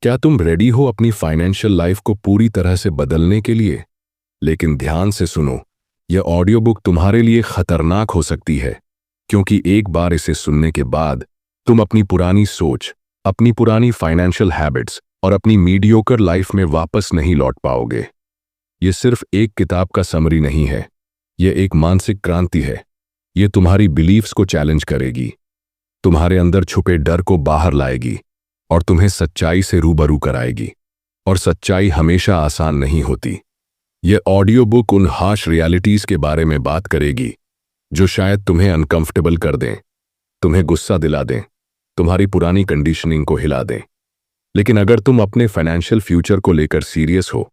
क्या तुम रेडी हो अपनी फाइनेंशियल लाइफ को पूरी तरह से बदलने के लिए? लेकिन ध्यान से सुनो, यह ऑडियो बुक तुम्हारे लिए खतरनाक हो सकती है, क्योंकि एक बार इसे सुनने के बाद तुम अपनी पुरानी सोच, अपनी पुरानी फाइनेंशियल हैबिट्स और अपनी मीडियोकर लाइफ में वापस नहीं लौट पाओगे। यह सिर्फ एक किताब का समरी नहीं है, यह एक मानसिक क्रांति है। यह तुम्हारी बिलीफ्स को चैलेंज करेगी, तुम्हारे अंदर छुपे डर को बाहर लाएगी और तुम्हें सच्चाई से रूबरू कराएगी। और सच्चाई हमेशा आसान नहीं होती। यह ऑडियो बुक उन हार्श रियलिटीज के बारे में बात करेगी जो शायद तुम्हें अनकंफर्टेबल कर दें, तुम्हें गुस्सा दिला दें, तुम्हारी पुरानी कंडीशनिंग को हिला दें। लेकिन अगर तुम अपने फाइनेंशियल फ्यूचर को लेकर सीरियस हो,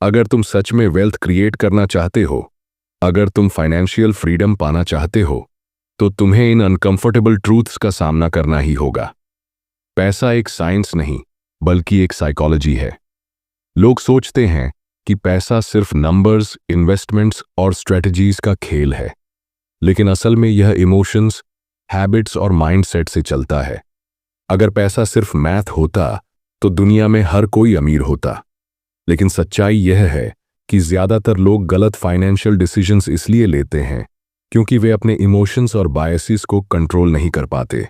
अगर तुम सच में वेल्थ क्रिएट करना चाहते हो, अगर तुम फाइनेंशियल फ्रीडम पाना चाहते हो, तो तुम्हें इन अनकंफर्टेबल ट्रूथ्स का सामना करना ही होगा। पैसा एक साइंस नहीं, बल्कि एक साइकोलॉजी है। लोग सोचते हैं कि पैसा सिर्फ नंबर्स, इन्वेस्टमेंट्स और स्ट्रेटजीज का खेल है, लेकिन असल में यह इमोशंस, हैबिट्स और माइंडसेट से चलता है। अगर पैसा सिर्फ मैथ होता तो दुनिया में हर कोई अमीर होता। लेकिन सच्चाई यह है कि ज्यादातर लोग गलत फाइनेंशियल डिसीजंस इसलिए लेते हैं क्योंकि वे अपने इमोशंस और बायसेस को कंट्रोल नहीं कर पाते।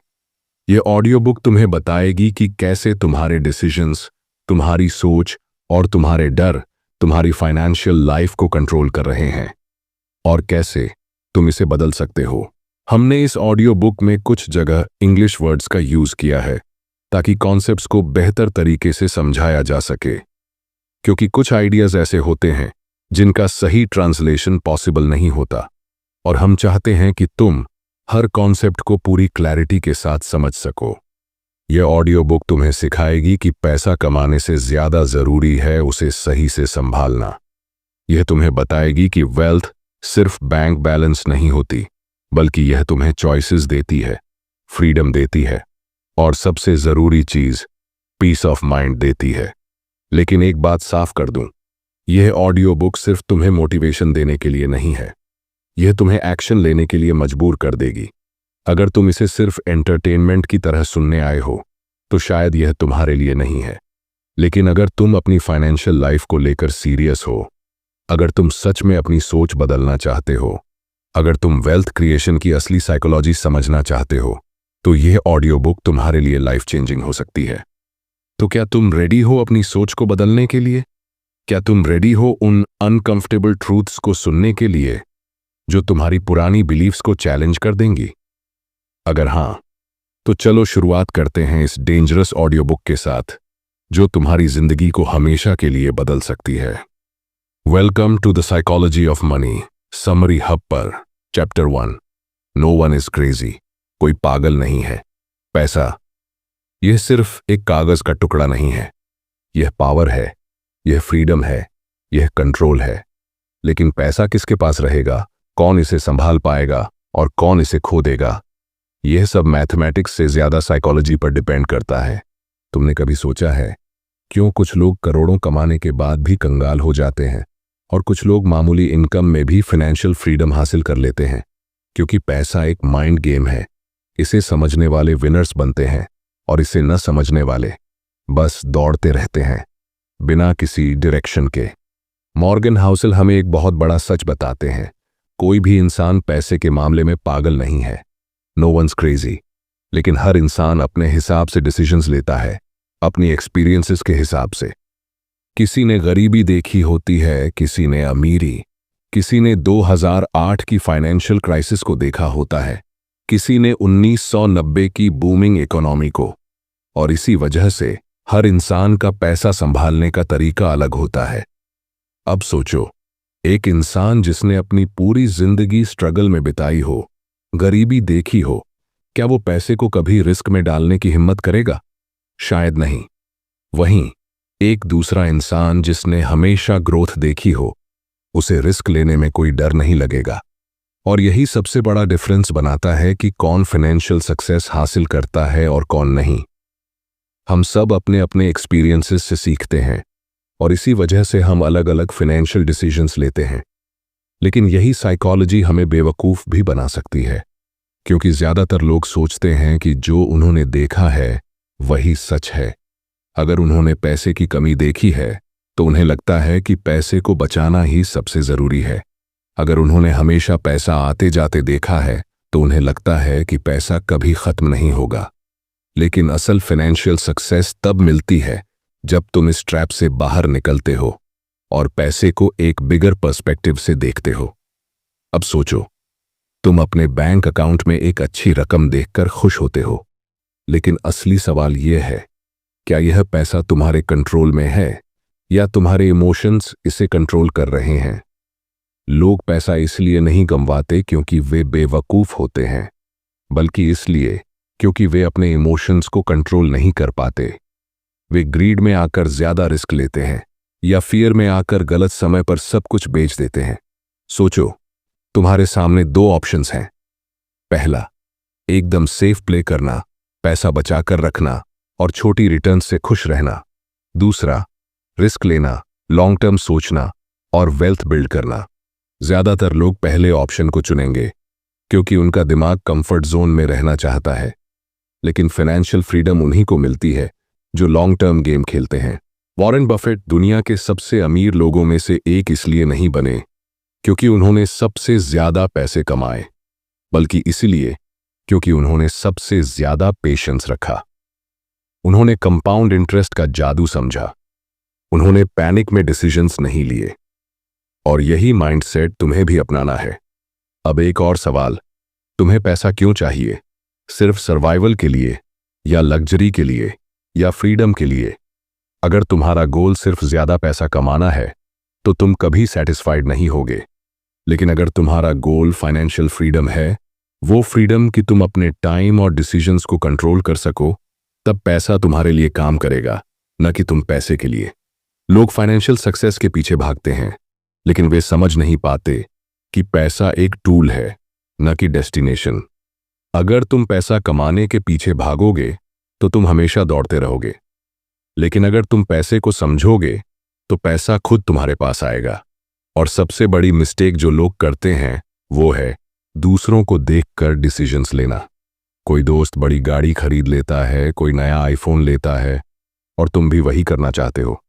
यह ऑडियो बुक तुम्हें बताएगी कि कैसे तुम्हारे डिसीजंस, तुम्हारी सोच और तुम्हारे डर तुम्हारी फाइनेंशियल लाइफ को कंट्रोल कर रहे हैं, और कैसे तुम इसे बदल सकते हो। हमने इस ऑडियो बुक में कुछ जगह इंग्लिश वर्ड्स का यूज किया है ताकि कॉन्सेप्ट्स को बेहतर तरीके से समझाया जा सके, क्योंकि कुछ आइडियाज ऐसे होते हैं जिनका सही ट्रांसलेशन पॉसिबल नहीं होता, और हम चाहते हैं कि तुम हर कॉन्सेप्ट को पूरी क्लैरिटी के साथ समझ सको। यह ऑडियो बुक तुम्हें सिखाएगी कि पैसा कमाने से ज्यादा जरूरी है उसे सही से संभालना। यह तुम्हें बताएगी कि वेल्थ सिर्फ बैंक बैलेंस नहीं होती, बल्कि यह तुम्हें चॉइसेस देती है, फ्रीडम देती है, और सबसे जरूरी चीज पीस ऑफ माइंड देती है। लेकिन एक बात साफ कर दूं, यह ऑडियो बुक सिर्फ तुम्हें मोटिवेशन देने के लिए नहीं है, यह तुम्हें एक्शन लेने के लिए मजबूर कर देगी। अगर तुम इसे सिर्फ एंटरटेनमेंट की तरह सुनने आए हो तो शायद यह तुम्हारे लिए नहीं है। लेकिन अगर तुम अपनी फाइनेंशियल लाइफ को लेकर सीरियस हो, अगर तुम सच में अपनी सोच बदलना चाहते हो, अगर तुम वेल्थ क्रिएशन की असली साइकोलॉजी समझना चाहते हो, तो यह ऑडियो बुक तुम्हारे लिए लाइफ चेंजिंग हो सकती है। तो क्या तुम रेडी हो अपनी सोच को बदलने के लिए? क्या तुम रेडी हो उन अनकंफर्टेबल ट्रूथ्स को सुनने के लिए जो तुम्हारी पुरानी बिलीफ्स को चैलेंज कर देंगी? अगर हां, तो चलो शुरुआत करते हैं इस डेंजरस ऑडियो बुक के साथ जो तुम्हारी जिंदगी को हमेशा के लिए बदल सकती है। Welcome to the psychology of money summary hub पर। Chapter 1, no one is crazy. कोई पागल नहीं है। पैसा यह सिर्फ एक कागज का टुकड़ा नहीं है, यह पावर है, यह फ्रीडम है, यह कंट्रोल है। लेकिन पैसा किसके पास रहेगा, कौन इसे संभाल पाएगा और कौन इसे खो देगा, यह सब मैथमेटिक्स से ज्यादा साइकोलॉजी पर डिपेंड करता है। तुमने कभी सोचा है क्यों कुछ लोग करोड़ों कमाने के बाद भी कंगाल हो जाते हैं और कुछ लोग मामूली इनकम में भी फाइनेंशियल फ्रीडम हासिल कर लेते हैं? क्योंकि पैसा एक माइंड गेम है। इसे समझने वाले विनर्स बनते हैं और इसे न समझने वाले बस दौड़ते रहते हैं बिना किसी डायरेक्शन के। मॉर्गन हाउसेल हमें एक बहुत बड़ा सच बताते हैं, कोई भी इंसान पैसे के मामले में पागल नहीं है। No one's crazy. लेकिन हर इंसान अपने हिसाब से डिसीजंस लेता है, अपनी एक्सपीरियंसेस के हिसाब से। किसी ने गरीबी देखी होती है, किसी ने अमीरी, किसी ने 2008 की फाइनेंशियल क्राइसिस को देखा होता है, किसी ने 1990 की बूमिंग इकोनॉमी को। और इसी वजह से हर इंसान का पैसा संभालने का तरीका अलग होता है। अब सोचो, एक इंसान जिसने अपनी पूरी जिंदगी स्ट्रगल में बिताई हो, गरीबी देखी हो, क्या वो पैसे को कभी रिस्क में डालने की हिम्मत करेगा? शायद नहीं। वहीं एक दूसरा इंसान जिसने हमेशा ग्रोथ देखी हो, उसे रिस्क लेने में कोई डर नहीं लगेगा। और यही सबसे बड़ा डिफरेंस बनाता है कि कौन फाइनेंशियल सक्सेस हासिल करता है और कौन नहीं। हम सब अपने अपने एक्सपीरियंसेस से सीखते हैं और इसी वजह से हम अलग अलग फाइनेंशियल डिसीजंस लेते हैं। लेकिन यही साइकोलॉजी हमें बेवकूफ़ भी बना सकती है, क्योंकि ज्यादातर लोग सोचते हैं कि जो उन्होंने देखा है वही सच है। अगर उन्होंने पैसे की कमी देखी है तो उन्हें लगता है कि पैसे को बचाना ही सबसे जरूरी है। अगर उन्होंने हमेशा पैसा आते जाते देखा है तो उन्हें लगता है कि पैसा कभी खत्म नहीं होगा। लेकिन असल फाइनेंशियल सक्सेस तब मिलती है जब तुम इस ट्रैप से बाहर निकलते हो और पैसे को एक बिगर पर्सपेक्टिव से देखते हो। अब सोचो, तुम अपने बैंक अकाउंट में एक अच्छी रकम देखकर खुश होते हो, लेकिन असली सवाल यह है, क्या यह पैसा तुम्हारे कंट्रोल में है या तुम्हारे इमोशंस इसे कंट्रोल कर रहे हैं? लोग पैसा इसलिए नहीं गंवाते क्योंकि वे बेवकूफ होते हैं, बल्कि इसलिए क्योंकि वे अपने इमोशंस को कंट्रोल नहीं कर पाते। वे ग्रीड में आकर ज्यादा रिस्क लेते हैं या फियर में आकर गलत समय पर सब कुछ बेच देते हैं। सोचो, तुम्हारे सामने दो ऑप्शंस हैं। पहला, एकदम सेफ प्ले करना, पैसा बचाकर रखना और छोटी रिटर्न से खुश रहना। दूसरा, रिस्क लेना, लॉन्ग टर्म सोचना और वेल्थ बिल्ड करना। ज्यादातर लोग पहले ऑप्शन को चुनेंगे क्योंकि उनका दिमाग कंफर्ट जोन में रहना चाहता है। लेकिन फाइनेंशियल फ्रीडम उन्हीं को मिलती है जो लॉन्ग टर्म गेम खेलते हैं। वॉरेन बफेट दुनिया के सबसे अमीर लोगों में से एक इसलिए नहीं बने क्योंकि उन्होंने सबसे ज्यादा पैसे कमाए, बल्कि इसलिए क्योंकि उन्होंने सबसे ज्यादा पेशेंस रखा। उन्होंने कंपाउंड इंटरेस्ट का जादू समझा। उन्होंने पैनिक में डिसीजंस नहीं लिए। और यही माइंडसेट तुम्हें भी अपनाना है। अब एक और सवाल, तुम्हें पैसा क्यों चाहिए? सिर्फ सर्वाइवल के लिए या लग्जरी के लिए या फ्रीडम के लिए? अगर तुम्हारा गोल सिर्फ ज्यादा पैसा कमाना है तो तुम कभी सेटिस्फाइड नहीं होगे। लेकिन अगर तुम्हारा गोल फाइनेंशियल फ्रीडम है, वो फ्रीडम कि तुम अपने टाइम और डिसीजंस को कंट्रोल कर सको, तब पैसा तुम्हारे लिए काम करेगा, न कि तुम पैसे के लिए। लोग फाइनेंशियल सक्सेस के पीछे भागते हैं, लेकिन वे समझ नहीं पाते कि पैसा एक टूल है, न कि डेस्टिनेशन। अगर तुम पैसा कमाने के पीछे भागोगे तो तुम हमेशा दौड़ते रहोगे, लेकिन अगर तुम पैसे को समझोगे तो पैसा खुद तुम्हारे पास आएगा। और सबसे बड़ी मिस्टेक जो लोग करते हैं वो है दूसरों को देखकर डिसीजंस लेना। कोई दोस्त बड़ी गाड़ी खरीद लेता है, कोई नया आईफोन लेता है और तुम भी वही करना चाहते हो,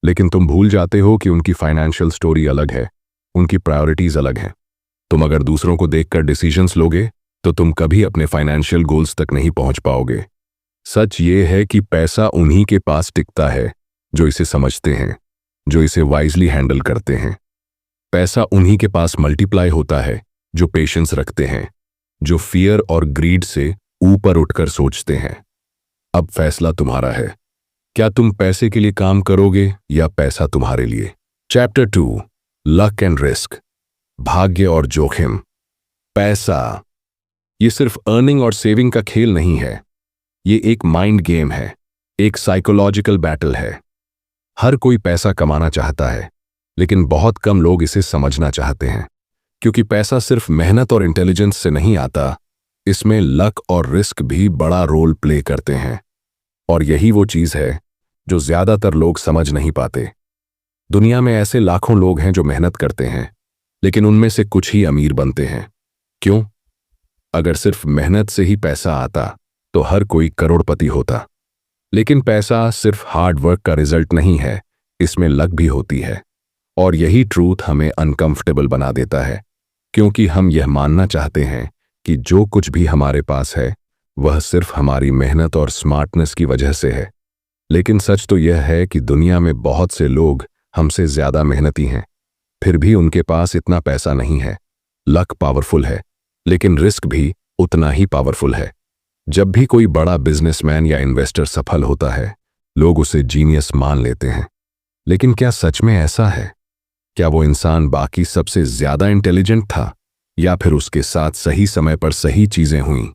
लेकिन तुम भूल जाते हो कि उनकी फाइनेंशियल स्टोरी अलग है, उनकी प्रायोरिटीज अलग हैं। तुम अगर दूसरों को देखकर डिसीजंस लोगे तो तुम कभी अपने फाइनेंशियल गोल्स तक नहीं पहुंच पाओगे। सच ये है कि पैसा उन्हीं के पास टिकता है जो इसे समझते हैं, जो इसे वाइजली हैंडल करते हैं। पैसा उन्हीं के पास मल्टीप्लाई होता है जो पेशेंस रखते हैं, जो फियर और ग्रीड से ऊपर उठकर सोचते हैं। अब फैसला तुम्हारा है, क्या तुम पैसे के लिए काम करोगे या पैसा तुम्हारे लिए? चैप्टर 2, लक एंड रिस्क, भाग्य और जोखिम। पैसा ये सिर्फ अर्निंग और सेविंग का खेल नहीं है, ये एक माइंड गेम है, एक साइकोलॉजिकल बैटल है। हर कोई पैसा कमाना चाहता है, लेकिन बहुत कम लोग इसे समझना चाहते हैं, क्योंकि पैसा सिर्फ मेहनत और इंटेलिजेंस से नहीं आता, इसमें लक और रिस्क भी बड़ा रोल प्ले करते हैं। और यही वो चीज है जो ज्यादातर लोग समझ नहीं पाते। दुनिया में ऐसे लाखों लोग हैं जो मेहनत करते हैं, लेकिन उनमें से कुछ ही अमीर बनते हैं। क्यों? अगर सिर्फ मेहनत से ही पैसा आता तो हर कोई करोड़पति होता। लेकिन पैसा सिर्फ हार्ड वर्क का रिजल्ट नहीं है, इसमें लक भी होती है। और यही ट्रूथ हमें अनकंफर्टेबल बना देता है, क्योंकि हम यह मानना चाहते हैं कि जो कुछ भी हमारे पास है वह सिर्फ हमारी मेहनत और स्मार्टनेस की वजह से है। लेकिन सच तो यह है कि दुनिया में बहुत से लोग हमसे ज्यादा मेहनती हैं, फिर भी उनके पास इतना पैसा नहीं है। लक पावरफुल है, लेकिन रिस्क भी उतना ही पावरफुल है। जब भी कोई बड़ा बिजनेसमैन या इन्वेस्टर सफल होता है, लोग उसे जीनियस मान लेते हैं। लेकिन क्या सच में ऐसा है? क्या वो इंसान बाकी सबसे ज्यादा इंटेलिजेंट था, या फिर उसके साथ सही समय पर सही चीजें हुईं?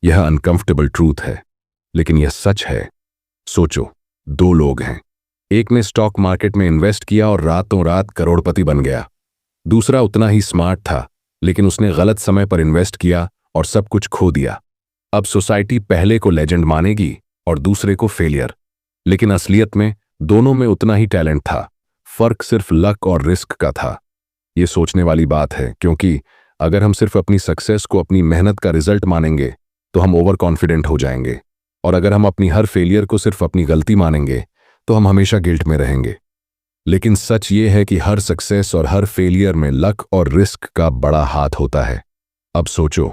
यह अनकंफर्टेबल ट्रूथ है, लेकिन यह सच है। सोचो, दो लोग हैं, एक ने स्टॉक मार्केट में इन्वेस्ट किया और रातों रात करोड़पति बन गया। दूसरा उतना ही स्मार्ट था, लेकिन उसने गलत समय पर इन्वेस्ट किया और सब कुछ खो दिया। अब सोसाइटी पहले को लेजेंड मानेगी और दूसरे को फेलियर, लेकिन असलियत में दोनों में उतना ही टैलेंट था, फर्क सिर्फ लक और रिस्क का था। ये सोचने वाली बात है, क्योंकि अगर हम सिर्फ अपनी सक्सेस को अपनी मेहनत का रिजल्ट मानेंगे तो हम ओवर कॉन्फिडेंट हो जाएंगे। और अगर हम अपनी हर फेलियर को सिर्फ अपनी गलती मानेंगे तो हम हमेशा गिल्ट में रहेंगे। लेकिन सच ये है कि हर सक्सेस और हर फेलियर में लक और रिस्क का बड़ा हाथ होता है। अब सोचो,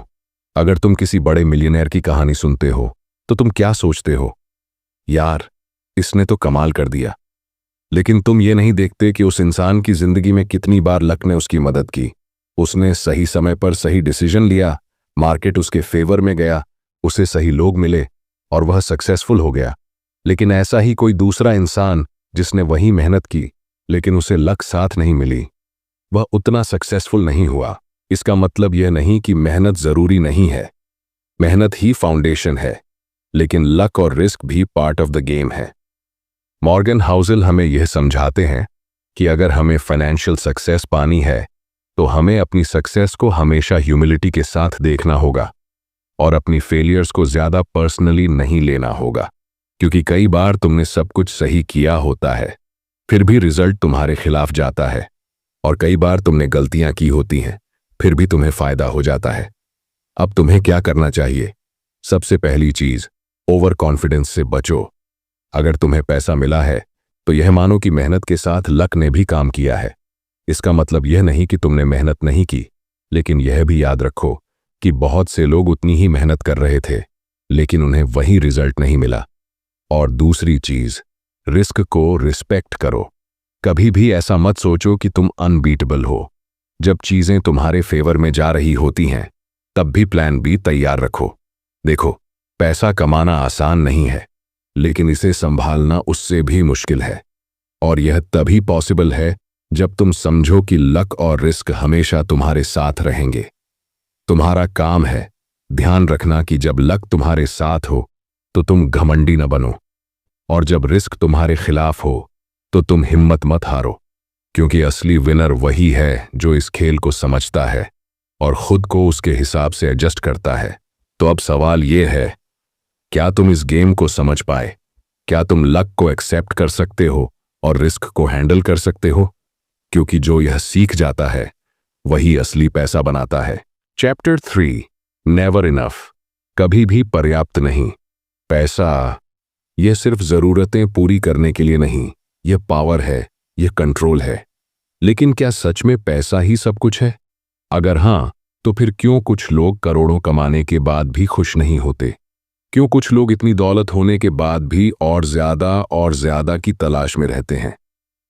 अगर तुम किसी बड़े मिलियनेयर की कहानी सुनते हो तो तुम क्या सोचते हो? यार, इसने तो कमाल कर दिया। लेकिन तुम ये नहीं देखते कि उस इंसान की जिंदगी में कितनी बार लक ने उसकी मदद की। उसने सही समय पर सही डिसीजन लिया, मार्केट उसके फेवर में गया, उसे सही लोग मिले और वह सक्सेसफुल हो गया। लेकिन ऐसा ही कोई दूसरा इंसान जिसने वही मेहनत की लेकिन उसे लक साथ नहीं मिली, वह उतना सक्सेसफुल नहीं हुआ। इसका मतलब यह नहीं कि मेहनत जरूरी नहीं है, मेहनत ही फाउंडेशन है, लेकिन लक और रिस्क भी पार्ट ऑफ द गेम है। मॉर्गन हाउसेल हमें यह समझाते हैं कि अगर हमें फाइनेंशियल सक्सेस पानी है तो हमें अपनी सक्सेस को हमेशा ह्यूमिलिटी के साथ देखना होगा और अपनी फेलियर्स को ज्यादा पर्सनली नहीं लेना होगा, क्योंकि कई बार तुमने सब कुछ सही किया होता है फिर भी रिजल्ट तुम्हारे खिलाफ जाता है, और कई बार तुमने गलतियां की होती हैं फिर भी तुम्हें फायदा हो जाता है। अब तुम्हें क्या करना चाहिए? सबसे पहली चीज, ओवर कॉन्फिडेंस से बचो। अगर तुम्हें पैसा मिला है तो यह मानो कि मेहनत के साथ लक ने भी काम किया है। इसका मतलब यह नहीं कि तुमने मेहनत नहीं की, लेकिन यह भी याद रखो कि बहुत से लोग उतनी ही मेहनत कर रहे थे लेकिन उन्हें वही रिजल्ट नहीं मिला। और दूसरी चीज, रिस्क को रिस्पेक्ट करो। कभी भी ऐसा मत सोचो कि तुम अनबीटेबल हो। जब चीजें तुम्हारे फेवर में जा रही होती हैं तब भी प्लान बी तैयार रखो। देखो, पैसा कमाना आसान नहीं है, लेकिन इसे संभालना उससे भी मुश्किल है, और यह तभी पॉसिबल है जब तुम समझो कि लक और रिस्क हमेशा तुम्हारे साथ रहेंगे। तुम्हारा काम है ध्यान रखना कि जब लक तुम्हारे साथ हो तो तुम घमंडी न बनो, और जब रिस्क तुम्हारे खिलाफ हो तो तुम हिम्मत मत हारो, क्योंकि असली विनर वही है जो इस खेल को समझता है और खुद को उसके हिसाब से एडजस्ट करता है। तो अब सवाल यह है, क्या तुम इस गेम को समझ पाए? क्या तुम लक को एक्सेप्ट कर सकते हो और रिस्क को हैंडल कर सकते हो? क्योंकि जो यह सीख जाता है वही असली पैसा बनाता है। Chapter 3, never enough. कभी भी पर्याप्त नहीं। पैसा यह सिर्फ जरूरतें पूरी करने के लिए नहीं, यह पावर है, यह कंट्रोल है। लेकिन क्या सच में पैसा ही सब कुछ है? अगर हां, तो फिर क्यों कुछ लोग करोड़ों कमाने के बाद भी खुश नहीं होते? क्यों कुछ लोग इतनी दौलत होने के बाद भी और ज्यादा की तलाश में रहते हैं?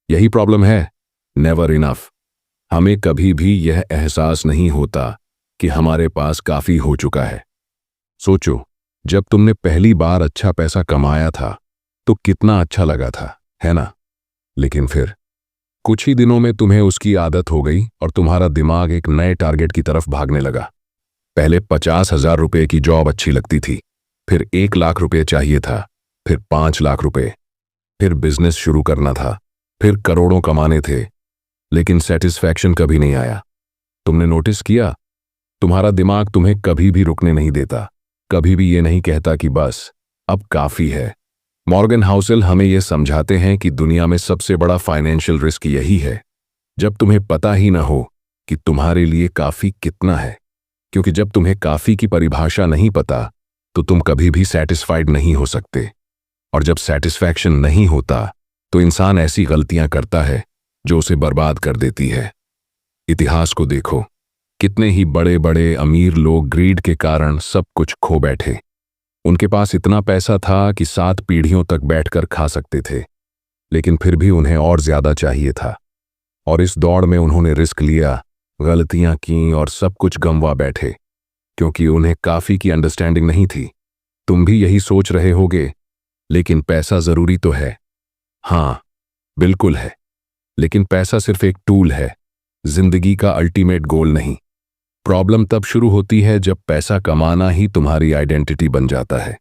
यही प्रॉब्लम है, नेवर इनफ। हमें कभी भी यह एहसास नहीं होता कि हमारे पास काफी हो चुका है। सोचो, जब तुमने पहली बार अच्छा पैसा कमाया था तो कितना अच्छा लगा था, है ना? लेकिन फिर कुछ ही दिनों में तुम्हें उसकी आदत हो गई और तुम्हारा दिमाग एक नए टारगेट की तरफ भागने लगा। पहले 50,000 रुपए की जॉब अच्छी लगती थी, फिर 1 लाख रुपए चाहिए था, फिर 5 लाख रुपए, फिर बिजनेस शुरू करना था, फिर करोड़ों कमाने थे, लेकिन सेटिस्फैक्शन कभी नहीं आया। तुमने नोटिस किया, तुम्हारा दिमाग तुम्हें कभी भी रुकने नहीं देता, कभी भी ये नहीं कहता कि बस अब काफी है। मॉर्गन हाउसेल हमें यह समझाते हैं कि दुनिया में सबसे बड़ा फाइनेंशियल रिस्क यही है, जब तुम्हें पता ही ना हो कि तुम्हारे लिए काफी कितना है। क्योंकि जब तुम्हें काफी की परिभाषा नहीं पता तो तुम कभी भी सेटिस्फाइड नहीं हो सकते, और जब सेटिस्फैक्शन नहीं होता तो इंसान ऐसी गलतियां करता है जो उसे बर्बाद कर देती है। इतिहास को देखो, कितने ही बड़े बड़े अमीर लोग ग्रीड के कारण सब कुछ खो बैठे। उनके पास इतना पैसा था कि 7 पीढ़ियों तक बैठकर खा सकते थे, लेकिन फिर भी उन्हें और ज्यादा चाहिए था, और इस दौड़ में उन्होंने रिस्क लिया, गलतियां की और सब कुछ गंवा बैठे, क्योंकि उन्हें काफी की अंडरस्टैंडिंग नहीं थी। तुम भी यही सोच रहे होगे, लेकिन पैसा जरूरी तो है। हाँ, बिल्कुल है, लेकिन पैसा सिर्फ एक टूल है, जिंदगी का अल्टीमेट गोल नहीं। प्रॉब्लम तब शुरू होती है जब पैसा कमाना ही तुम्हारी आइडेंटिटी बन जाता है।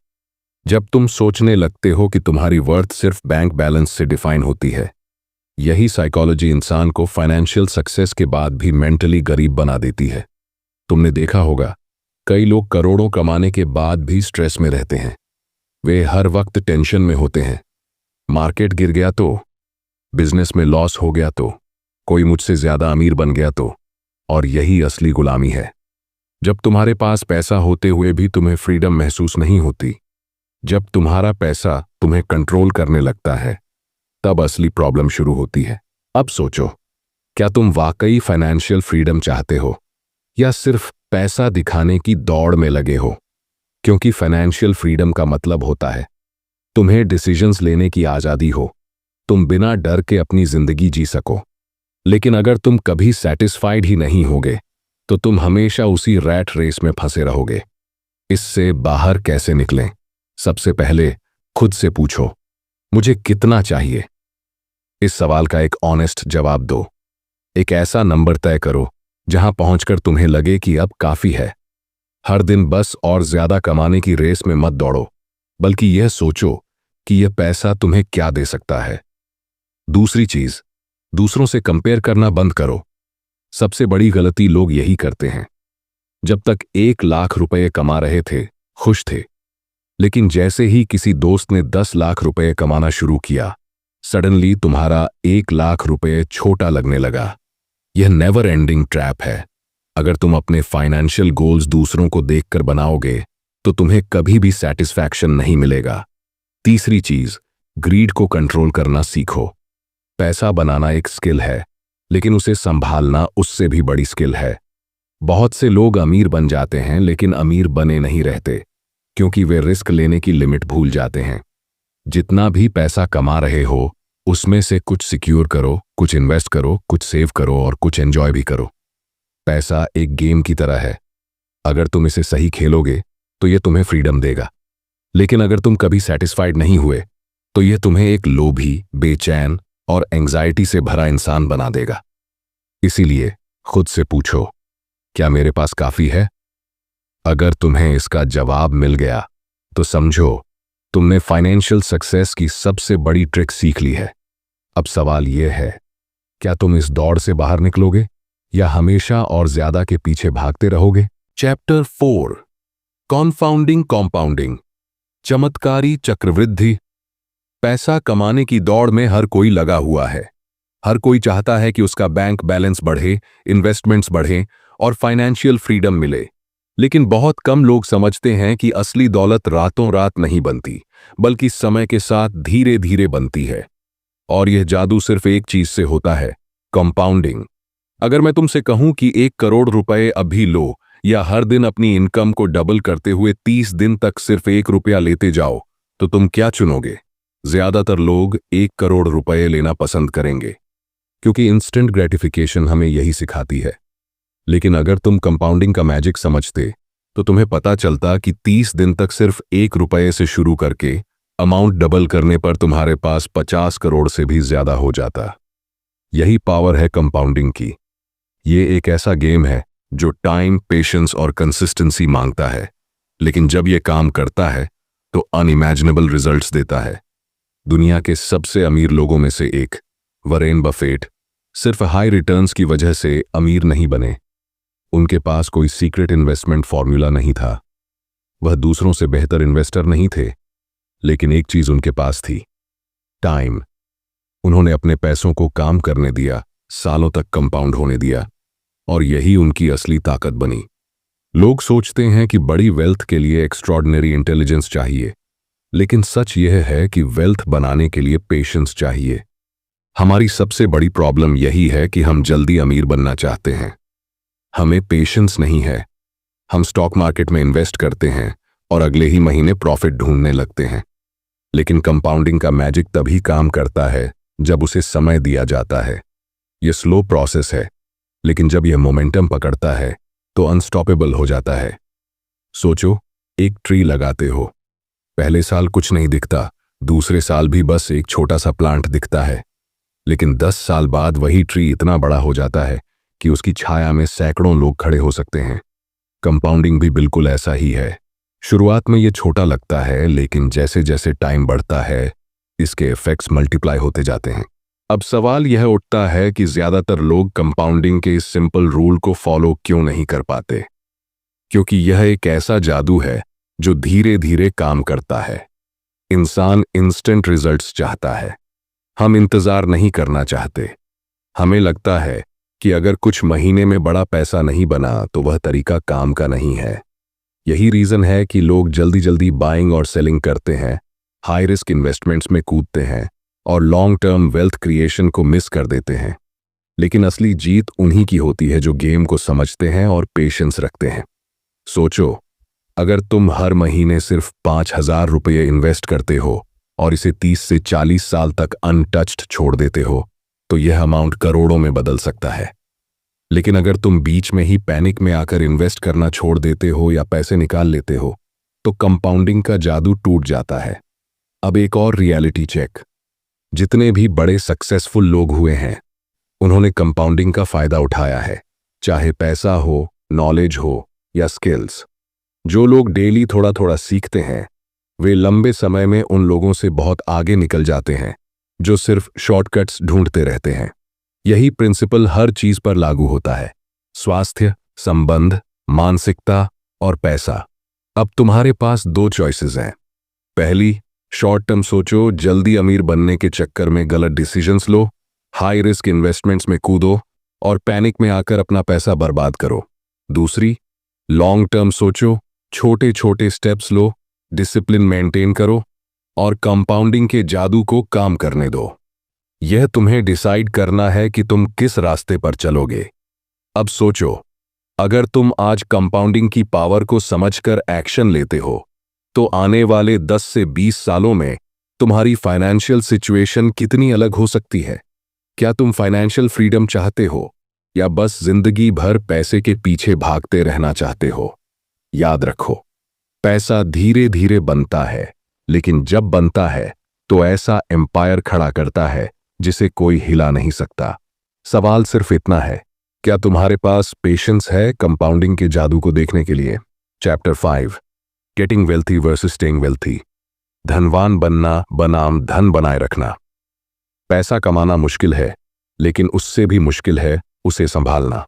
जब तुम सोचने लगते हो कि तुम्हारी वर्थ सिर्फ बैंक बैलेंस से डिफाइन होती है। यही साइकोलॉजी इंसान को फाइनेंशियल सक्सेस के बाद भी मेंटली गरीब बना देती है। तुमने देखा होगा, कई लोग करोड़ों कमाने के बाद भी स्ट्रेस में रहते हैं। वे हर वक्त टेंशन में होते हैं। मार्केट गिर गया तो, बिजनेस में लॉस हो गया तो, कोई मुझसे ज्यादा अमीर बन गया तो, और यही असली गुलामी है। जब तुम्हारे पास पैसा होते हुए भी तुम्हें फ्रीडम महसूस नहीं होती, जब तुम्हारा पैसा तुम्हें कंट्रोल करने लगता है, तब असली प्रॉब्लम शुरू होती है। अब सोचो, क्या तुम वाकई फाइनेंशियल फ्रीडम चाहते हो या सिर्फ पैसा दिखाने की दौड़ में लगे हो? क्योंकि फाइनेंशियल फ्रीडम का मतलब होता है तुम्हें डिसीजंस लेने की आजादी हो, तुम बिना डर के अपनी जिंदगी जी सको। लेकिन अगर तुम कभी सेटिस्फाइड ही नहीं होगे, तो तुम हमेशा उसी रैट रेस में फंसे रहोगे। इससे बाहर कैसे निकलें? सबसे पहले खुद से पूछो, मुझे कितना चाहिए? इस सवाल का एक ऑनेस्ट जवाब दो। एक ऐसा नंबर तय करो जहां पहुंचकर तुम्हें लगे कि अब काफी है। हर दिन बस और ज्यादा कमाने की रेस में मत दौड़ो, बल्कि यह सोचो कि यह पैसा तुम्हें क्या दे सकता है। दूसरी चीज, दूसरों से कंपेयर करना बंद करो। सबसे बड़ी गलती लोग यही करते हैं। जब तक 1 लाख रुपए कमा रहे थे, खुश थे। लेकिन जैसे ही किसी दोस्त ने 10 लाख रुपए कमाना शुरू किया, सडनली तुम्हारा 1 लाख रुपए छोटा लगने लगा। यह नेवर एंडिंग ट्रैप है। अगर तुम अपने फाइनेंशियल गोल्स दूसरों को देखकर बनाओगे, तो तुम्हें कभी भी सेटिस्फैक्शन नहीं मिलेगा। तीसरी चीज, ग्रीड को कंट्रोल करना सीखो। पैसा बनाना एक स्किल है, लेकिन उसे संभालना उससे भी बड़ी स्किल है। बहुत से लोग अमीर बन जाते हैं, लेकिन अमीर बने नहीं रहते, क्योंकि वे रिस्क लेने की लिमिट भूल जाते हैं। जितना भी पैसा कमा रहे हो, उसमें से कुछ सिक्योर करो, कुछ इन्वेस्ट करो, कुछ सेव करो और कुछ एंजॉय भी करो। पैसा एक गेम की तरह है। अगर तुम इसे सही खेलोगे, तो यह तुम्हें फ्रीडम देगा। लेकिन अगर तुम कभी सेटिस्फाइड नहीं हुए, तो यह तुम्हें एक लोभी, बेचैन और एंग्जाइटी से भरा इंसान बना देगा। इसीलिए खुद से पूछो, क्या मेरे पास काफी है? अगर तुम्हें इसका जवाब मिल गया, तो समझो तुमने फाइनेंशियल सक्सेस की सबसे बड़ी ट्रिक सीख ली है। अब सवाल यह है, क्या तुम इस दौड़ से बाहर निकलोगे या हमेशा और ज्यादा के पीछे भागते रहोगे? चैप्टर 4, कॉन्फाउंडिंग कॉम्पाउंडिंग, चमत्कारी चक्रवृद्धि। पैसा कमाने की दौड़ में हर कोई लगा हुआ है। हर कोई चाहता है कि उसका बैंक बैलेंस बढ़े, इन्वेस्टमेंट्स बढ़ें और फाइनेंशियल फ्रीडम मिले। लेकिन बहुत कम लोग समझते हैं कि असली दौलत रातों रात नहीं बनती, बल्कि समय के साथ धीरे धीरे बनती है। और यह जादू सिर्फ एक चीज से होता है, कंपाउंडिंग। अगर मैं तुमसे कहूं कि 1 करोड़ रुपए अभी लो, या हर दिन अपनी इनकम को डबल करते हुए 30 दिन तक सिर्फ 1 रुपया लेते जाओ, तो तुम क्या चुनोगे? ज्यादातर लोग 1 करोड़ रुपए लेना पसंद करेंगे, क्योंकि इंस्टेंट ग्रेटिफिकेशन हमें यही सिखाती है। लेकिन अगर तुम कंपाउंडिंग का मैजिक समझते, तो तुम्हें पता चलता कि 30 दिन तक सिर्फ 1 रुपये से शुरू करके अमाउंट डबल करने पर तुम्हारे पास 50 करोड़ से भी ज्यादा हो जाता। यही पावर है कंपाउंडिंग की। ये एक ऐसा गेम है जो टाइम, पेशेंस और कंसिस्टेंसी मांगता है, लेकिन जब ये काम करता है तो अनइमेजिनेबल रिजल्ट्स देता है। दुनिया के सबसे अमीर लोगों में से एक, वरेन बफेट, सिर्फ हाई रिटर्न्स की वजह से अमीर नहीं बने। उनके पास कोई सीक्रेट इन्वेस्टमेंट फॉर्मूला नहीं था। वह दूसरों से बेहतर इन्वेस्टर नहीं थे, लेकिन एक चीज उनके पास थी, टाइम। उन्होंने अपने पैसों को काम करने दिया, सालों तक कंपाउंड होने दिया, और यही उनकी असली ताकत बनी। लोग सोचते हैं कि बड़ी वेल्थ के लिए एक्स्ट्रॉर्डिनरी इंटेलिजेंस चाहिए, लेकिन सच यह है कि वेल्थ बनाने के लिए पेशेंस चाहिए। हमारी सबसे बड़ी प्रॉब्लम यही है कि हम जल्दी अमीर बनना चाहते हैं। हमें पेशेंस नहीं है। हम स्टॉक मार्केट में इन्वेस्ट करते हैं और अगले ही महीने प्रॉफिट ढूंढने लगते हैं। लेकिन कंपाउंडिंग का मैजिक तभी काम करता है जब उसे समय दिया जाता है। यह स्लो प्रोसेस है, लेकिन जब यह मोमेंटम पकड़ता है तो अनस्टॉपेबल हो जाता है। सोचो, एक ट्री लगाते हो। पहले साल कुछ नहीं दिखता, दूसरे साल भी बस एक छोटा सा प्लांट दिखता है, लेकिन 10 साल बाद वही ट्री इतना बड़ा हो जाता है कि उसकी छाया में सैकड़ों लोग खड़े हो सकते हैं। कंपाउंडिंग भी बिल्कुल ऐसा ही है। शुरुआत में ये छोटा लगता है, लेकिन जैसे जैसे टाइम बढ़ता है, इसके इफेक्ट्स मल्टीप्लाई होते जाते हैं। अब सवाल यह उठता है कि ज्यादातर लोग कंपाउंडिंग के इस सिंपल रूल को फॉलो क्यों नहीं कर पाते? क्योंकि यह एक ऐसा जादू है जो धीरे धीरे काम करता है। इंसान इंस्टेंट रिजल्ट्स चाहता है। हम इंतजार नहीं करना चाहते। हमें लगता है कि अगर कुछ महीने में बड़ा पैसा नहीं बना तो वह तरीका काम का नहीं है। यही रीज़न है कि लोग जल्दी जल्दी बाइंग और सेलिंग करते हैं, हाई रिस्क इन्वेस्टमेंट्स में कूदते हैं और लॉन्ग टर्म वेल्थ क्रिएशन को मिस कर देते हैं। लेकिन असली जीत उन्हीं की होती है जो गेम को समझते हैं और पेशेंस रखते हैं। सोचो, अगर तुम हर महीने सिर्फ 5,000 रुपये इन्वेस्ट करते हो और इसे 30 से 40 साल तक अनटच्ड छोड़ देते हो, तो यह अमाउंट करोड़ों में बदल सकता है। लेकिन अगर तुम बीच में ही पैनिक में आकर इन्वेस्ट करना छोड़ देते हो या पैसे निकाल लेते हो, तो कंपाउंडिंग का जादू टूट जाता है। अब एक और रियलिटी चेक। जितने भी बड़े सक्सेसफुल लोग हुए हैं, उन्होंने कंपाउंडिंग का फायदा उठाया है, चाहे पैसा हो, नॉलेज हो या स्किल्स। जो लोग डेली थोड़ा थोड़ा सीखते हैं, वे लंबे समय में उन लोगों से बहुत आगे निकल जाते हैं जो सिर्फ शॉर्टकट्स ढूंढते रहते हैं। यही प्रिंसिपल हर चीज पर लागू होता है: स्वास्थ्य, संबंध, मानसिकता और पैसा। अब तुम्हारे पास 2 चॉइसेस हैं। पहली, शॉर्ट टर्म सोचो, जल्दी अमीर बनने के चक्कर में गलत डिसीजंस लो, हाई रिस्क इन्वेस्टमेंट्स में कूदो और पैनिक में आकर अपना पैसा बर्बाद करो। दूसरी, लॉन्ग टर्म सोचो, छोटे छोटे स्टेप्स लो, डिसिप्लिन मेंटेन करो और कंपाउंडिंग के जादू को काम करने दो। यह तुम्हें डिसाइड करना है कि तुम किस रास्ते पर चलोगे। अब सोचो, अगर तुम आज कंपाउंडिंग की पावर को समझकर एक्शन लेते हो, तो आने वाले 10 से 20 सालों में तुम्हारी फाइनेंशियल सिचुएशन कितनी अलग हो सकती है। क्या तुम फाइनेंशियल फ्रीडम चाहते हो या बस जिंदगी भर पैसे के पीछे भागते रहना चाहते हो? याद रखो, पैसा धीरे धीरे बनता है, लेकिन जब बनता है तो ऐसा एम्पायर खड़ा करता है जिसे कोई हिला नहीं सकता। सवाल सिर्फ इतना है, क्या तुम्हारे पास पेशेंस है कंपाउंडिंग के जादू को देखने के लिए? Chapter 5, getting wealthy versus staying wealthy. धनवान बनना बनाम धन बनाए रखना। पैसा कमाना मुश्किल है, लेकिन उससे भी मुश्किल है उसे संभालना।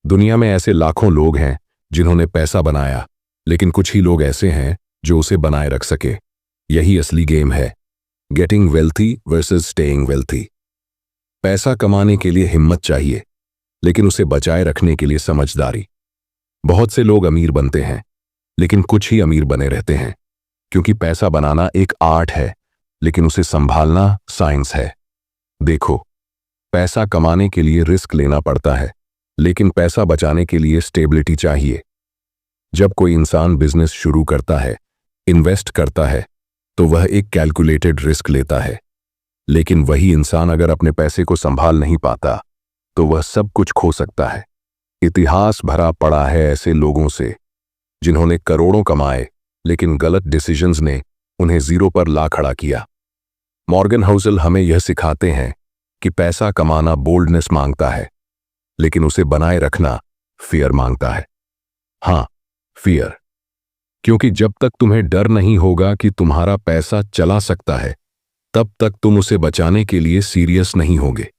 दुनिया में ऐसे लाखों लोग हैं जिन्होंने पैसा बनाया, लेकिन कुछ ही लोग ऐसे हैं जो उसे बनाए रख सके। यही असली गेम है, getting wealthy versus staying wealthy. पैसा कमाने के लिए हिम्मत चाहिए, लेकिन उसे बचाए रखने के लिए समझदारी। बहुत से लोग अमीर बनते हैं, लेकिन कुछ ही अमीर बने रहते हैं, क्योंकि पैसा बनाना एक आर्ट है, लेकिन उसे संभालना साइंस है। देखो, पैसा कमाने के लिए रिस्क लेना पड़ता है, लेकिन पैसा बचाने के लिए स्टेबिलिटी चाहिए। जब कोई इंसान बिजनेस शुरू करता है, इन्वेस्ट करता है, तो वह एक कैलकुलेटेड रिस्क लेता है। लेकिन वही इंसान अगर अपने पैसे को संभाल नहीं पाता, तो वह सब कुछ खो सकता है। इतिहास भरा पड़ा है ऐसे लोगों से जिन्होंने करोड़ों कमाए, लेकिन गलत डिसीजंस ने उन्हें जीरो पर ला खड़ा किया। मॉर्गन हाउसल हमें यह सिखाते हैं कि पैसा कमाना बोल्डनेस मांगता है, लेकिन उसे बनाए रखना फियर मांगता है। हाँ, फियर। क्योंकि जब तक तुम्हें डर नहीं होगा कि तुम्हारा पैसा चला सकता है, तब तक तुम उसे बचाने के लिए सीरियस नहीं होगे।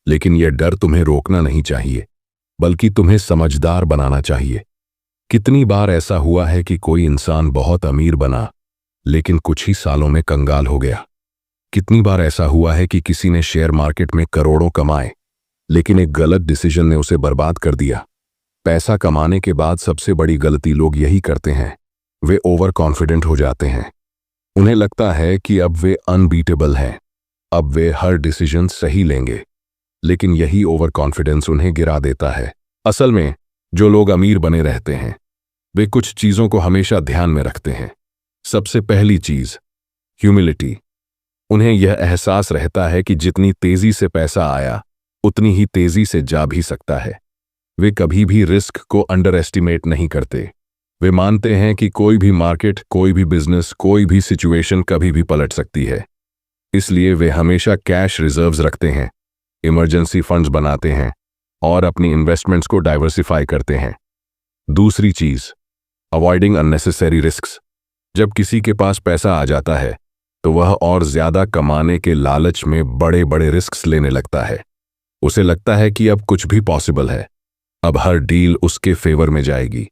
लेकिन यह डर तुम्हें रोकना नहीं चाहिए, बल्कि तुम्हें समझदार बनाना चाहिए। कितनी बार ऐसा हुआ है कि कोई इंसान बहुत अमीर बना, लेकिन कुछ ही सालों में कंगाल हो गया। कितनी बार ऐसा हुआ है कि किसी ने शेयर मार्केट में करोड़ों कमाए, लेकिन एक गलत डिसीजन ने उसे बर्बाद कर दिया। पैसा कमाने के बाद सबसे बड़ी गलती लोग यही करते हैं, वे ओवर कॉन्फिडेंट हो जाते हैं। उन्हें लगता है कि अब वे अनबीटेबल हैं, अब वे हर डिसीजन सही लेंगे। लेकिन यही ओवर कॉन्फिडेंस उन्हें गिरा देता है। असल में जो लोग अमीर बने रहते हैं, वे कुछ चीजों को हमेशा ध्यान में रखते हैं। सबसे पहली चीज, ह्यूमिलिटी। उन्हें यह एहसास रहता है कि जितनी तेजी से पैसा आया, उतनी ही तेजी से जा भी सकता है। वे कभी भी रिस्क को अंडर एस्टिमेट नहीं करते। वे मानते हैं कि कोई भी मार्केट, कोई भी बिजनेस, कोई भी सिचुएशन कभी भी पलट सकती है। इसलिए वे हमेशा कैश रिजर्व्स रखते हैं, इमरजेंसी फंड्स बनाते हैं और अपनी इन्वेस्टमेंट्स को डाइवर्सिफाई करते हैं। दूसरी चीज, अवॉइडिंग अननेसेसरी रिस्क्स। जब किसी के पास पैसा आ जाता है, तो वह और ज्यादा कमाने के लालच में बड़े बड़े रिस्क्स लेने लगता है। उसे लगता है कि अब कुछ भी पॉसिबल है, अब हर डील उसके फेवर में जाएगी।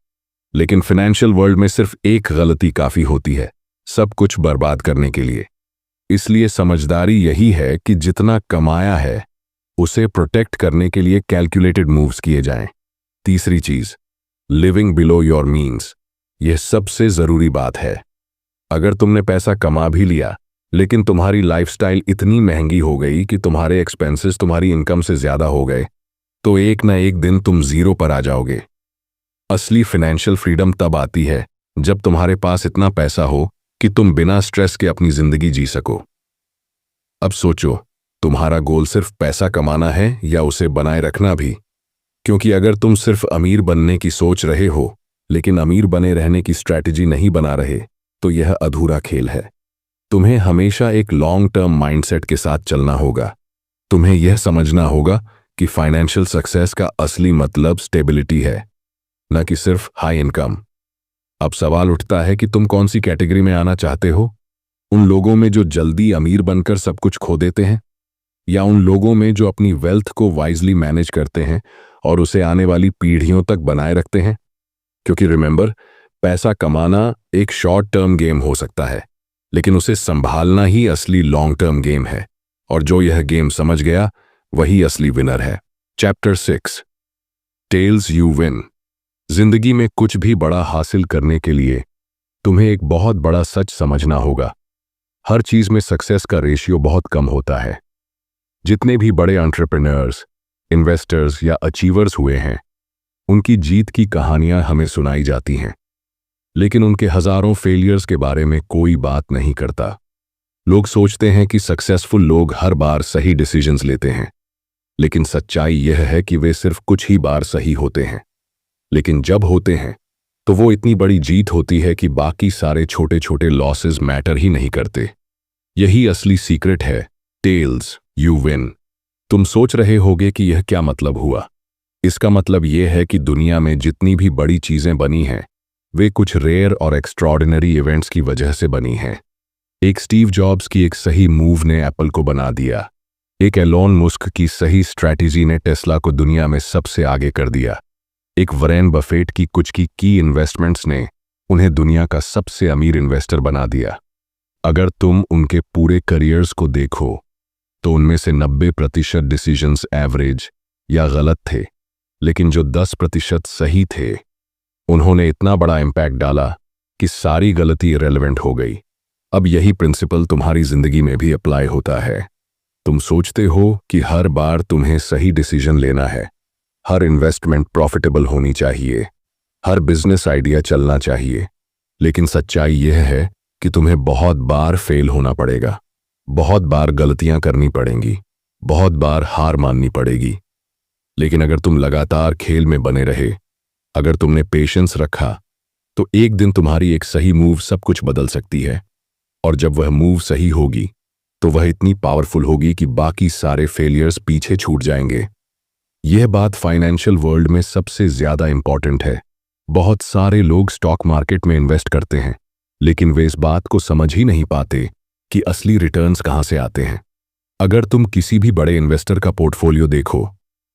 लेकिन फाइनेंशियल वर्ल्ड में सिर्फ एक गलती काफी होती है सब कुछ बर्बाद करने के लिए। इसलिए समझदारी यही है कि जितना कमाया है, उसे प्रोटेक्ट करने के लिए कैलकुलेटेड मूव्स किए जाएं। तीसरी चीज, लिविंग बिलो योर मीन्स, यह सबसे जरूरी बात है। अगर तुमने पैसा कमा भी लिया लेकिन तुम्हारी लाइफस्टाइल इतनी महंगी हो गई कि तुम्हारे एक्सपेंसेस तुम्हारी इनकम से ज्यादा हो गए, तो एक ना एक दिन तुम जीरो पर आ जाओगे। असली फाइनेंशियल फ्रीडम तब आती है जब तुम्हारे पास इतना पैसा हो कि तुम बिना स्ट्रेस के अपनी जिंदगी जी सको। अब सोचो, तुम्हारा गोल सिर्फ पैसा कमाना है या उसे बनाए रखना भी? क्योंकि अगर तुम सिर्फ अमीर बनने की सोच रहे हो लेकिन अमीर बने रहने की स्ट्रैटेजी नहीं बना रहे, तो यह अधूरा खेल है। तुम्हें हमेशा एक लॉन्ग टर्म माइंडसेट के साथ चलना होगा। तुम्हें यह समझना होगा कि फाइनेंशियल सक्सेस का असली मतलब स्टेबिलिटी है, न कि सिर्फ हाई इनकम। अब सवाल उठता है कि तुम कौन सी कैटेगरी में आना चाहते हो? उन लोगों में जो जल्दी अमीर बनकर सब कुछ खो देते हैं, या उन लोगों में जो अपनी वेल्थ को वाइजली मैनेज करते हैं और उसे आने वाली पीढ़ियों तक बनाए रखते हैं? क्योंकि रिमेंबर, पैसा कमाना एक शॉर्ट टर्म गेम हो सकता है, लेकिन उसे संभालना ही असली लॉन्ग टर्म गेम है। और जो यह गेम समझ गया वही असली विनर है। Chapter 6, tells you win. जिंदगी में कुछ भी बड़ा हासिल करने के लिए तुम्हें एक बहुत बड़ा सच समझना होगा। हर चीज में सक्सेस का रेशियो बहुत कम होता है। जितने भी बड़े एंटरप्रेन्योर्स, इन्वेस्टर्स या अचीवर्स हुए हैं, उनकी जीत की कहानियां हमें सुनाई जाती हैं, लेकिन उनके हजारों फेलियर्स के बारे में कोई बात नहीं करता। लोग सोचते हैं कि सक्सेसफुल लोग हर बार सही डिसीजंस लेते हैं, लेकिन सच्चाई यह है कि वे सिर्फ कुछ ही बार सही होते हैं। लेकिन जब होते हैं तो वो इतनी बड़ी जीत होती है कि बाकी सारे छोटे छोटे लॉसेस मैटर ही नहीं करते। यही असली सीक्रेट है, टेल्स यू विन। तुम सोच रहे होगे कि यह क्या मतलब हुआ? इसका मतलब यह है कि दुनिया में जितनी भी बड़ी चीजें बनी हैं, वे कुछ रेयर और एक्स्ट्रॉर्डिनरी इवेंट्स की वजह से बनी हैं। एक स्टीव जॉब्स की एक सही मूव ने एप्पल को बना दिया। एक एलोन मस्क की सही स्ट्रैटेजी ने टेस्ला को दुनिया में सबसे आगे कर दिया। एक वॉरेन बफेट की कुछ की इन्वेस्टमेंट्स ने उन्हें दुनिया का सबसे अमीर इन्वेस्टर बना दिया। अगर तुम उनके पूरे करियर्स को देखो तो उनमें से 90% डिसीजंस एवरेज या गलत थे, लेकिन जो 10% सही थे, उन्होंने इतना बड़ा इम्पैक्ट डाला कि सारी गलती इरेलेवेंट हो गई। अब यही प्रिंसिपल तुम्हारी जिंदगी में भी अप्लाई होता है। तुम सोचते हो कि हर बार तुम्हें सही डिसीजन लेना है, हर इन्वेस्टमेंट प्रॉफिटेबल होनी चाहिए, हर बिजनेस आइडिया चलना चाहिए, लेकिन सच्चाई यह है कि तुम्हें बहुत बार फेल होना पड़ेगा, बहुत बार गलतियां करनी पड़ेंगी, बहुत बार हार माननी पड़ेगी। लेकिन अगर तुम लगातार खेल में बने रहे, अगर तुमने पेशेंस रखा, तो एक दिन तुम्हारी एक सही मूव सब कुछ बदल सकती है। और जब वह मूव सही होगी तो वह इतनी पावरफुल होगी कि बाकी सारे फेलियर्स पीछे छूट जाएंगे। यह बात फाइनेंशियल वर्ल्ड में सबसे ज्यादा इंपॉर्टेंट है। बहुत सारे लोग स्टॉक मार्केट में इन्वेस्ट करते हैं, लेकिन वे इस बात को समझ ही नहीं पाते कि असली रिटर्न्स कहां से आते हैं। अगर तुम किसी भी बड़े इन्वेस्टर का पोर्टफोलियो देखो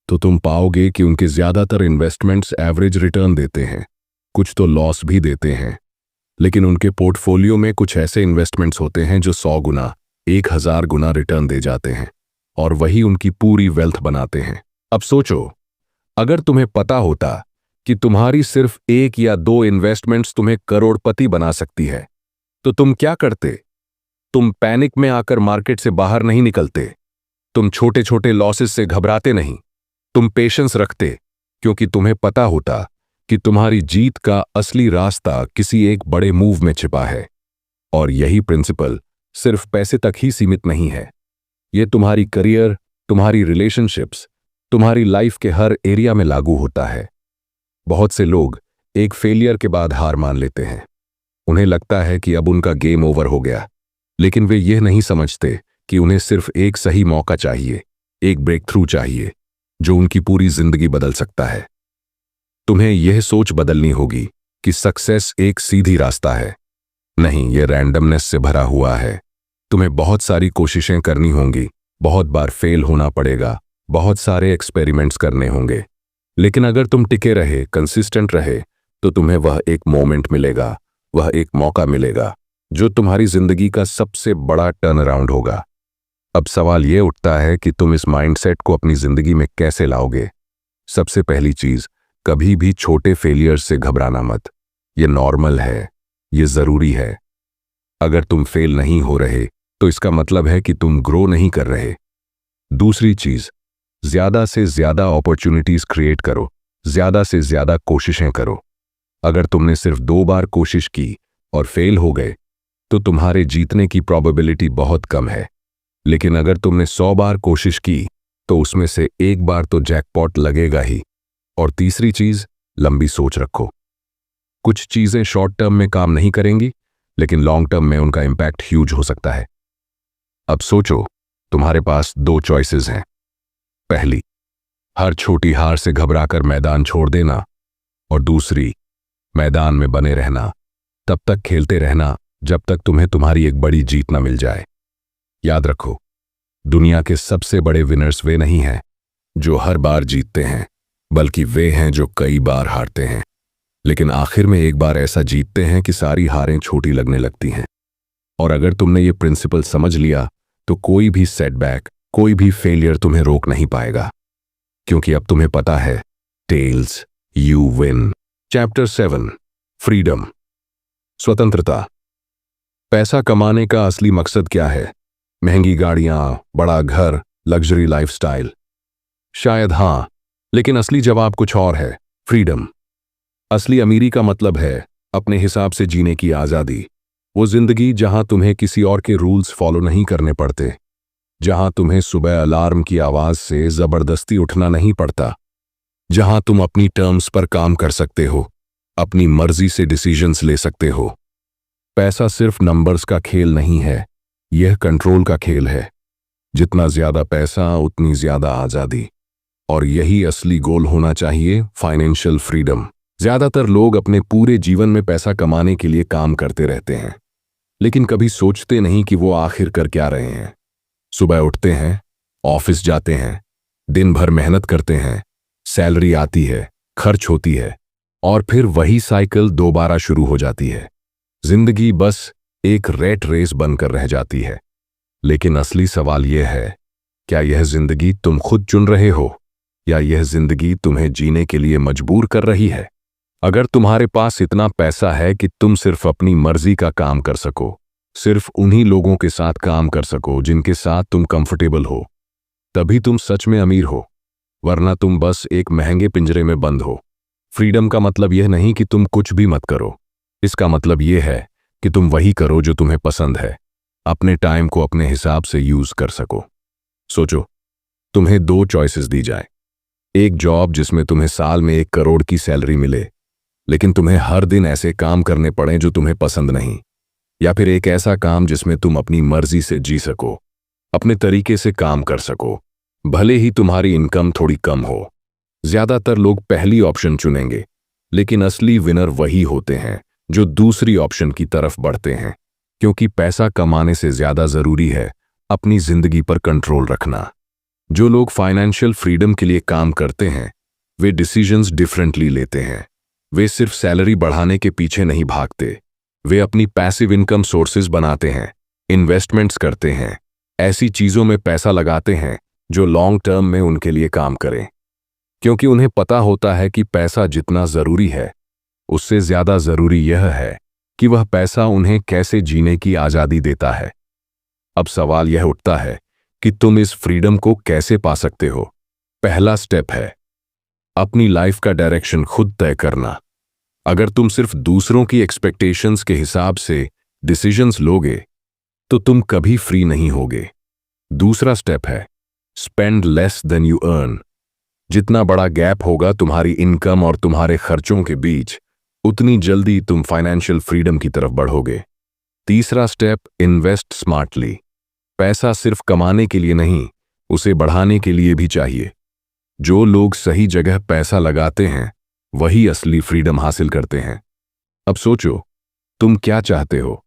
तो तुम पाओगे कि उनके ज्यादातर इन्वेस्टमेंट्स एवरेज रिटर्न देते हैं, कुछ तो लॉस भी देते हैं। लेकिन उनके पोर्टफोलियो में कुछ ऐसे इन्वेस्टमेंट्स होते हैं जो 100 गुना, 1000 गुना रिटर्न दे जाते हैं, और वही उनकी पूरी वेल्थ बनाते हैं। अब सोचो, अगर तुम्हें पता होता कि तुम्हारी सिर्फ 1 या 2 इन्वेस्टमेंट्स तुम्हें करोड़पति बना सकती है, तो तुम क्या करते? तुम पैनिक में आकर मार्केट से बाहर नहीं निकलते, तुम छोटे छोटे लॉसेस से घबराते नहीं, तुम पेशेंस रखते, क्योंकि तुम्हें पता होता कि तुम्हारी जीत का असली रास्ता किसी एक बड़े मूव में छिपा है। और यही प्रिंसिपल सिर्फ पैसे तक ही सीमित नहीं है, यह तुम्हारी करियर, तुम्हारी रिलेशनशिप्स, तुम्हारी लाइफ के हर एरिया में लागू होता है। बहुत से लोग एक फेलियर के बाद हार मान लेते हैं, उन्हें लगता है कि अब उनका गेम ओवर हो गया, लेकिन वे यह नहीं समझते कि उन्हें सिर्फ एक सही मौका चाहिए, एक ब्रेक थ्रू चाहिए, जो उनकी पूरी जिंदगी बदल सकता है। तुम्हें यह सोच बदलनी होगी कि सक्सेस एक सीधी रास्ता है, नहीं, यह रैंडमनेस से भरा हुआ है। तुम्हें बहुत सारी कोशिशें करनी होंगी, बहुत बार फेल होना पड़ेगा, बहुत सारे एक्सपेरिमेंट्स करने होंगे, लेकिन अगर तुम टिके रहे, कंसिस्टेंट रहे, तो तुम्हें वह एक मोमेंट मिलेगा, वह एक मौका मिलेगा जो तुम्हारी जिंदगी का सबसे बड़ा टर्न अराउंड होगा। अब सवाल यह उठता है कि तुम इस माइंडसेट को अपनी जिंदगी में कैसे लाओगे। सबसे पहली चीज, कभी भी छोटे फेलियर से घबराना मत। ये नॉर्मल है, ये जरूरी है। अगर तुम फेल नहीं हो रहे तो इसका मतलब है कि तुम ग्रो नहीं कर रहे। दूसरी चीज, ज्यादा से ज्यादा अपॉर्चुनिटीज क्रिएट करो, ज्यादा से ज्यादा कोशिशें करो। अगर तुमने सिर्फ 2 बार कोशिश की और फेल हो गए तो तुम्हारे जीतने की प्रोबेबिलिटी बहुत कम है। लेकिन अगर तुमने 100 बार कोशिश की तो उसमें से 1 बार तो जैकपॉट लगेगा ही। और तीसरी चीज, लंबी सोच रखो। कुछ चीजें शॉर्ट टर्म में काम नहीं करेंगी, लेकिन लॉन्ग टर्म में उनका इंपैक्ट ह्यूज हो सकता है। अब सोचो, तुम्हारे पास 2 चॉइसेस हैं। पहली, हर छोटी हार से घबराकर मैदान छोड़ देना, और दूसरी, मैदान में बने रहना, तब तक खेलते रहना जब तक तुम्हें तुम्हारी एक बड़ी जीत न मिल जाए। याद रखो, दुनिया के सबसे बड़े विनर्स वे नहीं हैं जो हर बार जीतते हैं, बल्कि वे हैं जो कई बार हारते हैं, लेकिन आखिर में एक बार ऐसा जीतते हैं कि सारी हारें छोटी लगने लगती हैं। और अगर तुमने ये प्रिंसिपल समझ लिया तो कोई भी सेटबैक, कोई भी फेलियर तुम्हें रोक नहीं पाएगा, क्योंकि अब तुम्हें पता है, tells you win. Chapter 7, freedom, स्वतंत्रता। पैसा कमाने का असली मकसद क्या है? महंगी गाड़ियां, बड़ा घर, लग्जरी लाइफस्टाइल? शायद हाँ, लेकिन असली जवाब कुछ और है, फ्रीडम। असली अमीरी का मतलब है अपने हिसाब से जीने की आज़ादी। वो जिंदगी जहां तुम्हें किसी और के रूल्स फॉलो नहीं करने पड़ते, जहां तुम्हें सुबह अलार्म की आवाज से जबरदस्ती उठना नहीं पड़ता, जहां तुम अपनी टर्म्स पर काम कर सकते हो, अपनी मर्जी से डिसीजंस ले सकते हो। पैसा सिर्फ नंबर्स का खेल नहीं है, यह कंट्रोल का खेल है। जितना ज्यादा पैसा उतनी ज्यादा आज़ादी, और यही असली गोल होना चाहिए, फाइनेंशियल फ्रीडम। ज्यादातर लोग अपने पूरे जीवन में पैसा कमाने के लिए काम करते रहते हैं, लेकिन कभी सोचते नहीं कि वो आखिर कर क्या रहे हैं। सुबह उठते हैं, ऑफिस जाते हैं, दिन भर मेहनत करते हैं, सैलरी आती है, खर्च होती है, और फिर वही साइकिल दोबारा शुरू हो जाती है। जिंदगी बस एक रेट रेस बनकर रह जाती है। लेकिन असली सवाल यह है, क्या यह जिंदगी तुम खुद चुन रहे हो, या यह जिंदगी तुम्हें जीने के लिए मजबूर कर रही है? अगर तुम्हारे पास इतना पैसा है कि तुम सिर्फ अपनी मर्जी का काम कर सको, सिर्फ उन्हीं लोगों के साथ काम कर सको जिनके साथ तुम कंफर्टेबल हो, तभी तुम सच में अमीर हो, वरना तुम बस एक महंगे पिंजरे में बंद हो। फ्रीडम का मतलब यह नहीं कि तुम कुछ भी मत करो, इसका मतलब यह है कि तुम वही करो जो तुम्हें पसंद है, अपने टाइम को अपने हिसाब से यूज कर सको। सोचो, तुम्हें 2 चॉइसेस दी जाए। एक जॉब जिसमें तुम्हें साल में 1 करोड़ की सैलरी मिले, लेकिन तुम्हें हर दिन ऐसे काम करने पड़े जो तुम्हें पसंद नहीं, या फिर एक ऐसा काम जिसमें तुम अपनी मर्जी से जी सको, अपने तरीके से काम कर सको, भले ही तुम्हारी इनकम थोड़ी कम हो। ज्यादातर लोग पहली ऑप्शन चुनेंगे, लेकिन असली विनर वही होते हैं जो दूसरी ऑप्शन की तरफ बढ़ते हैं, क्योंकि पैसा कमाने से ज्यादा जरूरी है अपनी जिंदगी पर कंट्रोल रखना। जो लोग फाइनेंशियल फ्रीडम के लिए काम करते हैं, वे डिसीजंस डिफरेंटली लेते हैं। वे सिर्फ सैलरी बढ़ाने के पीछे नहीं भागते, वे अपनी पैसिव इनकम सोर्सेज बनाते हैं, इन्वेस्टमेंट्स करते हैं, ऐसी चीजों में पैसा लगाते हैं जो लॉन्ग टर्म में उनके लिए काम करें, क्योंकि उन्हें पता होता है कि पैसा जितना जरूरी है, उससे ज्यादा जरूरी यह है कि वह पैसा उन्हें कैसे जीने की आजादी देता है। अब सवाल यह उठता है कि तुम इस फ्रीडम को कैसे पा सकते हो? पहला स्टेप है अपनी लाइफ का डायरेक्शन खुद तय करना। अगर तुम सिर्फ दूसरों की एक्सपेक्टेशंस के हिसाब से डिसीजंस लोगे तो तुम कभी फ्री नहीं होगे। दूसरा स्टेप है spend less than you earn. जितना बड़ा गैप होगा तुम्हारी इनकम और तुम्हारे खर्चों के बीच, उतनी जल्दी तुम फाइनेंशियल फ्रीडम की तरफ बढ़ोगे। तीसरा स्टेप, इन्वेस्ट स्मार्टली। पैसा सिर्फ कमाने के लिए नहीं, उसे बढ़ाने के लिए भी चाहिए। जो लोग सही जगह पैसा लगाते हैं वही असली फ्रीडम हासिल करते हैं। अब सोचो, तुम क्या चाहते हो?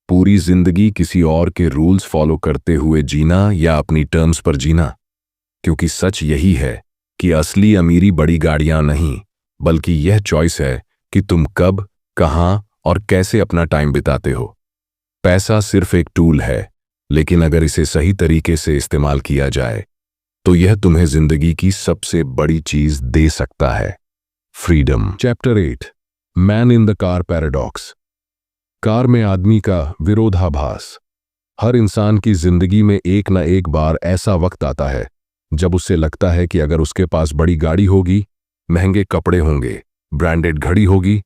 पूरी जिंदगी किसी और के रूल्स फॉलो करते हुए जीना या अपनी टर्म्स पर जीना? क्योंकि सच यही है कि असली अमीरी बड़ी गाड़ियां नहीं, बल्कि यह चॉइस है कि तुम कब, कहां और कैसे अपना टाइम बिताते हो। पैसा सिर्फ एक टूल है, लेकिन अगर इसे सही तरीके से इस्तेमाल किया जाए तो यह तुम्हें जिंदगी की सबसे बड़ी चीज दे सकता है, freedom. Chapter 8, man in the car paradox. Car में आदमी का विरोधाभास। हर इंसान की जिंदगी में एक न एक बार ऐसा वक्त आता है जब उसे लगता है कि अगर उसके पास बड़ी गाड़ी होगी, महंगे कपड़े होंगे, ब्रांडेड घड़ी होगी,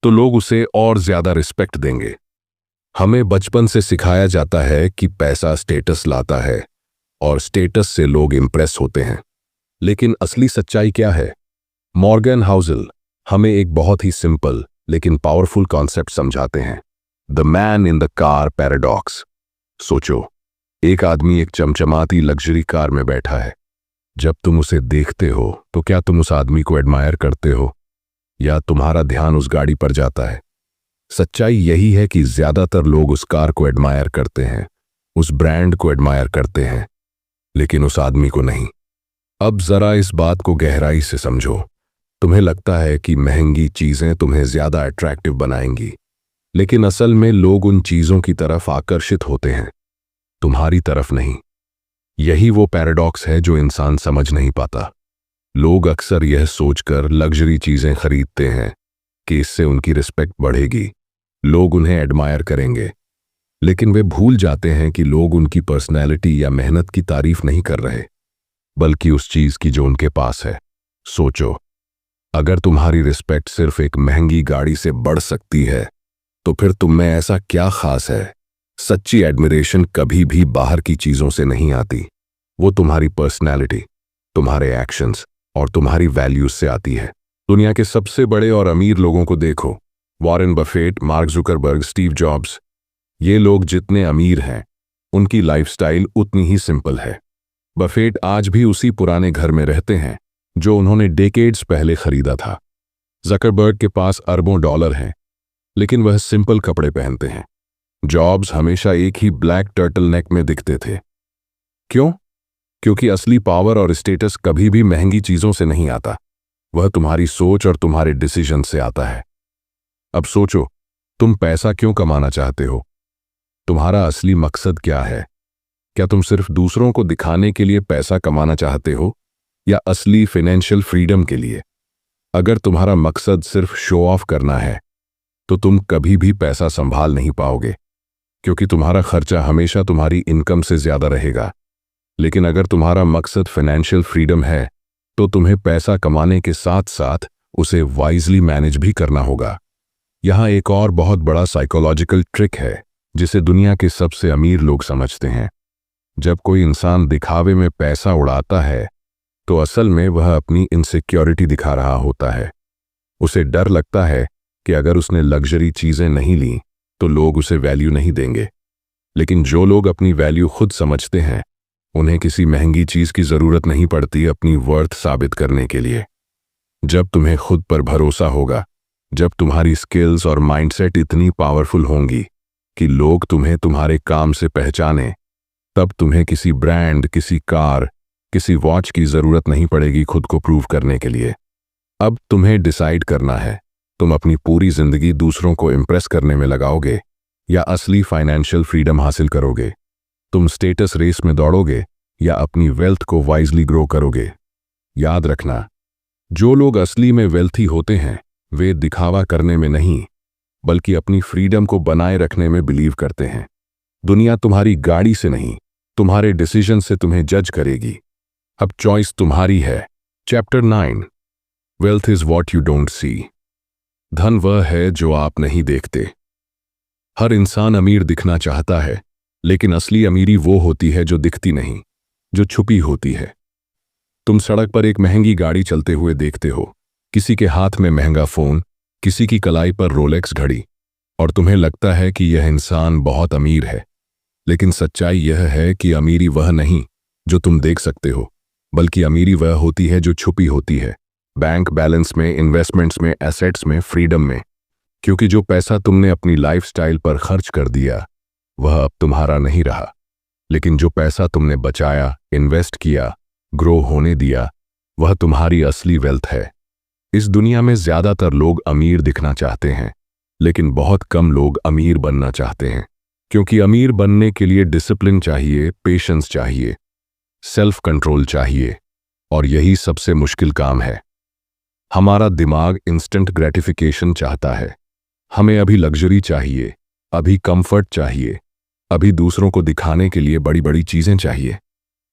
तो लोग उसे और ज्यादा रिस्पेक्ट देंगे। हमें बचपन से सिखाया जाता है कि पैसा स्टेटस लाता है और स्टेटस से लोग इंप्रेस होते हैं। लेकिन असली सच्चाई क्या है? मॉर्गन हाउसल हमें एक बहुत ही सिंपल लेकिन पावरफुल कॉन्सेप्ट समझाते हैं, the man in the car paradox. सोचो, एक आदमी एक चमचमाती लग्जरी कार में बैठा है। जब तुम उसे देखते हो तो क्या तुम उस आदमी को एडमायर करते हो या तुम्हारा ध्यान उस गाड़ी पर जाता है? सच्चाई यही है कि ज्यादातर लोग उस कार को एडमायर करते हैं, उस ब्रांड को एडमायर करते हैं, लेकिन उस आदमी को नहीं। अब जरा इस बात को गहराई से समझो। तुम्हें लगता है कि महंगी चीजें तुम्हें ज्यादा अट्रैक्टिव बनाएंगी, लेकिन असल में लोग उन चीजों की तरफ आकर्षित होते हैं, तुम्हारी तरफ नहीं। यही वो पैराडॉक्स है जो इंसान समझ नहीं पाता। लोग अक्सर यह सोचकर लग्जरी चीजें खरीदते हैं कि इससे उनकी रिस्पेक्ट बढ़ेगी, लोग उन्हें एडमायर करेंगे, लेकिन वे भूल जाते हैं कि लोग उनकी पर्सनैलिटी या मेहनत की तारीफ नहीं कर रहे, बल्कि उस चीज की जो उनके पास है। सोचो, अगर तुम्हारी रिस्पेक्ट सिर्फ एक महंगी गाड़ी से बढ़ सकती है, तो फिर तुम में ऐसा क्या खास है? सच्ची एडमिरेशन कभी भी बाहर की चीजों से नहीं आती, वो तुम्हारी पर्सनैलिटी, तुम्हारे एक्शंस और तुम्हारी वैल्यूज से आती है। दुनिया के सबसे बड़े और अमीर लोगों को देखो, Warren Buffett, mark Zuckerberg, Steve jobs. ये लोग जितने अमीर हैं, उनकी लाइफस्टाइल उतनी ही सिंपल है। बफेट आज भी उसी पुराने घर में रहते हैं जो उन्होंने डेकेड्स पहले खरीदा था। जकरबर्ग के पास अरबों डॉलर हैं, लेकिन वह सिंपल कपड़े पहनते हैं। जॉब्स हमेशा एक ही ब्लैक टर्टल नेक में दिखते थे। क्यों? क्योंकि असली पावर और स्टेटस कभी भी महंगी चीजों से नहीं आता, वह तुम्हारी सोच और तुम्हारे डिसीजन से आता है। अब सोचो, तुम पैसा क्यों कमाना चाहते हो? तुम्हारा असली मकसद क्या है? क्या तुम सिर्फ दूसरों को दिखाने के लिए पैसा कमाना चाहते हो या असली फाइनेंशियल फ्रीडम के लिए? अगर तुम्हारा मकसद सिर्फ शो ऑफ करना है, तो तुम कभी भी पैसा संभाल नहीं पाओगे, क्योंकि तुम्हारा खर्चा हमेशा तुम्हारी इनकम से ज्यादा रहेगा। लेकिन अगर तुम्हारा मकसद फाइनेंशियल फ्रीडम है, तो तुम्हें पैसा कमाने के साथ साथ उसे वाइजली मैनेज भी करना होगा। यहाँ एक और बहुत बड़ा साइकोलॉजिकल ट्रिक है जिसे दुनिया के सबसे अमीर लोग समझते हैं। जब कोई इंसान दिखावे में पैसा उड़ाता है, तो असल में वह अपनी इनसिक्योरिटी दिखा रहा होता है। उसे डर लगता है कि अगर उसने लग्जरी चीजें नहीं ली तो लोग उसे वैल्यू नहीं देंगे। लेकिन जो लोग अपनी वैल्यू खुद समझते हैं, उन्हें किसी महंगी चीज की जरूरत नहीं पड़ती अपनी वर्थ साबित करने के लिए। जब तुम्हें खुद पर भरोसा होगा, जब तुम्हारी स्किल्स और माइंडसेट इतनी पावरफुल होंगी कि लोग तुम्हें तुम्हारे काम से पहचाने, तब तुम्हें किसी ब्रांड, किसी कार, किसी वॉच की जरूरत नहीं पड़ेगी खुद को प्रूव करने के लिए। अब तुम्हें डिसाइड करना है, तुम अपनी पूरी जिंदगी दूसरों को इम्प्रेस करने में लगाओगे या असली फाइनेंशियल फ्रीडम हासिल करोगे। तुम स्टेटस रेस में दौड़ोगे या अपनी वेल्थ को वाइजली ग्रो करोगे। याद रखना, जो लोग असली में वेल्थी होते हैं, वे दिखावा करने में नहीं, बल्कि अपनी फ्रीडम को बनाए रखने में बिलीव करते हैं। दुनिया तुम्हारी गाड़ी से नहीं, तुम्हारे डिसीजन से तुम्हें जज करेगी। अब चॉइस तुम्हारी है। Chapter 9, wealth is what you don't see. धन वह है जो आप नहीं देखते। हर इंसान अमीर दिखना चाहता है, लेकिन असली अमीरी वो होती है जो दिखती नहीं, जो छुपी होती है। तुम सड़क पर एक महंगी गाड़ी चलते हुए देखते हो, किसी के हाथ में महंगा फोन, किसी की कलाई पर रोलेक्स घड़ी, और तुम्हें लगता है कि यह इंसान बहुत अमीर है। लेकिन सच्चाई यह है कि अमीरी वह नहीं जो तुम देख सकते हो, बल्कि अमीरी वह होती है जो छुपी होती है, बैंक बैलेंस में, इन्वेस्टमेंट्स में, एसेट्स में, फ्रीडम में। क्योंकि जो पैसा तुमने अपनी लाइफस्टाइल पर खर्च कर दिया, वह अब तुम्हारा नहीं रहा। लेकिन जो पैसा तुमने बचाया, इन्वेस्ट किया, ग्रो होने दिया, वह तुम्हारी असली वेल्थ है। इस दुनिया में ज्यादातर लोग अमीर दिखना चाहते हैं, लेकिन बहुत कम लोग अमीर बनना चाहते हैं। क्योंकि अमीर बनने के लिए डिसिप्लिन चाहिए, पेशेंस चाहिए, सेल्फ कंट्रोल चाहिए, और यही सबसे मुश्किल काम है। हमारा दिमाग इंस्टेंट ग्रेटिफिकेशन चाहता है। हमें अभी लग्जरी चाहिए, अभी कंफर्ट चाहिए, अभी दूसरों को दिखाने के लिए बड़ी बड़ी चीजें चाहिए।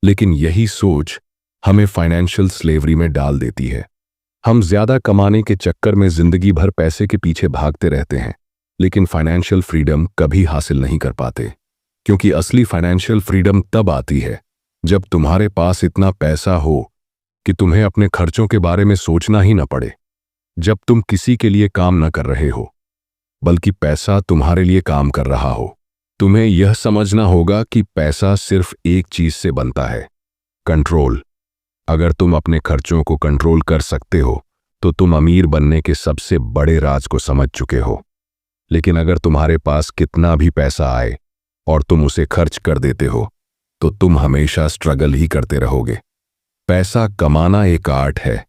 लेकिन यही सोच हमें फाइनेंशियल स्लेवरी में डाल देती है। हम ज्यादा कमाने के चक्कर में जिंदगी भर पैसे के पीछे भागते रहते हैं, लेकिन फाइनेंशियल फ्रीडम कभी हासिल नहीं कर पाते। क्योंकि असली फाइनेंशियल फ्रीडम तब आती है जब तुम्हारे पास इतना पैसा हो कि तुम्हें अपने खर्चों के बारे में सोचना ही न पड़े। जब तुम किसी के लिए काम न कर रहे हो, बल्कि पैसा तुम्हारे लिए काम कर रहा हो। तुम्हें यह समझना होगा कि पैसा सिर्फ एक चीज से बनता है, कंट्रोल। अगर तुम अपने खर्चों को कंट्रोल कर सकते हो तो तुम अमीर बनने के सबसे बड़े राज को समझ चुके हो। लेकिन अगर तुम्हारे पास कितना भी पैसा आए और तुम उसे खर्च कर देते हो तो तुम हमेशा स्ट्रगल ही करते रहोगे। पैसा कमाना एक आर्ट है,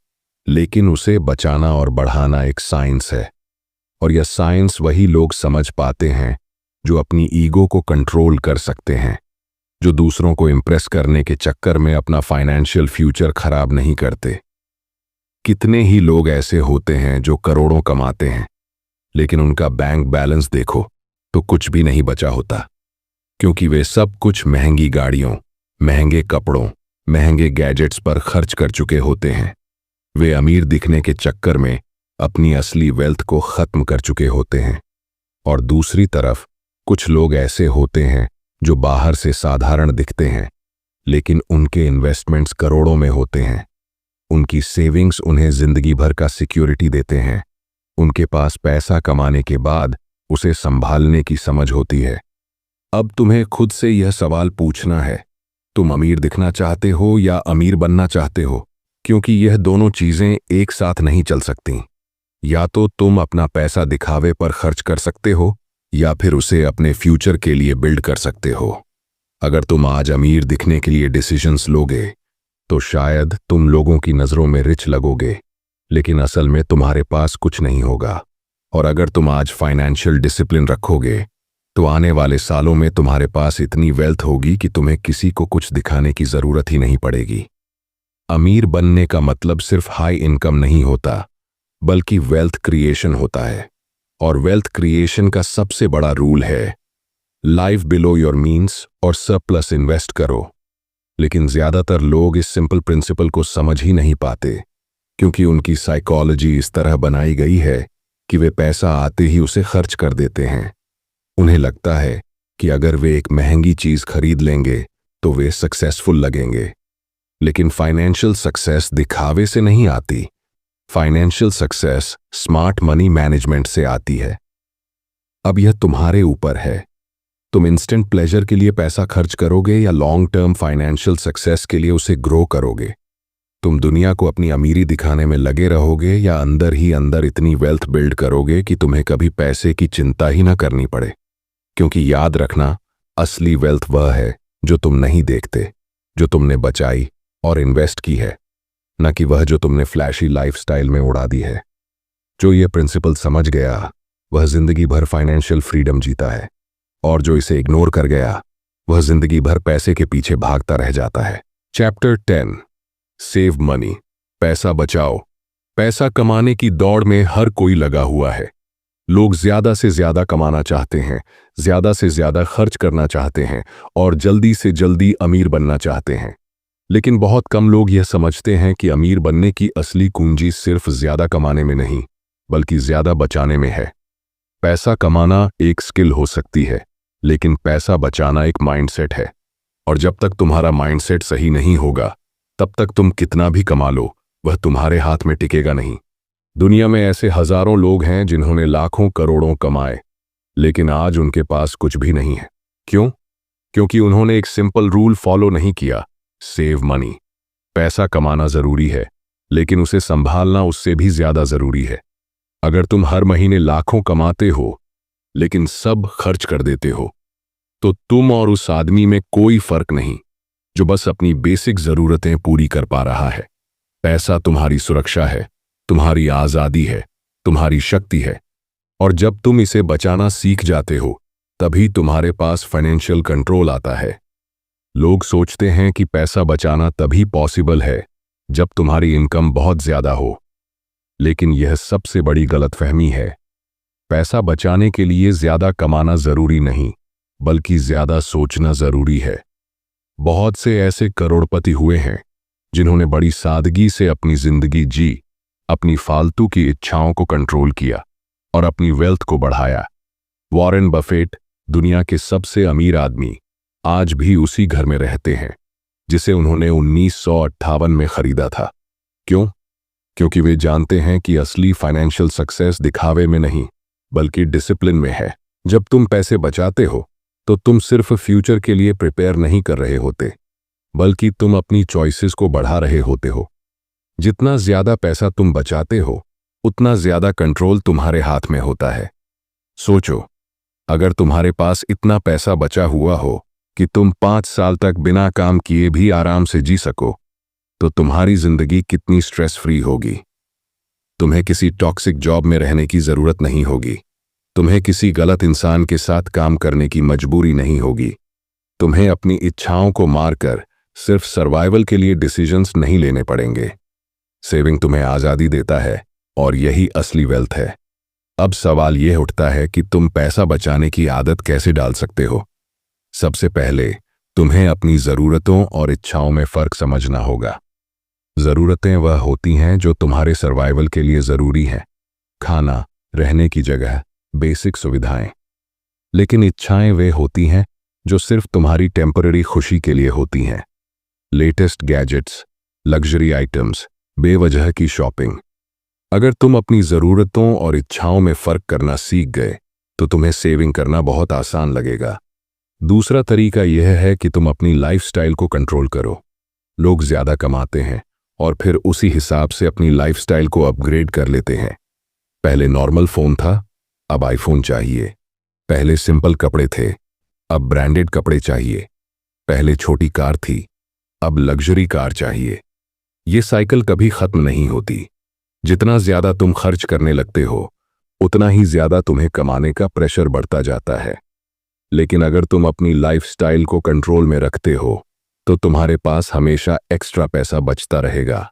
लेकिन उसे बचाना और बढ़ाना एक साइंस है। और यह साइंस वही लोग समझ पाते हैं जो अपनी ईगो को कंट्रोल कर सकते हैं, जो दूसरों को इंप्रेस करने के चक्कर में अपना फाइनेंशियल फ्यूचर खराब नहीं करते। कितने ही लोग ऐसे होते हैं जो करोड़ों कमाते हैं, लेकिन उनका बैंक बैलेंस देखो तो कुछ भी नहीं बचा होता, क्योंकि वे सब कुछ महंगी गाड़ियों, महंगे कपड़ों, महंगे गैजेट्स पर खर्च कर चुके होते हैं। वे अमीर दिखने के चक्कर में अपनी असली वेल्थ को खत्म कर चुके होते हैं। और दूसरी तरफ कुछ लोग ऐसे होते हैं जो बाहर से साधारण दिखते हैं, लेकिन उनके इन्वेस्टमेंट्स करोड़ों में होते हैं। उनकी सेविंग्स उन्हें जिंदगी भर का सिक्योरिटी देते हैं। उनके पास पैसा कमाने के बाद उसे संभालने की समझ होती है। अब तुम्हें खुद से यह सवाल पूछना है, तुम अमीर दिखना चाहते हो या अमीर बनना चाहते हो? क्योंकि यह दोनों चीजें एक साथ नहीं चल सकती। या तो तुम अपना पैसा दिखावे पर खर्च कर सकते हो या फिर उसे अपने फ्यूचर के लिए बिल्ड कर सकते हो। अगर तुम आज अमीर दिखने के लिए डिसीजंस लोगे तो शायद तुम लोगों की नज़रों में रिच लगोगे, लेकिन असल में तुम्हारे पास कुछ नहीं होगा। और अगर तुम आज फाइनेंशियल डिसिप्लिन रखोगे तो आने वाले सालों में तुम्हारे पास इतनी वेल्थ होगी कि तुम्हें किसी को कुछ दिखाने की जरूरत ही नहीं पड़ेगी। अमीर बनने का मतलब सिर्फ हाई इनकम नहीं होता, बल्कि वेल्थ क्रिएशन होता है। और वेल्थ क्रिएशन का सबसे बड़ा रूल है लाइफ बिलो योर मीन्स और सरप्लस इन्वेस्ट करो। लेकिन ज्यादातर लोग इस सिंपल प्रिंसिपल को समझ ही नहीं पाते, क्योंकि उनकी साइकोलॉजी इस तरह बनाई गई है कि वे पैसा आते ही उसे खर्च कर देते हैं। उन्हें लगता है कि अगर वे एक महंगी चीज खरीद लेंगे तो वे सक्सेसफुल लगेंगे। लेकिन फाइनेंशियल सक्सेस दिखावे से नहीं आती। Financial success smart money management से आती है। अब यह तुम्हारे ऊपर है, तुम इंस्टेंट प्लेजर के लिए पैसा खर्च करोगे या लॉन्ग टर्म फाइनेंशियल सक्सेस के लिए उसे ग्रो करोगे। तुम दुनिया को अपनी अमीरी दिखाने में लगे रहोगे या अंदर ही अंदर इतनी वेल्थ बिल्ड करोगे कि तुम्हें कभी पैसे की चिंता ही ना करनी पड़े। क्योंकि याद रखना, असली वेल्थ वह है जो तुम नहीं देखते, जो तुमने बचाई और इन्वेस्ट की है, न कि वह जो तुमने फ्लैशी लाइफस्टाइल में उड़ा दी है। जो ये प्रिंसिपल समझ गया वह जिंदगी भर फाइनेंशियल फ्रीडम जीता है, और जो इसे इग्नोर कर गया वह जिंदगी भर पैसे के पीछे भागता रह जाता है। चैप्टर 10, सेव मनी, पैसा बचाओ। पैसा कमाने की दौड़ में हर कोई लगा हुआ है। लोग ज्यादा से ज्यादा कमाना चाहते हैं, ज्यादा से ज्यादा खर्च करना चाहते हैं और जल्दी से जल्दी अमीर बनना चाहते हैं। लेकिन बहुत कम लोग यह समझते हैं कि अमीर बनने की असली कुंजी सिर्फ ज्यादा कमाने में नहीं, बल्कि ज्यादा बचाने में है। पैसा कमाना एक स्किल हो सकती है, लेकिन पैसा बचाना एक माइंडसेट है। और जब तक तुम्हारा माइंडसेट सही नहीं होगा, तब तक तुम कितना भी कमा लो, वह तुम्हारे हाथ में टिकेगा नहीं। दुनिया में ऐसे हजारों लोग हैं जिन्होंने लाखों करोड़ों कमाए, लेकिन आज उनके पास कुछ भी नहीं है। क्यों? क्योंकि उन्होंने एक सिंपल रूल फॉलो नहीं किया, सेव मनी। पैसा कमाना जरूरी है, लेकिन उसे संभालना उससे भी ज्यादा जरूरी है। अगर तुम हर महीने लाखों कमाते हो लेकिन सब खर्च कर देते हो, तो तुम और उस आदमी में कोई फर्क नहीं जो बस अपनी बेसिक जरूरतें पूरी कर पा रहा है। पैसा तुम्हारी सुरक्षा है, तुम्हारी आजादी है, तुम्हारी शक्ति है। और जब तुम इसे बचाना सीख जाते हो, तभी तुम्हारे पास फाइनेंशियल कंट्रोल आता है। लोग सोचते हैं कि पैसा बचाना तभी पॉसिबल है जब तुम्हारी इनकम बहुत ज्यादा हो, लेकिन यह सबसे बड़ी गलतफहमी है। पैसा बचाने के लिए ज्यादा कमाना जरूरी नहीं, बल्कि ज्यादा सोचना जरूरी है। बहुत से ऐसे करोड़पति हुए हैं जिन्होंने बड़ी सादगी से अपनी जिंदगी जी, अपनी फालतू की इच्छाओं को कंट्रोल किया और अपनी वेल्थ को बढ़ाया। वॉरेन बफेट, दुनिया के सबसे अमीर आदमी, आज भी उसी घर में रहते हैं जिसे उन्होंने 1958 में खरीदा था। क्यों? क्योंकि वे जानते हैं कि असली फाइनेंशियल सक्सेस दिखावे में नहीं, बल्कि डिसिप्लिन में है। जब तुम पैसे बचाते हो तो तुम सिर्फ फ्यूचर के लिए प्रिपेयर नहीं कर रहे होते, बल्कि तुम अपनी चॉइसेस को बढ़ा रहे होते हो। जितना ज्यादा पैसा तुम बचाते हो, उतना ज्यादा कंट्रोल तुम्हारे हाथ में होता है। सोचो, अगर तुम्हारे पास इतना पैसा बचा हुआ हो कि तुम 5 साल तक बिना काम किए भी आराम से जी सको, तो तुम्हारी जिंदगी कितनी स्ट्रेस फ्री होगी। तुम्हें किसी टॉक्सिक जॉब में रहने की जरूरत नहीं होगी। तुम्हें किसी गलत इंसान के साथ काम करने की मजबूरी नहीं होगी। तुम्हें अपनी इच्छाओं को मारकर सिर्फ सर्वाइवल के लिए डिसीजंस नहीं लेने पड़ेंगे। सेविंग तुम्हें आज़ादी देता है और यही असली वेल्थ है। अब सवाल यह उठता है कि तुम पैसा बचाने की आदत कैसे डाल सकते हो। सबसे पहले तुम्हें अपनी ज़रूरतों और इच्छाओं में फ़र्क समझना होगा। ज़रूरतें वह होती हैं जो तुम्हारे सर्वाइवल के लिए ज़रूरी हैं, खाना, रहने की जगह, बेसिक सुविधाएं। लेकिन इच्छाएं वे होती हैं जो सिर्फ तुम्हारी टेम्पररी खुशी के लिए होती हैं। लेटेस्ट गैजेट्स, लग्जरी आइटम्स, बेवजह की शॉपिंग। अगर तुम अपनी ज़रूरतों और इच्छाओं में फ़र्क करना सीख गए तो तुम्हें सेविंग करना बहुत आसान लगेगा। दूसरा तरीका यह है कि तुम अपनी लाइफस्टाइल को कंट्रोल करो। लोग ज़्यादा कमाते हैं और फिर उसी हिसाब से अपनी लाइफस्टाइल को अपग्रेड कर लेते हैं। पहले नॉर्मल फ़ोन था, अब आईफोन चाहिए। पहले सिंपल कपड़े थे, अब ब्रांडेड कपड़े चाहिए। पहले छोटी कार थी, अब लग्जरी कार चाहिए। ये साइकिल कभी खत्म नहीं होती। जितना ज्यादा तुम खर्च करने लगते हो, उतना ही ज्यादा तुम्हें कमाने का प्रेशर बढ़ता जाता है। लेकिन अगर तुम अपनी लाइफस्टाइल को कंट्रोल में रखते हो तो तुम्हारे पास हमेशा एक्स्ट्रा पैसा बचता रहेगा।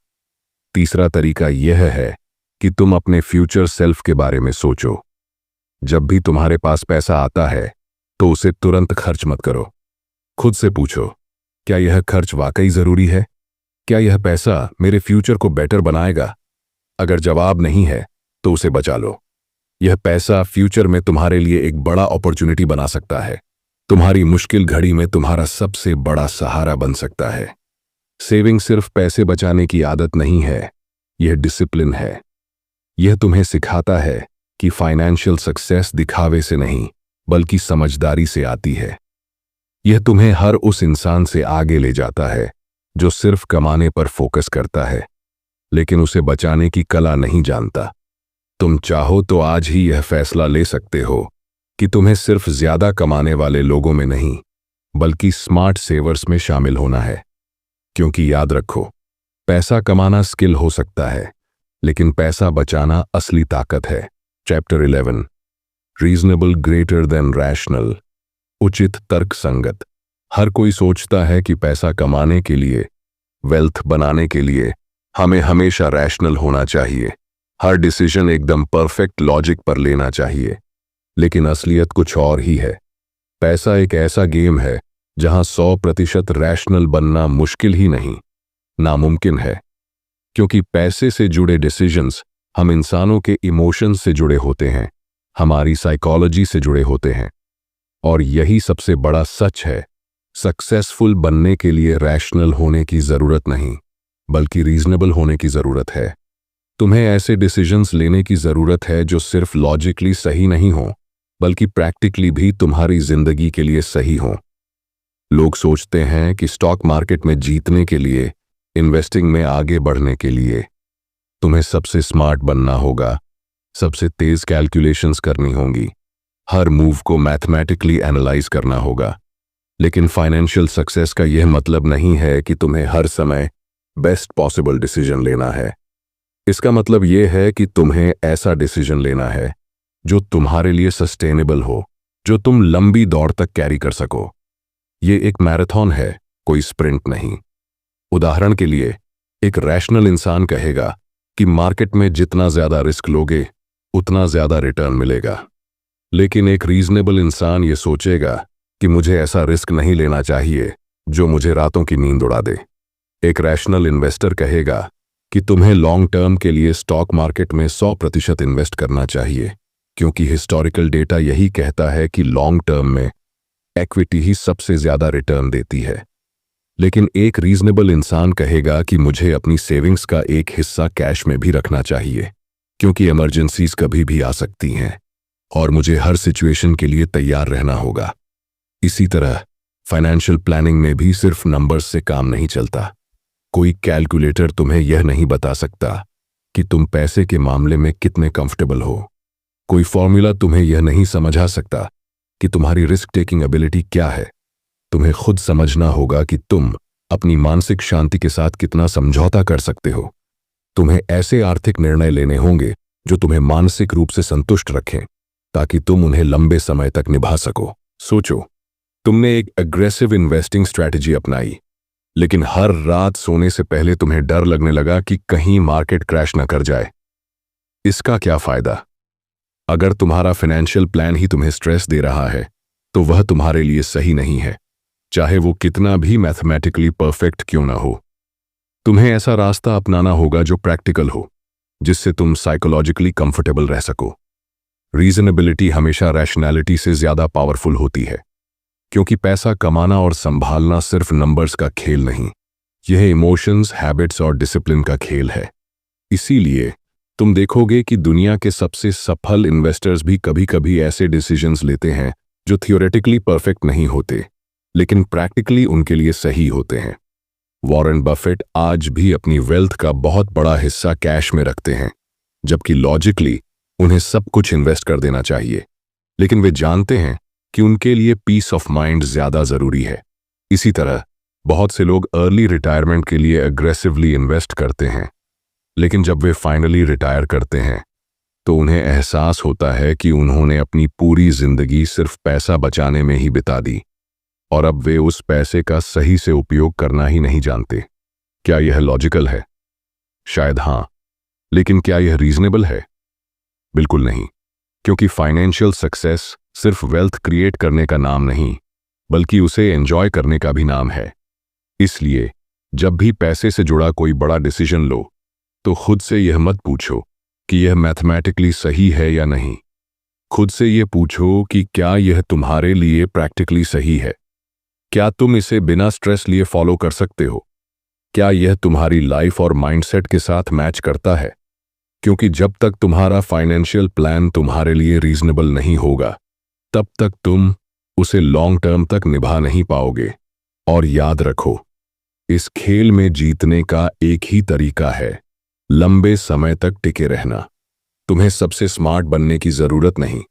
तीसरा तरीका यह है कि तुम अपने फ्यूचर सेल्फ के बारे में सोचो। जब भी तुम्हारे पास पैसा आता है तो उसे तुरंत खर्च मत करो। खुद से पूछो, क्या यह खर्च वाकई जरूरी है? क्या यह पैसा मेरे फ्यूचर को बेटर बनाएगा? अगर जवाब नहीं है तो उसे बचा लो। यह पैसा फ्यूचर में तुम्हारे लिए एक बड़ा अपॉर्चुनिटी बना सकता है। तुम्हारी मुश्किल घड़ी में तुम्हारा सबसे बड़ा सहारा बन सकता है। सेविंग सिर्फ पैसे बचाने की आदत नहीं है, यह डिसिप्लिन है। यह तुम्हें सिखाता है कि फाइनेंशियल सक्सेस दिखावे से नहीं, बल्कि समझदारी से आती है। यह तुम्हें हर उस इंसान से आगे ले जाता है जो सिर्फ कमाने पर फोकस करता है, लेकिन उसे बचाने की कला नहीं जानता। तुम चाहो तो आज ही यह फैसला ले सकते हो कि तुम्हें सिर्फ ज्यादा कमाने वाले लोगों में नहीं, बल्कि स्मार्ट सेवर्स में शामिल होना है। क्योंकि याद रखो, पैसा कमाना स्किल हो सकता है, लेकिन पैसा बचाना असली ताकत है। Chapter 11, reasonable greater than rational. उचित तर्क संगत। हर कोई सोचता है कि पैसा कमाने के लिए, वेल्थ बनाने के लिए हमें हमेशा रैशनल होना चाहिए। हर डिसीजन एकदम परफेक्ट लॉजिक पर लेना चाहिए, लेकिन असलियत कुछ और ही है। पैसा एक ऐसा गेम है जहां 100% रैशनल बनना मुश्किल ही नहीं, नामुमकिन है। क्योंकि पैसे से जुड़े डिसीजंस हम इंसानों के इमोशंस से जुड़े होते हैं, हमारी साइकोलॉजी से जुड़े होते हैं। और यही सबसे बड़ा सच है। सक्सेसफुल बनने के लिए रैशनल होने की जरूरत नहीं, बल्कि रीजनेबल होने की जरूरत है। तुम्हें ऐसे डिसीजंस लेने की जरूरत है जो सिर्फ लॉजिकली सही नहीं हो, बल्कि प्रैक्टिकली भी तुम्हारी जिंदगी के लिए सही हो। लोग सोचते हैं कि स्टॉक मार्केट में जीतने के लिए, इन्वेस्टिंग में आगे बढ़ने के लिए तुम्हें सबसे स्मार्ट बनना होगा, सबसे तेज कैलकुलेशंस करनी होंगी, हर मूव को मैथमेटिकली एनालाइज करना होगा। लेकिन फाइनेंशियल सक्सेस का यह मतलब नहीं है कि तुम्हें हर समय बेस्ट पॉसिबल डिसीजन लेना है। इसका मतलब यह है कि तुम्हें ऐसा डिसीजन लेना है जो तुम्हारे लिए सस्टेनेबल हो, जो तुम लंबी दौड़ तक कैरी कर सको। ये एक मैराथन है, कोई स्प्रिंट नहीं। उदाहरण के लिए, एक रैशनल इंसान कहेगा, कि मार्केट में जितना ज्यादा रिस्क लोगे उतना ज्यादा रिटर्न मिलेगा। लेकिन एक रीजनेबल इंसान ये सोचेगा कि मुझे ऐसा रिस्क नहीं लेना चाहिए जो मुझे रातों की नींद उड़ा दे। एक रैशनल इन्वेस्टर कहेगा कि तुम्हें लॉन्ग टर्म के लिए स्टॉक मार्केट में 100% इन्वेस्ट करना चाहिए, क्योंकि हिस्टोरिकल डेटा यही कहता है कि लॉन्ग टर्म में इक्विटी ही सबसे ज्यादा रिटर्न देती है। लेकिन एक रीजनेबल इंसान कहेगा कि मुझे अपनी सेविंग्स का एक हिस्सा कैश में भी रखना चाहिए, क्योंकि इमरजेंसीज कभी भी आ सकती हैं और मुझे हर सिचुएशन के लिए तैयार रहना होगा। इसी तरह फाइनेंशियल प्लानिंग में भी सिर्फ नंबर्स से काम नहीं चलता। कोई कैलकुलेटर तुम्हें यह नहीं बता सकता कि तुम पैसे के मामले में कितने कंफर्टेबल हो। कोई फॉर्मूला तुम्हें यह नहीं समझा सकता कि तुम्हारी रिस्क टेकिंग एबिलिटी क्या है। तुम्हें खुद समझना होगा कि तुम अपनी मानसिक शांति के साथ कितना समझौता कर सकते हो। तुम्हें ऐसे आर्थिक निर्णय लेने होंगे जो तुम्हें मानसिक रूप से संतुष्ट रखें, ताकि तुम उन्हें लंबे समय तक निभा सको। सोचो, तुमने एक एग्रेसिव इन्वेस्टिंग स्ट्रैटेजी अपनाई, लेकिन हर रात सोने से पहले तुम्हें डर लगने लगा कि कहीं मार्केट क्रैश न कर जाए। इसका क्या फायदा? अगर तुम्हारा फाइनेंशियल प्लान ही तुम्हें स्ट्रेस दे रहा है, तो वह तुम्हारे लिए सही नहीं है, चाहे वो कितना भी मैथमेटिकली परफेक्ट क्यों ना हो। तुम्हें ऐसा रास्ता अपनाना होगा जो प्रैक्टिकल हो, जिससे तुम साइकोलॉजिकली कंफर्टेबल रह सको। रीजनेबिलिटी हमेशा रैशनैलिटी से ज्यादा पावरफुल होती है, क्योंकि पैसा कमाना और संभालना सिर्फ नंबर्स का खेल नहीं, यह इमोशंस, हैबिट्स और डिसिप्लिन का खेल है। इसीलिए तुम देखोगे कि दुनिया के सबसे सफल इन्वेस्टर्स भी कभी-कभी ऐसे डिसीजंस लेते हैं जो थियोरेटिकली परफेक्ट नहीं होते, लेकिन प्रैक्टिकली उनके लिए सही होते हैं। वॉरेन बफेट आज भी अपनी वेल्थ का बहुत बड़ा हिस्सा कैश में रखते हैं, जबकि लॉजिकली उन्हें सब कुछ इन्वेस्ट कर देना चाहिए, लेकिन वे जानते हैं कि उनके लिए पीस ऑफ माइंड ज्यादा जरूरी है। इसी तरह बहुत से लोग अर्ली रिटायरमेंट के लिए अग्रेसिवली इन्वेस्ट करते हैं, लेकिन जब वे फाइनली रिटायर करते हैं तो उन्हें एहसास होता है कि उन्होंने अपनी पूरी जिंदगी सिर्फ पैसा बचाने में ही बिता दी और अब वे उस पैसे का सही से उपयोग करना ही नहीं जानते। क्या यह लॉजिकल है? शायद हां, लेकिन क्या यह रीजनेबल है? बिल्कुल नहीं, क्योंकि फाइनेंशियल सक्सेस सिर्फ वेल्थ क्रिएट करने का नाम नहीं, बल्कि उसे एंजॉय करने का भी नाम है। इसलिए जब भी पैसे से जुड़ा कोई बड़ा डिसीजन लो, तो खुद से यह मत पूछो कि यह मैथमेटिकली सही है या नहीं। खुद से यह पूछो कि क्या यह तुम्हारे लिए प्रैक्टिकली सही है? क्या तुम इसे बिना स्ट्रेस लिए फॉलो कर सकते हो? क्या यह तुम्हारी लाइफ और माइंडसेट के साथ मैच करता है? क्योंकि जब तक तुम्हारा फाइनेंशियल प्लान तुम्हारे लिए रीजनेबल नहीं होगा, तब तक तुम उसे लॉन्ग टर्म तक निभा नहीं पाओगे। और याद रखो, इस खेल में जीतने का एक ही तरीका है, लंबे समय तक टिके रहना। तुम्हें सबसे स्मार्ट बनने की जरूरत नहीं,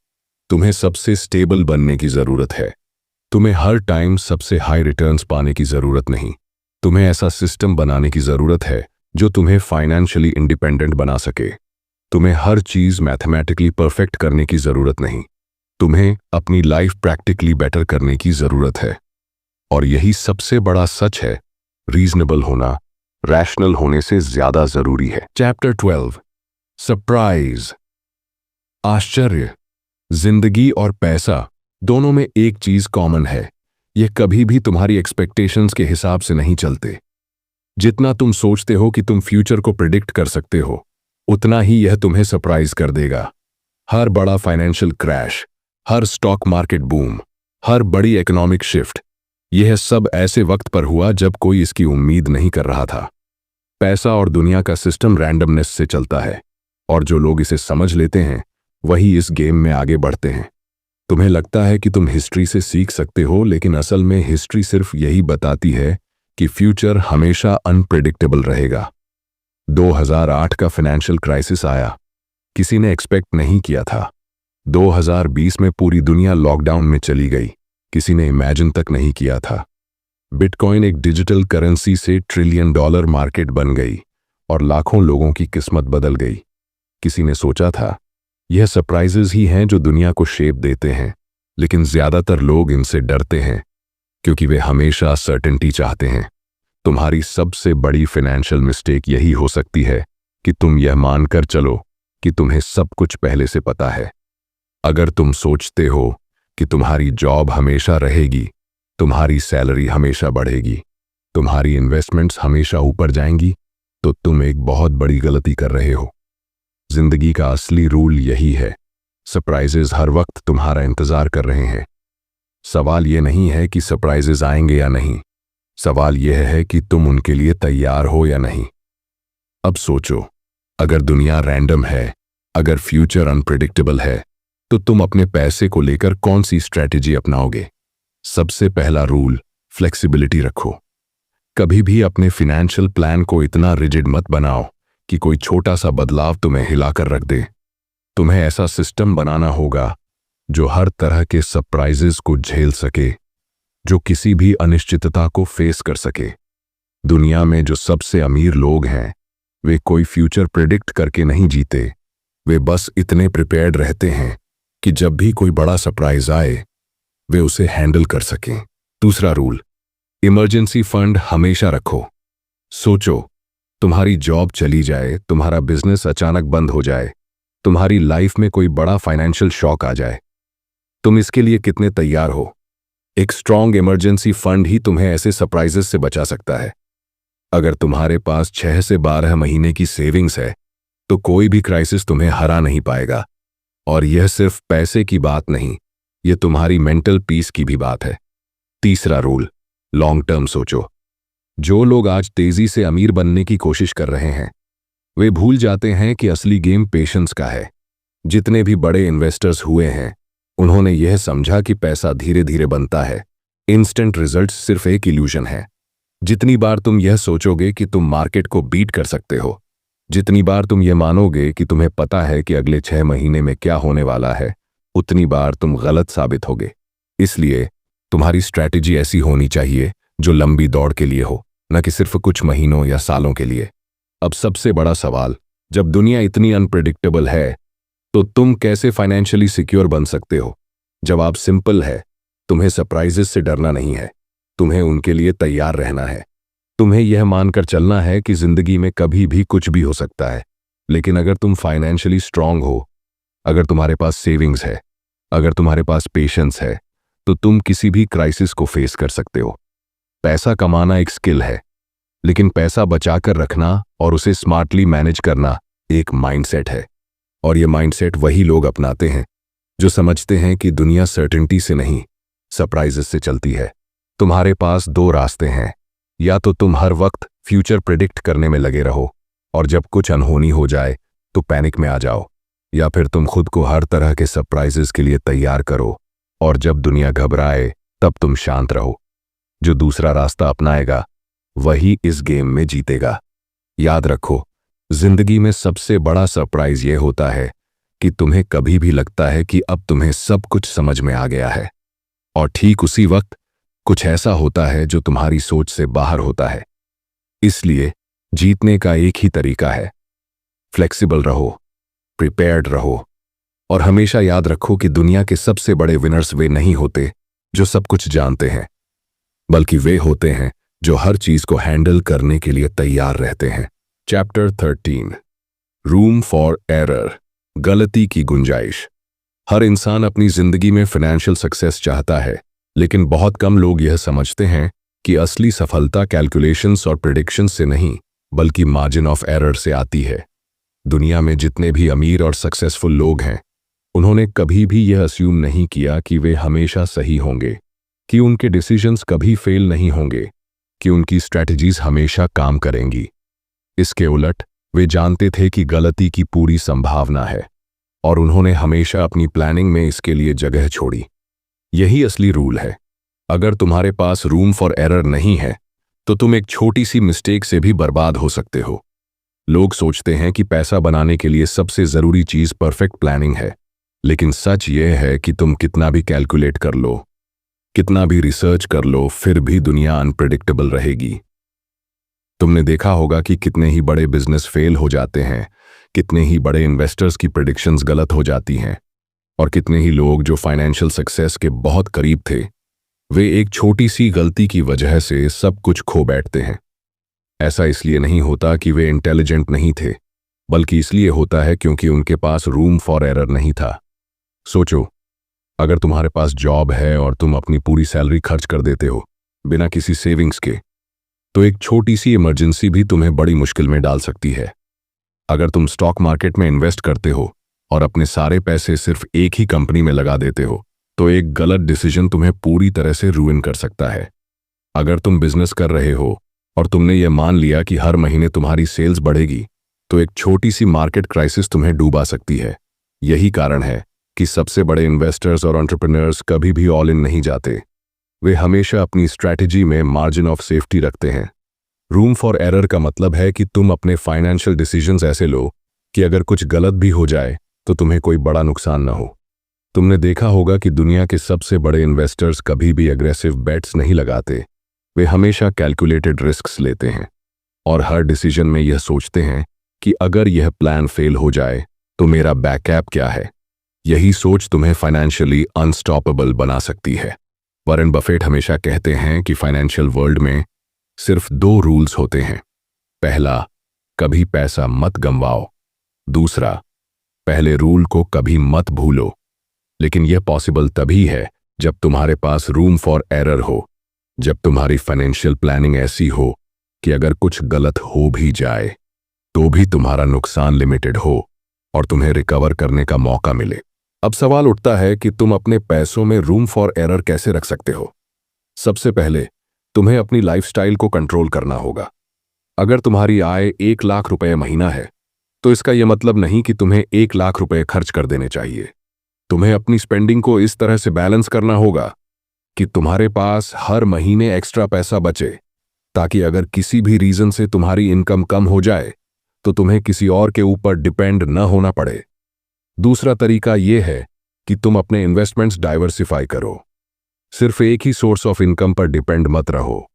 तुम्हें सबसे स्टेबल बनने की जरूरत है। तुम्हें हर टाइम सबसे हाई रिटर्न्स पाने की जरूरत नहीं, तुम्हें ऐसा सिस्टम बनाने की जरूरत है जो तुम्हें फाइनेंशियली इंडिपेंडेंट बना सके। तुम्हें हर चीज मैथमेटिकली परफेक्ट करने की जरूरत नहीं, तुम्हें अपनी लाइफ प्रैक्टिकली बेटर करने की जरूरत है। और यही सबसे बड़ा सच है, रीजनेबल होना रैशनल होने से ज्यादा जरूरी है। Chapter 12, surprise. आश्चर्य। जिंदगी और पैसा दोनों में एक चीज कॉमन है, यह कभी भी तुम्हारी एक्सपेक्टेशंस के हिसाब से नहीं चलते। जितना तुम सोचते हो कि तुम फ्यूचर को प्रिडिक्ट कर सकते हो, उतना ही यह तुम्हें सरप्राइज कर देगा। हर बड़ा फाइनेंशियल क्रैश, हर स्टॉक मार्केट बूम, हर बड़ी इकोनॉमिक शिफ्ट, यह सब ऐसे वक्त पर हुआ जब कोई इसकी उम्मीद नहीं कर रहा था। पैसा और दुनिया का सिस्टम रैंडमनेस से चलता है, और जो लोग इसे समझ लेते हैं वही इस गेम में आगे बढ़ते हैं। तुम्हें लगता है कि तुम हिस्ट्री से सीख सकते हो, लेकिन असल में हिस्ट्री सिर्फ यही बताती है कि फ्यूचर हमेशा अनप्रेडिक्टेबल रहेगा। 2008 का फाइनेंशियल क्राइसिस आया, किसी ने एक्सपेक्ट नहीं किया था। 2020 में पूरी दुनिया लॉकडाउन में चली गई, किसी ने इमेजिन तक नहीं किया था। बिटकॉइन एक डिजिटल करेंसी से $1 ट्रिलियन मार्केट बन गई और लाखों लोगों की किस्मत बदल गई। किसी ने सोचा था यह सरप्राइजेस ही हैं जो दुनिया को शेप देते हैं, लेकिन ज्यादातर लोग इनसे डरते हैं क्योंकि वे हमेशा सर्टेनिटी चाहते हैं। तुम्हारी सबसे बड़ी फाइनेंशियल मिस्टेक यही हो सकती है कि तुम यह मानकर चलो कि तुम्हें सब कुछ पहले से पता है। अगर तुम सोचते हो कि तुम्हारी जॉब हमेशा रहेगी, तुम्हारी सैलरी हमेशा बढ़ेगी, तुम्हारी इन्वेस्टमेंट्स हमेशा ऊपर जाएंगी, तो तुम एक बहुत बड़ी गलती कर रहे हो। जिंदगी का असली रूल यही है, सरप्राइजेज हर वक्त तुम्हारा इंतजार कर रहे हैं। सवाल यह नहीं है कि सरप्राइजेज आएंगे या नहीं, सवाल यह है कि तुम उनके लिए तैयार हो या नहीं। अब सोचो, अगर दुनिया रैंडम है, अगर फ्यूचर अनप्रेडिक्टेबल है, तो तुम अपने पैसे को लेकर कौन सी स्ट्रैटेजी अपनाओगे? सबसे पहला रूल, फ्लेक्सिबिलिटी रखो। कभी भी अपने फाइनेंशियल प्लान को इतना रिजिड मत बनाओ कि कोई छोटा सा बदलाव तुम्हें हिलाकर रख दे। तुम्हें ऐसा सिस्टम बनाना होगा जो हर तरह के सरप्राइजेस को झेल सके, जो किसी भी अनिश्चितता को फेस कर सके। दुनिया में जो सबसे अमीर लोग हैं, वे कोई फ्यूचर प्रेडिक्ट करके नहीं जीते, वे बस इतने प्रिपेयर्ड रहते हैं कि जब भी कोई बड़ा सरप्राइज आए, वे उसे हैंडल कर सकें। दूसरा रूल, इमरजेंसी फंड हमेशा रखो। सोचो, तुम्हारी जॉब चली जाए, तुम्हारा बिजनेस अचानक बंद हो जाए, तुम्हारी लाइफ में कोई बड़ा फाइनेंशियल शॉक आ जाए, तुम इसके लिए कितने तैयार हो? एक स्ट्रॉन्ग इमरजेंसी फंड ही तुम्हें ऐसे सरप्राइजेस से बचा सकता है। अगर तुम्हारे पास 6 से 12 महीने की सेविंग्स है, तो कोई भी क्राइसिस तुम्हें हरा नहीं पाएगा। और यह सिर्फ पैसे की बात नहीं, यह तुम्हारी मेंटल पीस की भी बात है। तीसरा रूल, लॉन्ग टर्म सोचो। जो लोग आज तेजी से अमीर बनने की कोशिश कर रहे हैं, वे भूल जाते हैं कि असली गेम पेशेंस का है। जितने भी बड़े इन्वेस्टर्स हुए हैं, उन्होंने यह समझा कि पैसा धीरे धीरे बनता है, इंस्टेंट रिजल्ट्स सिर्फ एक इल्यूजन है। जितनी बार तुम यह सोचोगे कि तुम मार्केट को बीट कर सकते हो, जितनी बार तुम यह मानोगे कि तुम्हें पता है कि अगले 6 महीने में क्या होने वाला है, उतनी बार तुम गलत साबित होगे। इसलिए तुम्हारी स्ट्रैटेजी ऐसी होनी चाहिए जो लंबी दौड़ के लिए हो, न कि सिर्फ कुछ महीनों या सालों के लिए। अब सबसे बड़ा सवाल, जब दुनिया इतनी अनप्रेडिक्टेबल है, तो तुम कैसे फाइनेंशियली सिक्योर बन सकते हो? जवाब सिंपल है, तुम्हें सरप्राइजेस से डरना नहीं है, तुम्हें उनके लिए तैयार रहना है। तुम्हें यह मानकर चलना है कि जिंदगी में कभी भी कुछ भी हो सकता है। लेकिन अगर तुम फाइनेंशियली स्ट्रांग हो, अगर तुम्हारे पास सेविंग्स है, अगर तुम्हारे पास पेशेंस है, तो तुम किसी भी क्राइसिस को फेस कर सकते हो। पैसा कमाना एक स्किल है, लेकिन पैसा बचाकर रखना और उसे स्मार्टली मैनेज करना एक माइंडसेट है। और ये माइंडसेट वही लोग अपनाते हैं जो समझते हैं कि दुनिया सर्टेनिटी से नहीं, सरप्राइजेस से चलती है। तुम्हारे पास 2 रास्ते हैं, या तो तुम हर वक्त फ्यूचर प्रिडिक्ट करने में लगे रहो और जब कुछ अनहोनी हो जाए तो पैनिक में आ जाओ, या फिर तुम खुद को हर तरह के सरप्राइजेस के लिए तैयार करो और जब दुनिया घबराए तब तुम शांत रहो। जो दूसरा रास्ता अपनाएगा वही इस गेम में जीतेगा। याद रखो, जिंदगी में सबसे बड़ा सरप्राइज यह होता है कि तुम्हें कभी भी लगता है कि अब तुम्हें सब कुछ समझ में आ गया है, और ठीक उसी वक्त कुछ ऐसा होता है जो तुम्हारी सोच से बाहर होता है। इसलिए जीतने का एक ही तरीका है, फ्लेक्सिबल रहो, प्रिपेयर्ड रहो, और हमेशा याद रखो कि दुनिया के सबसे बड़े विनर्स वे नहीं होते जो सब कुछ जानते हैं, बल्कि वे होते हैं जो हर चीज को हैंडल करने के लिए तैयार रहते हैं। चैप्टर 13, रूम फॉर एरर, गलती की गुंजाइश। हर इंसान अपनी जिंदगी में फाइनेंशियल सक्सेस चाहता है, लेकिन बहुत कम लोग यह समझते हैं कि असली सफलता कैलकुलेशंस और प्रेडिक्शंस से नहीं, बल्कि मार्जिन ऑफ एरर से आती है। दुनिया में जितने भी अमीर और सक्सेसफुल लोग हैं, उन्होंने कभी भी यह अस्यूम नहीं किया कि वे हमेशा सही होंगे, कि उनके डिसीजंस कभी फेल नहीं होंगे, कि उनकी स्ट्रैटेजीज हमेशा काम करेंगी। इसके उलट वे जानते थे कि गलती की पूरी संभावना है, और उन्होंने हमेशा अपनी प्लानिंग में इसके लिए जगह छोड़ी। यही असली रूल है। अगर तुम्हारे पास रूम फॉर एरर नहीं है, तो तुम एक छोटी सी मिस्टेक से भी बर्बाद हो सकते हो। लोग सोचते हैं कि पैसा बनाने के लिए सबसे जरूरी चीज परफेक्ट प्लानिंग है, लेकिन सच यह है कि तुम कितना भी कैलकुलेट कर लो, कितना भी रिसर्च कर लो, फिर भी दुनिया अनप्रेडिक्टेबल रहेगी। तुमने देखा होगा कि कितने ही बड़े बिजनेस फेल हो जाते हैं, कितने ही बड़े इन्वेस्टर्स की प्रेडिक्शंस गलत हो जाती हैं, और कितने ही लोग जो फाइनेंशियल सक्सेस के बहुत करीब थे, वे एक छोटी सी गलती की वजह से सब कुछ खो बैठते हैं। ऐसा इसलिए नहीं होता कि वे इंटेलिजेंट नहीं थे, बल्कि इसलिए होता है क्योंकि उनके पास रूम फॉर एरर नहीं था। सोचो, अगर तुम्हारे पास जॉब है और तुम अपनी पूरी सैलरी खर्च कर देते हो बिना किसी सेविंग्स के, तो एक छोटी सी इमरजेंसी भी तुम्हें बड़ी मुश्किल में डाल सकती है। अगर तुम स्टॉक मार्केट में इन्वेस्ट करते हो और अपने सारे पैसे सिर्फ एक ही कंपनी में लगा देते हो, तो एक गलत डिसीजन तुम्हें पूरी तरह से रूइन कर सकता है। अगर तुम बिजनेस कर रहे हो और तुमने ये मान लिया कि हर महीने तुम्हारी सेल्स बढ़ेगी, तो एक छोटी सी मार्केट क्राइसिस तुम्हें डूबा सकती है। यही कारण है कि सबसे बड़े इन्वेस्टर्स और एंटरप्रेन्योर्स कभी भी ऑल इन नहीं जाते। वे हमेशा अपनी स्ट्रैटेजी में मार्जिन ऑफ सेफ्टी रखते हैं। रूम फॉर एरर का मतलब है कि तुम अपने फाइनेंशियल डिसीजंस ऐसे लो कि अगर कुछ गलत भी हो जाए तो तुम्हें कोई बड़ा नुकसान न हो। तुमने देखा होगा कि दुनिया के सबसे बड़े इन्वेस्टर्स कभी भी एग्रेसिव बेट्स नहीं लगाते। वे हमेशा कैलकुलेटेड रिस्क्स लेते हैं और हर डिसीजन में यह सोचते हैं कि अगर यह प्लान फेल हो जाए तो मेरा बैकअप क्या है। यही सोच तुम्हें फाइनेंशियली अनस्टॉपेबल बना सकती है। वॉरेन बफेट हमेशा कहते हैं कि फाइनेंशियल वर्ल्ड में सिर्फ 2 रूल्स होते हैं। पहला, कभी पैसा मत गंवाओ। दूसरा, पहले रूल को कभी मत भूलो। लेकिन यह पॉसिबल तभी है जब तुम्हारे पास रूम फॉर एरर हो, जब तुम्हारी फाइनेंशियल प्लानिंग ऐसी हो कि अगर कुछ गलत हो भी जाए तो भी तुम्हारा नुकसान लिमिटेड हो और तुम्हें रिकवर करने का मौका मिले। अब सवाल उठता है कि तुम अपने पैसों में रूम फॉर एरर कैसे रख सकते हो। सबसे पहले तुम्हें अपनी लाइफस्टाइल को कंट्रोल करना होगा। अगर तुम्हारी आय 1 लाख रुपए महीना है, तो इसका यह मतलब नहीं कि तुम्हें 1 लाख रुपए खर्च कर देने चाहिए। तुम्हें अपनी स्पेंडिंग को इस तरह से बैलेंस करना होगा कि तुम्हारे पास हर महीने एक्स्ट्रा पैसा बचे, ताकि अगर किसी भी रीजन से तुम्हारी इनकम कम हो जाए तो तुम्हें किसी और के ऊपर डिपेंड न होना पड़े। दूसरा तरीका यह है कि तुम अपने इन्वेस्टमेंट्स डाइवर्सिफाई करो। सिर्फ एक ही सोर्स ऑफ इनकम पर डिपेंड मत रहो।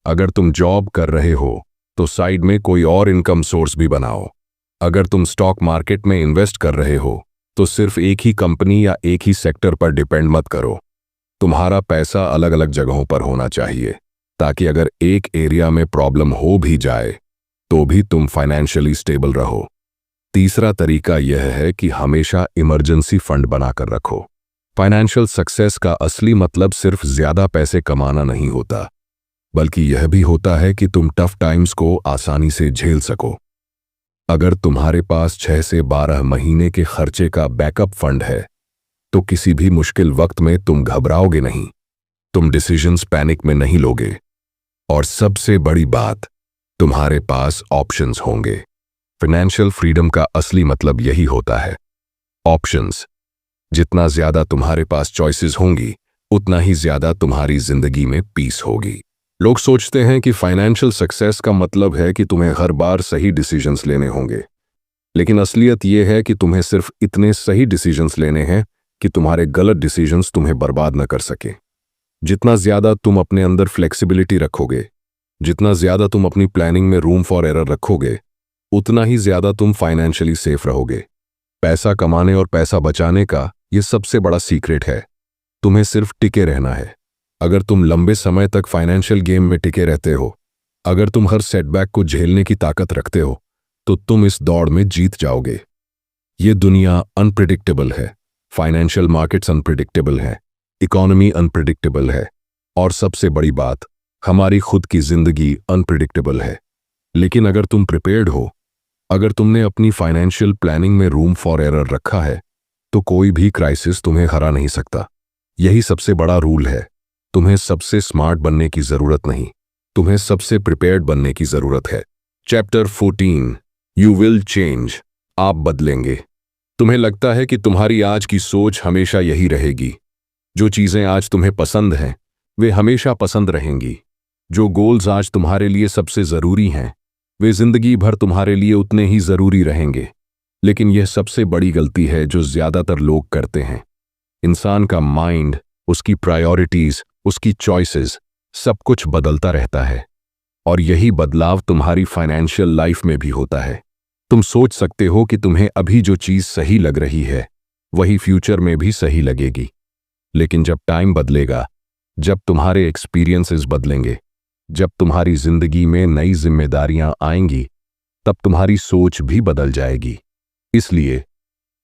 अगर तुम जॉब कर रहे हो तो साइड में कोई और इनकम सोर्स भी बनाओ। अगर तुम स्टॉक मार्केट में इन्वेस्ट कर रहे हो तो सिर्फ एक ही कंपनी या एक ही सेक्टर पर डिपेंड मत करो। तुम्हारा पैसा अलग अलग जगहों पर होना चाहिए, ताकि अगर एक एरिया में प्रॉब्लम हो भी जाए तो भी तुम फाइनेंशियली स्टेबल रहो। तीसरा तरीका यह है कि हमेशा इमरजेंसी फंड बनाकर रखो। फाइनेंशियल सक्सेस का असली मतलब सिर्फ ज्यादा पैसे कमाना नहीं होता, बल्कि यह भी होता है कि तुम टफ टाइम्स को आसानी से झेल सको। अगर तुम्हारे पास 6 से 12 महीने के खर्चे का बैकअप फंड है, तो किसी भी मुश्किल वक्त में तुम घबराओगे नहीं, तुम डिसीजंस पैनिक में नहीं लोगे, और सबसे बड़ी बात, तुम्हारे पास ऑप्शंस होंगे। फाइनेंशियल फ्रीडम का असली मतलब यही होता है, ऑप्शंस। जितना ज्यादा तुम्हारे पास चॉइसेस होंगी, उतना ही ज्यादा तुम्हारी जिंदगी में पीस होगी। लोग सोचते हैं कि फाइनेंशियल सक्सेस का मतलब है कि तुम्हें हर बार सही डिसीजंस लेने होंगे, लेकिन असलियत यह है कि तुम्हें सिर्फ इतने सही डिसीजंस लेने हैं कि तुम्हारे गलत डिसीजंस तुम्हें बर्बाद न कर सके। जितना ज्यादा तुम अपने अंदर फ्लेक्सिबिलिटी रखोगे, जितना ज्यादा तुम अपनी प्लानिंग में रूम फॉर एरर रखोगे, उतना ही ज्यादा तुम फाइनेंशियली सेफ रहोगे। पैसा कमाने और पैसा बचाने का यह सबसे बड़ा सीक्रेट है। तुम्हें सिर्फ टिके रहना है। अगर तुम लंबे समय तक फाइनेंशियल गेम में टिके रहते हो, अगर तुम हर सेटबैक को झेलने की ताकत रखते हो, तो तुम इस दौड़ में जीत जाओगे। ये दुनिया अनप्रिडिक्टेबल है, फाइनेंशियल मार्केट्स अनप्रिडिक्टेबल है, इकोनॉमी अनप्रिडिक्टेबल है, और सबसे बड़ी बात, हमारी खुद की जिंदगी अनप्रिडिक्टेबल है। लेकिन अगर तुम प्रिपेयर्ड हो, अगर तुमने अपनी फाइनेंशियल प्लानिंग में रूम फॉर एरर रखा है, तो कोई भी क्राइसिस तुम्हें हरा नहीं सकता। यही सबसे बड़ा रूल है। तुम्हें सबसे स्मार्ट बनने की जरूरत नहीं, तुम्हें सबसे प्रिपेयर्ड बनने की जरूरत है। Chapter 14, you will change. आप बदलेंगे। तुम्हें लगता है कि तुम्हारी आज की सोच हमेशा यही रहेगी। जो चीजें आज तुम्हें पसंद हैं, वे हमेशा पसंद रहेंगी। जो गोल्स आज तुम्हारे लिए सबसे जरूरी हैं, वे जिंदगी भर तुम्हारे लिए उतने ही जरूरी रहेंगे। लेकिन यह सबसे बड़ी गलती है जो ज्यादातर लोग करते हैं। इंसान का माइंड, उसकी प्रायोरिटीज, उसकी चॉइसेस, सब कुछ बदलता रहता है, और यही बदलाव तुम्हारी फाइनेंशियल लाइफ में भी होता है। तुम सोच सकते हो कि तुम्हें अभी जो चीज सही लग रही है, वही फ्यूचर में भी सही लगेगी। लेकिन जब टाइम बदलेगा, जब तुम्हारे एक्सपीरियंसेस बदलेंगे, जब तुम्हारी जिंदगी में नई जिम्मेदारियां आएंगी, तब तुम्हारी सोच भी बदल जाएगी। इसलिए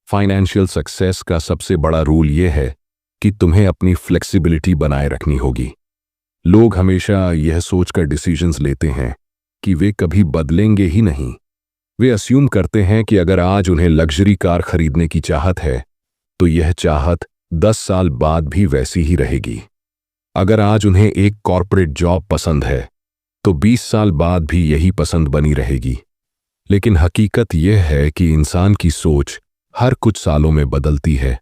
फाइनेंशियल सक्सेस का सबसे बड़ा रूल यह है कि तुम्हें अपनी फ्लेक्सिबिलिटी बनाए रखनी होगी। लोग हमेशा यह सोचकर डिसीजंस लेते हैं कि वे कभी बदलेंगे ही नहीं। वे अस्यूम करते हैं कि अगर आज उन्हें लग्जरी कार खरीदने की चाहत है तो यह चाहत 10 साल बाद भी वैसी ही रहेगी। अगर आज उन्हें एक कॉर्पोरेट जॉब पसंद है तो 20 साल बाद भी यही पसंद बनी रहेगी। लेकिन हकीकत यह है कि इंसान की सोच हर कुछ सालों में बदलती है।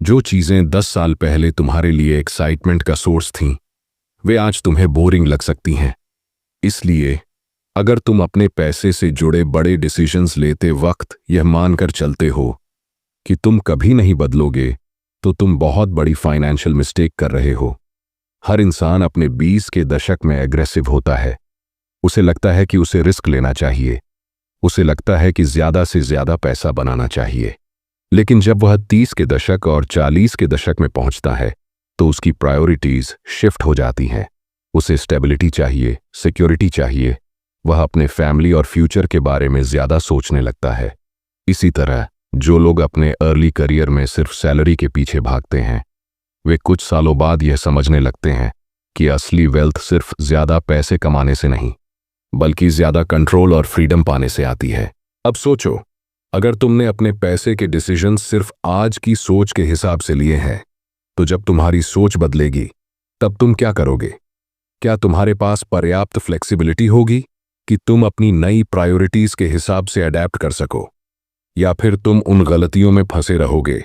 जो चीज़ें 10 साल पहले तुम्हारे लिए एक्साइटमेंट का सोर्स थीं, वे आज तुम्हें बोरिंग लग सकती हैं। इसलिए अगर तुम अपने पैसे से जुड़े बड़े डिसीजंस लेते वक्त यह मानकर चलते हो कि तुम कभी नहीं बदलोगे, तो तुम बहुत बड़ी फाइनेंशियल मिस्टेक कर रहे हो। हर इंसान अपने 20 के दशक में एग्रेसिव होता है। उसे लगता है कि उसे रिस्क लेना चाहिए, उसे लगता है कि ज्यादा से ज्यादा पैसा बनाना चाहिए। लेकिन जब वह 30 के दशक और 40 के दशक में पहुंचता है तो उसकी प्रायोरिटीज शिफ्ट हो जाती हैं। उसे स्टेबिलिटी चाहिए, सिक्योरिटी चाहिए। वह अपने फैमिली और फ्यूचर के बारे में ज्यादा सोचने लगता है। इसी तरह जो लोग अपने अर्ली करियर में सिर्फ सैलरी के पीछे भागते हैं, वे कुछ सालों बाद यह समझने लगते हैं कि असली वेल्थ सिर्फ ज्यादा पैसे कमाने से नहीं, बल्कि ज्यादा कंट्रोल और फ्रीडम पाने से आती है। अब सोचो, अगर तुमने अपने पैसे के डिसीजन सिर्फ आज की सोच के हिसाब से लिए हैं, तो जब तुम्हारी सोच बदलेगी तब तुम क्या करोगे? क्या तुम्हारे पास पर्याप्त फ्लेक्सिबिलिटी होगी कि तुम अपनी नई प्रायोरिटीज के हिसाब से अडेप्ट कर सको? या फिर तुम उन गलतियों में फंसे रहोगे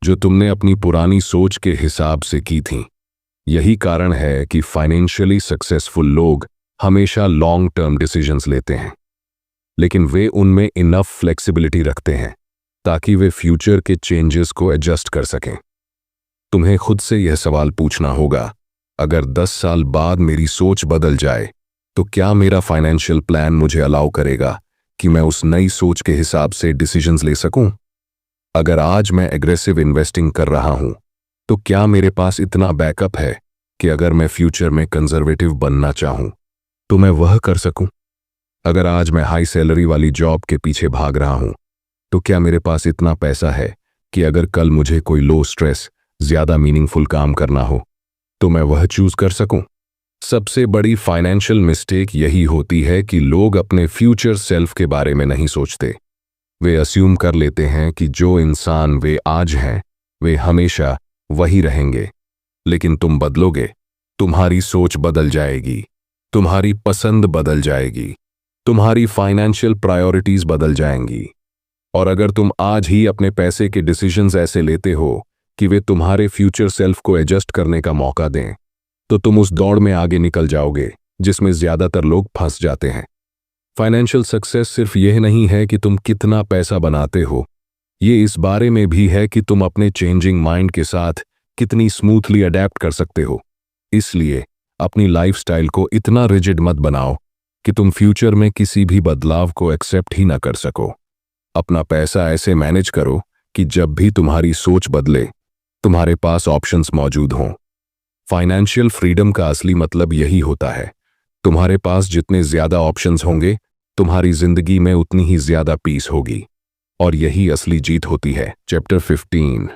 जो तुमने अपनी पुरानी सोच के हिसाब से की थीं? यही कारण है कि फाइनेंशियली सक्सेसफुल लोग हमेशा लॉन्ग टर्म डिसीजंस लेते हैं, लेकिन वे उनमें इनफ फ्लेक्सिबिलिटी रखते हैं ताकि वे फ्यूचर के चेंजेस को एडजस्ट कर सकें। तुम्हें खुद से यह सवाल पूछना होगा, अगर 10 साल बाद मेरी सोच बदल जाए तो क्या मेरा फाइनेंशियल प्लान मुझे अलाउ करेगा कि मैं उस नई सोच के हिसाब से डिसीजंस ले सकूं? अगर आज मैं एग्रेसिव इन्वेस्टिंग कर रहा हूं तो क्या मेरे पास इतना बैकअप है कि अगर मैं फ्यूचर में कंजर्वेटिव बनना चाहूं तो मैं वह कर सकूं? अगर आज मैं हाई सैलरी वाली जॉब के पीछे भाग रहा हूं तो क्या मेरे पास इतना पैसा है कि अगर कल मुझे कोई लो स्ट्रेस, ज्यादा मीनिंगफुल काम करना हो तो मैं वह चूज कर सकूं? सबसे बड़ी फाइनेंशियल मिस्टेक यही होती है कि लोग अपने फ्यूचर सेल्फ के बारे में नहीं सोचते। वे अस्यूम कर लेते हैं कि जो इंसान वे आज हैं वे हमेशा वही रहेंगे। लेकिन तुम बदलोगे, तुम्हारी सोच बदल जाएगी, तुम्हारी पसंद बदल जाएगी, तुम्हारी फाइनेंशियल प्रायोरिटीज बदल जाएंगी। और अगर तुम आज ही अपने पैसे के डिसीजंस ऐसे लेते हो कि वे तुम्हारे फ्यूचर सेल्फ को एडजस्ट करने का मौका दें, तो तुम उस दौड़ में आगे निकल जाओगे जिसमें ज्यादातर लोग फंस जाते हैं। फाइनेंशियल सक्सेस सिर्फ यह नहीं है कि तुम कितना पैसा बनाते हो, ये इस बारे में भी है कि तुम अपने चेंजिंग माइंड के साथ कितनी स्मूथली अडेप्ट कर सकते हो। इसलिए अपनी लाइफस्टाइल को इतना रिजिड मत बनाओ कि तुम फ्यूचर में किसी भी बदलाव को एक्सेप्ट ही ना कर सको। अपना पैसा ऐसे मैनेज करो कि जब भी तुम्हारी सोच बदले, तुम्हारे पास ऑप्शंस मौजूद हों। फाइनेंशियल फ्रीडम का असली मतलब यही होता है। तुम्हारे पास जितने ज्यादा ऑप्शंस होंगे, तुम्हारी जिंदगी में उतनी ही ज्यादा पीस होगी। और यही असली जीत होती है। चैप्टर 15।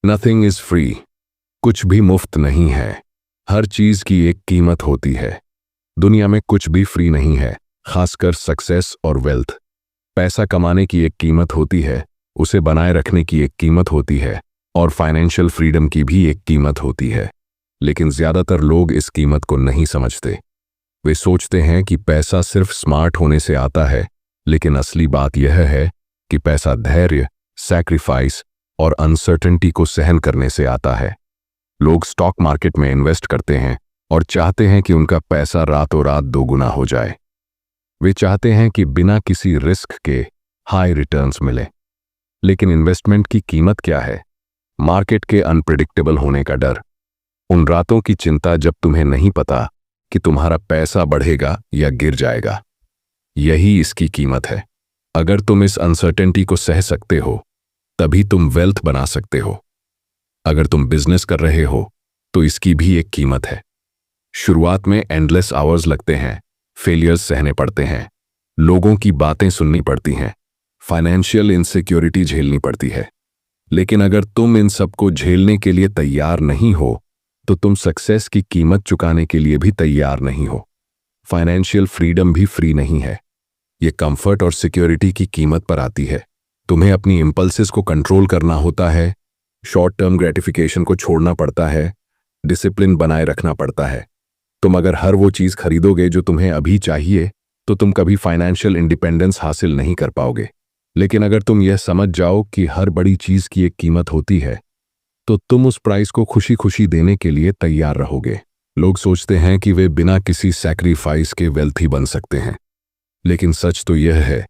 Nothing is free. कुछ भी मुफ्त नहीं है। हर चीज की एक कीमत होती है। दुनिया में कुछ भी फ्री नहीं है, खासकर सक्सेस और वेल्थ। पैसा कमाने की एक कीमत होती है, उसे बनाए रखने की एक कीमत होती है, और फाइनेंशियल फ्रीडम की भी एक कीमत होती है। लेकिन ज्यादातर लोग इस कीमत को नहीं समझते। वे सोचते हैं कि पैसा सिर्फ स्मार्ट होने से आता है, लेकिन असली बात यह है कि पैसा धैर्य, सैक्रिफाइस और अनसर्टेनिटी को सहन करने से आता है। लोग स्टॉक मार्केट में इन्वेस्ट करते हैं और चाहते हैं कि उनका पैसा रातों रात दोगुना हो जाए। वे चाहते हैं कि बिना किसी रिस्क के हाई रिटर्न्स मिले। लेकिन इन्वेस्टमेंट की कीमत क्या है? मार्केट के अनप्रिडिक्टेबल होने का डर, उन रातों की चिंता जब तुम्हें नहीं पता कि तुम्हारा पैसा बढ़ेगा या गिर जाएगा। यही इसकी कीमत है। अगर तुम इस अनसर्टेनिटी को सह सकते हो, तभी तुम वेल्थ बना सकते हो। अगर तुम बिजनेस कर रहे हो तो इसकी भी एक कीमत है। शुरुआत में एंडलेस आवर्स लगते हैं, फेलियर्स सहने पड़ते हैं, लोगों की बातें सुननी पड़ती हैं, फाइनेंशियल इनसिक्योरिटी झेलनी पड़ती है। लेकिन अगर तुम इन सबको झेलने के लिए तैयार नहीं हो तो तुम सक्सेस की कीमत चुकाने के लिए भी तैयार नहीं हो। फाइनेंशियल फ्रीडम भी फ्री नहीं है। ये कंफर्ट और सिक्योरिटी की कीमत पर आती है। तुम्हें अपनी इंपल्सेस को कंट्रोल करना होता है, शॉर्ट टर्म ग्रेटिफिकेशन को छोड़ना पड़ता है, डिसिप्लिन बनाए रखना पड़ता है। तुम अगर हर वो चीज़ खरीदोगे जो तुम्हें अभी चाहिए तो तुम कभी फाइनेंशियल इंडिपेंडेंस हासिल नहीं कर पाओगे। लेकिन अगर तुम यह समझ जाओ कि हर बड़ी चीज़ की एक कीमत होती है तो तुम उस प्राइस को खुशी खुशी देने के लिए तैयार रहोगे। लोग सोचते हैं कि वे बिना किसी सैक्रिफाइस के वेल्थी बन सकते हैं, लेकिन सच तो यह है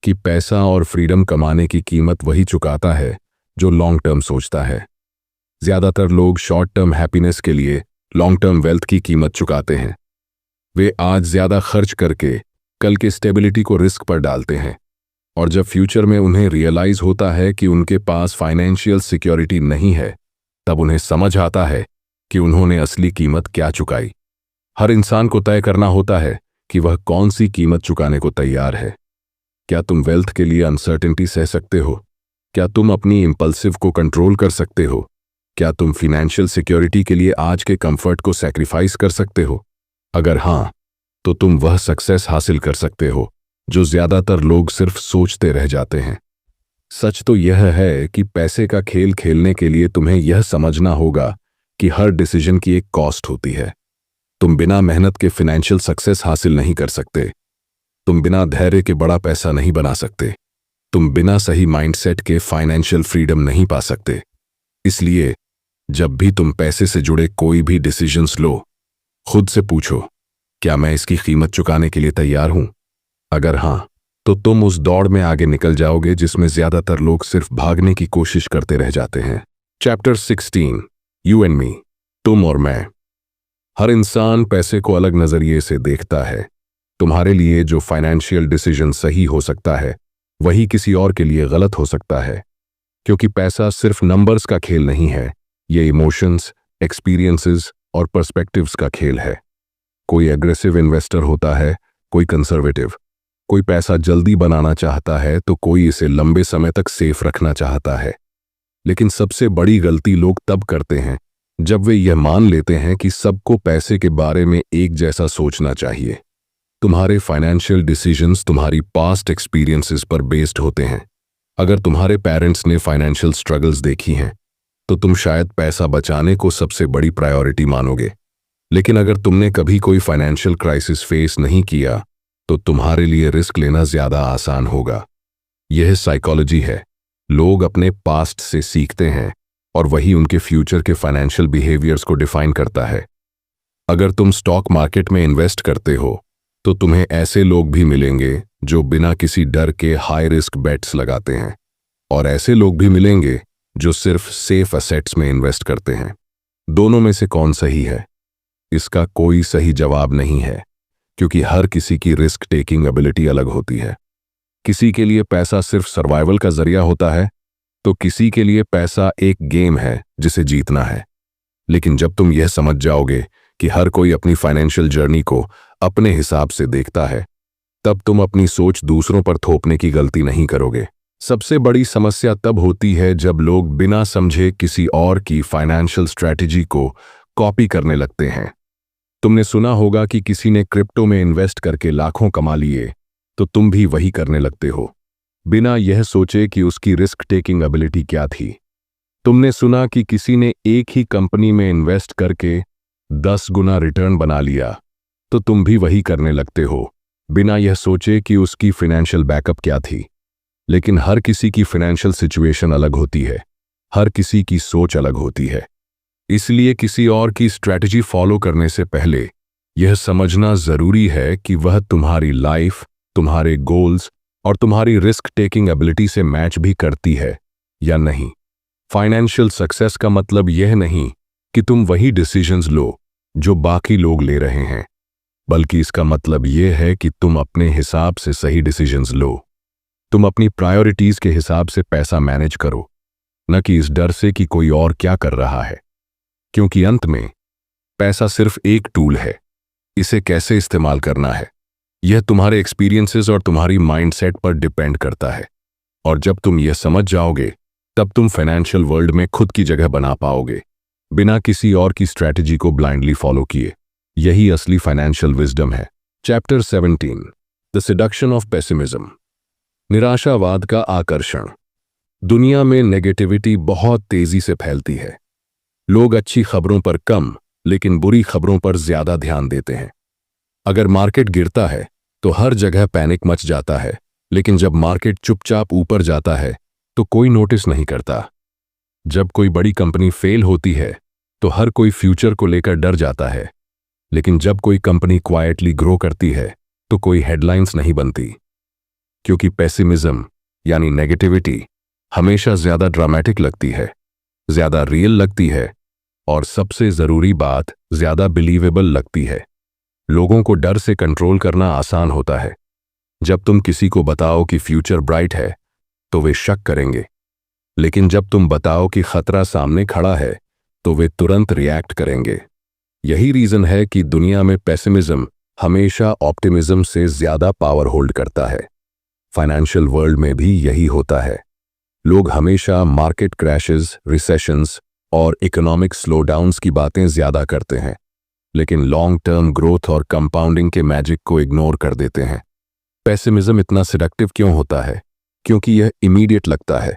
कि पैसा और फ्रीडम कमाने की कीमत वही चुकाता है जो लॉन्ग टर्म सोचता है। ज्यादातर लोग शॉर्ट टर्म हैप्पीनेस के लिए लॉन्ग टर्म वेल्थ की कीमत चुकाते हैं। वे आज ज्यादा खर्च करके कल के स्टेबिलिटी को रिस्क पर डालते हैं, और जब फ्यूचर में उन्हें रियलाइज होता है कि उनके पास फाइनेंशियल सिक्योरिटी नहीं है, तब उन्हें समझ आता है कि उन्होंने असली कीमत क्या चुकाई। हर इंसान को तय करना होता है कि वह कौन सी कीमत चुकाने को तैयार है। क्या तुम वेल्थ के लिए अनसर्टेनिटी सह सकते हो? क्या तुम अपनी इंपल्सिव को कंट्रोल कर सकते हो? क्या तुम फाइनेंशियल सिक्योरिटी के लिए आज के कंफर्ट को सैक्रिफाइस कर सकते हो? अगर हाँ, तो तुम वह सक्सेस हासिल कर सकते हो जो ज्यादातर लोग सिर्फ सोचते रह जाते हैं। सच तो यह है कि पैसे का खेल खेलने के लिए तुम्हें यह समझना होगा कि हर डिसीजन की एक कॉस्ट होती है। तुम बिना मेहनत के फाइनेंशियल सक्सेस हासिल नहीं कर सकते। तुम बिना धैर्य के बड़ा पैसा नहीं बना सकते। तुम बिना सही माइंडसेट के फाइनेंशियल फ्रीडम नहीं पा सकते। इसलिए जब भी तुम पैसे से जुड़े कोई भी डिसीजंस लो, खुद से पूछो, क्या मैं इसकी कीमत चुकाने के लिए तैयार हूं? अगर हां, तो तुम उस दौड़ में आगे निकल जाओगे जिसमें ज्यादातर लोग सिर्फ भागने की कोशिश करते रह जाते हैं। चैप्टर 16, यू एंड मी, तुम और मैं। हर इंसान पैसे को अलग नजरिए से देखता है। तुम्हारे लिए जो फाइनेंशियल डिसीजन सही हो सकता है वही किसी और के लिए गलत हो सकता है, क्योंकि पैसा सिर्फ नंबर्स का खेल नहीं है, ये इमोशंस, एक्सपीरियंसेस और पर्सपेक्टिव्स का खेल है। कोई एग्रेसिव इन्वेस्टर होता है, कोई कंजर्वेटिव। कोई पैसा जल्दी बनाना चाहता है तो कोई इसे लंबे समय तक सेफ रखना चाहता है। लेकिन सबसे बड़ी गलती लोग तब करते हैं जब वे यह मान लेते हैं कि सबको पैसे के बारे में एक जैसा सोचना चाहिए। तुम्हारे फाइनेंशियल डिसीजंस तुम्हारी पास्ट एक्सपीरियंसेस पर बेस्ड होते हैं। अगर तुम्हारे पेरेंट्स ने फाइनेंशियल स्ट्रगल्स देखी हैं तो तुम शायद पैसा बचाने को सबसे बड़ी प्रायोरिटी मानोगे। लेकिन अगर तुमने कभी कोई फाइनेंशियल क्राइसिस फेस नहीं किया तो तुम्हारे लिए रिस्क लेना ज्यादा आसान होगा। यह साइकोलॉजी है। लोग अपने पास्ट से सीखते हैं और वही उनके फ्यूचर के फाइनेंशियल बिहेवियर्स को डिफाइन करता है। अगर तुम स्टॉक मार्केट में इन्वेस्ट करते हो तो तुम्हें ऐसे लोग भी मिलेंगे जो बिना किसी डर के हाई रिस्क बेट्स लगाते हैं, और ऐसे लोग भी मिलेंगे जो सिर्फ सेफ एसेट्स में इन्वेस्ट करते हैं। दोनों में से कौन सही है? इसका कोई सही जवाब नहीं है, क्योंकि हर किसी की रिस्क टेकिंग एबिलिटी अलग होती है। किसी के लिए पैसा सिर्फ सर्वाइवल का जरिया होता है, तो किसी के लिए पैसा एक गेम है जिसे जीतना है। लेकिन जब तुम यह समझ जाओगे कि हर कोई अपनी फाइनेंशियल जर्नी को अपने हिसाब से देखता है, तब तुम अपनी सोच दूसरों पर थोपने की गलती नहीं करोगे। सबसे बड़ी समस्या तब होती है जब लोग बिना समझे किसी और की फाइनेंशियल स्ट्रैटेजी को कॉपी करने लगते हैं। तुमने सुना होगा कि किसी ने क्रिप्टो में इन्वेस्ट करके लाखों कमा लिए, तो तुम भी वही करने लगते हो, बिना यह सोचे कि उसकी रिस्क टेकिंग एबिलिटी क्या थी। तुमने सुना कि किसी ने एक ही कंपनी में इन्वेस्ट करके 10 गुना रिटर्न बना लिया, तो तुम भी वही करने लगते हो, बिना यह सोचे कि उसकी फाइनेंशियल बैकअप क्या थी। लेकिन हर किसी की फाइनेंशियल सिचुएशन अलग होती है, हर किसी की सोच अलग होती है। इसलिए किसी और की स्ट्रैटेजी फॉलो करने से पहले यह समझना जरूरी है कि वह तुम्हारी लाइफ, तुम्हारे गोल्स और तुम्हारी रिस्क टेकिंग एबिलिटी से मैच भी करती है या नहीं। फाइनेंशियल सक्सेस का मतलब यह नहीं कि तुम वही डिसीजंस लो जो बाकी लोग ले रहे हैं, बल्कि इसका मतलब यह है कि तुम अपने हिसाब से सही डिसीजंस लो। तुम अपनी प्रायोरिटीज के हिसाब से पैसा मैनेज करो, न कि इस डर से कि कोई और क्या कर रहा है। क्योंकि अंत में पैसा सिर्फ एक टूल है, इसे कैसे इस्तेमाल करना है यह तुम्हारे एक्सपीरियंसेस और तुम्हारी माइंडसेट पर डिपेंड करता है। और जब तुम यह समझ जाओगे तब तुम फाइनेंशियल वर्ल्ड में खुद की जगह बना पाओगे, बिना किसी और की स्ट्रैटेजी को ब्लाइंडली फॉलो किए। यही असली फाइनेंशियल विजडम है। Chapter 17, the seduction of pessimism. निराशावाद का आकर्षण। दुनिया में नेगेटिविटी बहुत तेजी से फैलती है। लोग अच्छी खबरों पर कम लेकिन बुरी खबरों पर ज्यादा ध्यान देते हैं। अगर मार्केट गिरता है तो हर जगह पैनिक मच जाता है, लेकिन जब मार्केट चुपचाप ऊपर जाता है तो कोई नोटिस नहीं करता। जब कोई बड़ी कंपनी फेल होती है तो हर कोई फ्यूचर को लेकर डर जाता है, लेकिन जब कोई कंपनी क्वाइटली ग्रो करती है तो कोई हेडलाइंस नहीं बनती। क्योंकि पेसिमिज्म यानी नेगेटिविटी हमेशा ज्यादा ड्रामेटिक लगती है, ज्यादा रियल लगती है और सबसे जरूरी बात ज्यादा बिलीवेबल लगती है। लोगों को डर से कंट्रोल करना आसान होता है। जब तुम किसी को बताओ कि फ्यूचर ब्राइट है तो वे शक करेंगे, लेकिन जब तुम बताओ कि खतरा सामने खड़ा है तो वे तुरंत रिएक्ट करेंगे। यही रीजन है कि दुनिया में पेसिमिज्म हमेशा ऑप्टिमिज्म से ज्यादा पावर होल्ड करता है। फाइनेंशियल वर्ल्ड में भी यही होता है। लोग हमेशा मार्केट क्रैशेस, रिसेशंस और इकोनॉमिक स्लोडाउन्स की बातें ज्यादा करते हैं, लेकिन लॉन्ग टर्म ग्रोथ और कंपाउंडिंग के मैजिक को इग्नोर कर देते हैं। पेसिमिज्म इतना सिडक्टिव क्यों होता है? क्योंकि यह इमीडिएट लगता है।